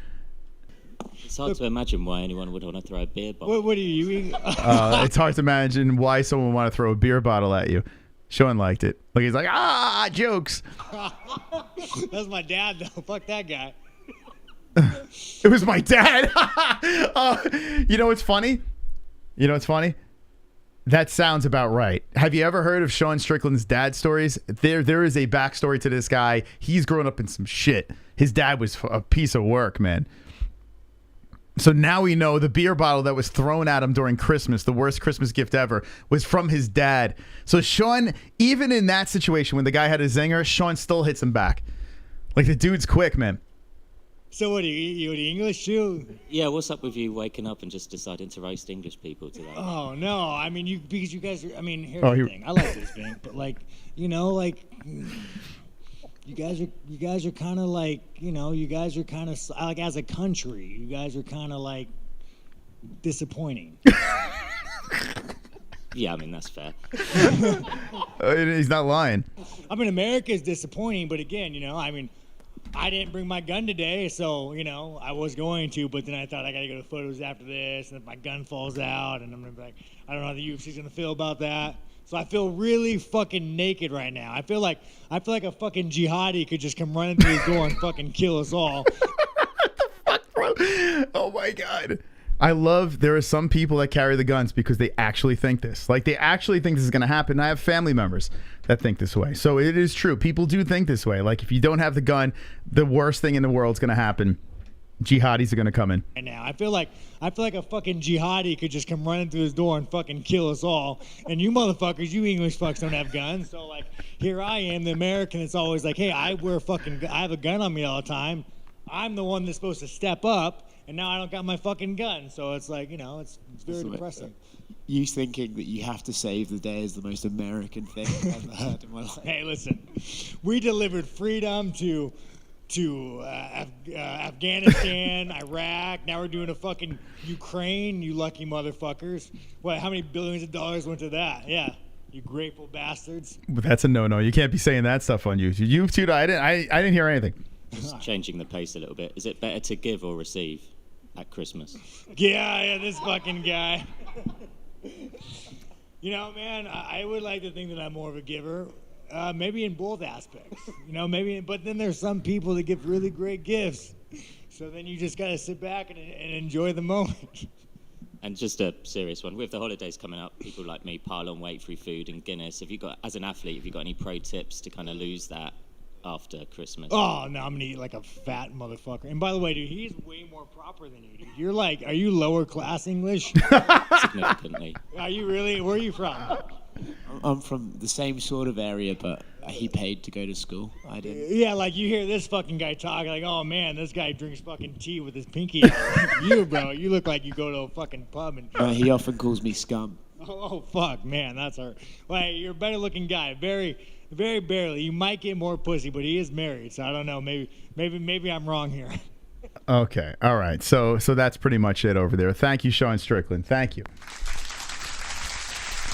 It's hard to imagine why anyone would want to throw a beer bomb. What are you eating? It's hard to imagine why someone would want to throw a beer bottle at you. Sean liked it. Like he's like, jokes. That's my dad, though. Fuck that guy. It was my dad. You know what's funny? That sounds about right. Have you ever heard of Sean Strickland's dad stories? There is a backstory to this guy. He's grown up in some shit. His dad was a piece of work, man. So now we know the beer bottle that was thrown at him during Christmas, the worst Christmas gift ever, was from his dad. So Sean, even in that situation when the guy had a zinger, Sean still hits him back. Like the dude's quick, man. So what, you English too? Yeah, what's up with you waking up and just deciding to roast English people today? Oh, no. I mean, because you guys are, I mean, here's the thing. I like this thing, but like, you know, like, you guys are kind of like, you know, you guys are kind of, like, as a country, you guys are kind of like disappointing. Yeah, I mean, that's fair. He's not lying. I mean, America is disappointing, but again, you know, I mean, I didn't bring my gun today, so, you know, I was going to, but then I thought I got to go to photos after this, and if my gun falls out, and I'm going to be like, I don't know how the UFC's going to feel about that. So I feel really fucking naked right now. I feel like a fucking jihadi could just come running through the door and fucking kill us all. What the fuck, bro? Oh, my God. I love there are some people that carry the guns because they actually think this. Like, they actually think this is going to happen. I have family members that think this way. So it is true. People do think this way. Like, if you don't have the gun, the worst thing in the world is going to happen. Jihadis are going to come in. Right now, I feel like a fucking jihadi could just come running through his door and fucking kill us all. And you motherfuckers, you English fucks don't have guns. So, like, here I am, the American that's always like, hey, I have a gun on me all the time. I'm the one that's supposed to step up. And now I don't got my fucking gun, so it's like, you know, it's very depressing. You thinking that you have to save the day is the most American thing I've ever heard in my life. Hey, listen, we delivered freedom to Afghanistan, Iraq. Now we're doing a fucking Ukraine, you lucky motherfuckers. What? How many billions of dollars went to that? Yeah, you grateful bastards. That's a no-no. You can't be saying that stuff on YouTube. You too. I didn't hear anything. Just changing the pace a little bit. Is it better to give or receive at Christmas? Yeah, this fucking guy. You know, man, I would like to think that I'm more of a giver. Maybe in both aspects. You know, but then there's some people that give really great gifts. So then you just got to sit back and enjoy the moment. And just a serious one. With the holidays coming up, people like me pile on weight through food and Guinness. As an athlete, have you got any pro tips to kind of lose that after Christmas? Oh, no, I'm going to eat like a fat motherfucker. And by the way, dude, he's way more proper than you, dude. You're like, are you lower class English? Significantly. Are you really? Where are you from? I'm from the same sort of area, but he paid to go to school. I didn't. Yeah, like you hear this fucking guy talk, like, oh man, this guy drinks fucking tea with his pinky out. You, bro, you look like you go to a fucking pub and. He often calls me scum. Oh fuck, man, that's hard. Well, you're a better looking guy. Very barely. You might get more pussy, but he is married, so I don't know. Maybe I'm wrong here. Okay, all right. So that's pretty much it over there. Thank you, Sean Strickland. Thank you.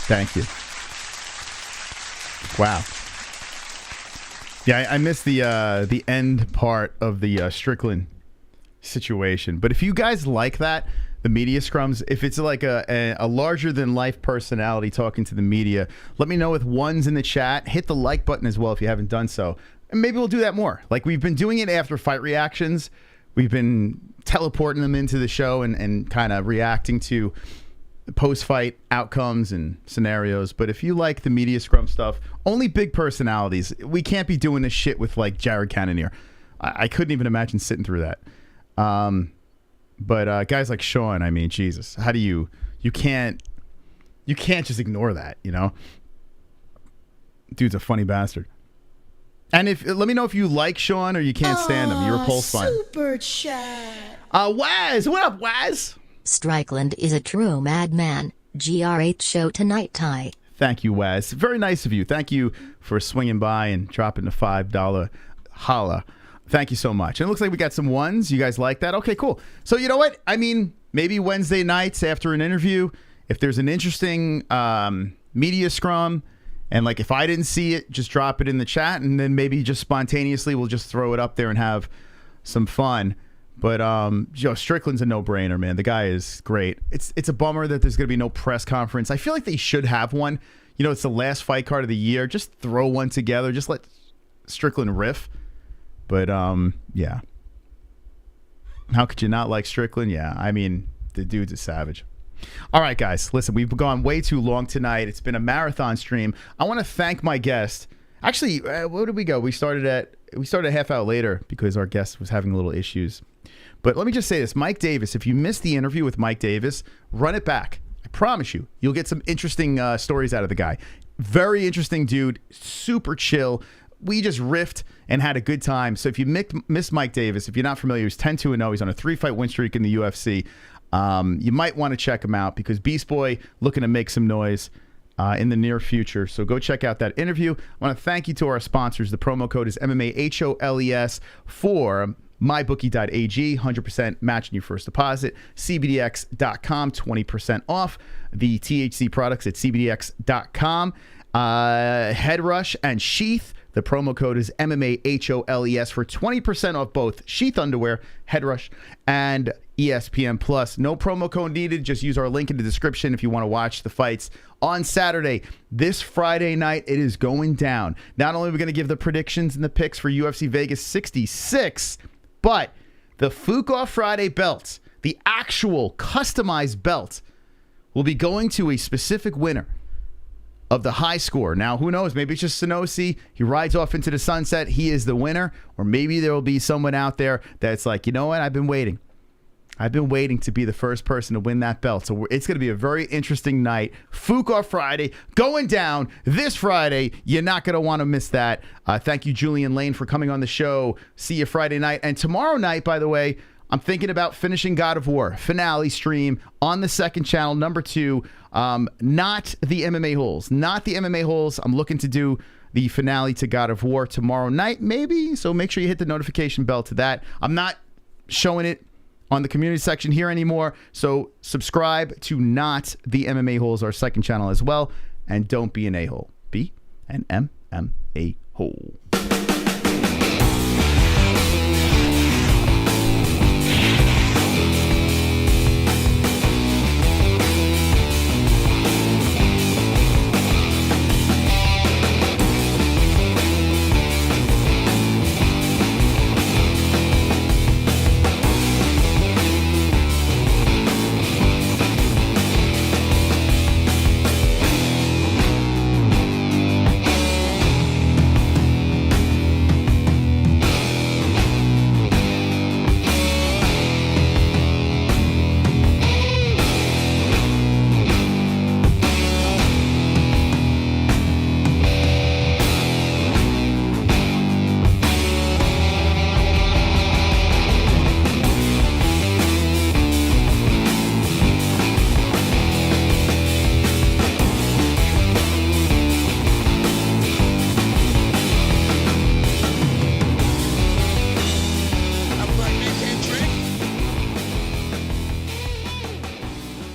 Thank you. Wow. Yeah, I missed the end part of the Strickland situation. But if you guys like that, the media scrums, if it's like a larger than life personality talking to the media, let me know with ones in the chat. Hit the like button as well if you haven't done so. And maybe we'll do that more. Like we've been doing it after fight reactions. We've been teleporting them into the show and kind of reacting to post-fight outcomes and scenarios. But if you like the media scrum stuff, only big personalities. We can't be doing this shit with like Jared Cannonier. I couldn't even imagine sitting through that. But guys like Sean, I mean, Jesus, how do you can't just ignore that, you know? Dude's a funny bastard. And let me know if you like Sean or you can't stand him. You repulse fine. Super chat. Waz, what up, Waz? Strickland is a true madman. GR8 show tonight, Ty. Thank you, Waz. Very nice of you. Thank you for swinging by and dropping the $5 holla. Thank you so much. And it looks like we got some ones. You guys like that? Okay, cool. So you know what? I mean, maybe Wednesday nights after an interview, if there's an interesting media scrum, and like if I didn't see it, just drop it in the chat, and then maybe just spontaneously we'll just throw it up there and have some fun. But Strickland's a no-brainer, man. The guy is great. It's a bummer that there's going to be no press conference. I feel like they should have one. You know, it's the last fight card of the year. Just throw one together. Just let Strickland riff. But, yeah. How could you not like Strickland? Yeah, I mean, the dude's a savage. All right, guys. Listen, we've gone way too long tonight. It's been a marathon stream. I want to thank my guest. Actually, where did we go? We started a half hour later because our guest was having little issues. But let me just say this. Mike Davis, if you missed the interview with Mike Davis, run it back. I promise you. You'll get some interesting stories out of the guy. Very interesting dude. Super chill. We just riffed and had a good time. So if you missed Mike Davis, if you're not familiar, he's 10-2-0. He's on a 3-fight win streak in the UFC. You might want to check him out because Beast Boy looking to make some noise in the near future. So go check out that interview. I want to thank you to our sponsors. The promo code is MMA-HOLES for mybookie.ag, 100% matching your first deposit. CBDX.com, 20% off the THC products at CBDX.com. Head Rush and Sheath. The promo code is MMA-HOLES for 20% off both Sheath underwear, Head Rush, and ESPN Plus. No promo code needed. Just use our link in the description if you want to watch the fights on Saturday. This Friday night, it is going down. Not only are we going to give the predictions and the picks for UFC Vegas 66, but the Fuqua Friday belt, the actual customized belt, will be going to a specific winner of the high score. Now, who knows? Maybe it's just Sanosi. He rides off into the sunset. He is the winner. Or maybe there will be someone out there that's like, you know what? I've been waiting. I've been waiting to be the first person to win that belt. So it's going to be a very interesting night. Fuqua Friday going down this Friday. You're not going to want to miss that. Thank you, Julian Lane, for coming on the show. See you Friday night. And tomorrow night, by the way, I'm thinking about finishing God of War finale stream on the second channel, number 2. Not the MMA-Holes. Not the MMA-Holes. I'm looking to do the finale to God of War tomorrow night, maybe. So make sure you hit the notification bell to that. I'm not showing it on the community section here anymore. So subscribe to Not the MMA-Holes, our second channel as well. And don't be an a-hole. Be an MMA-Hole.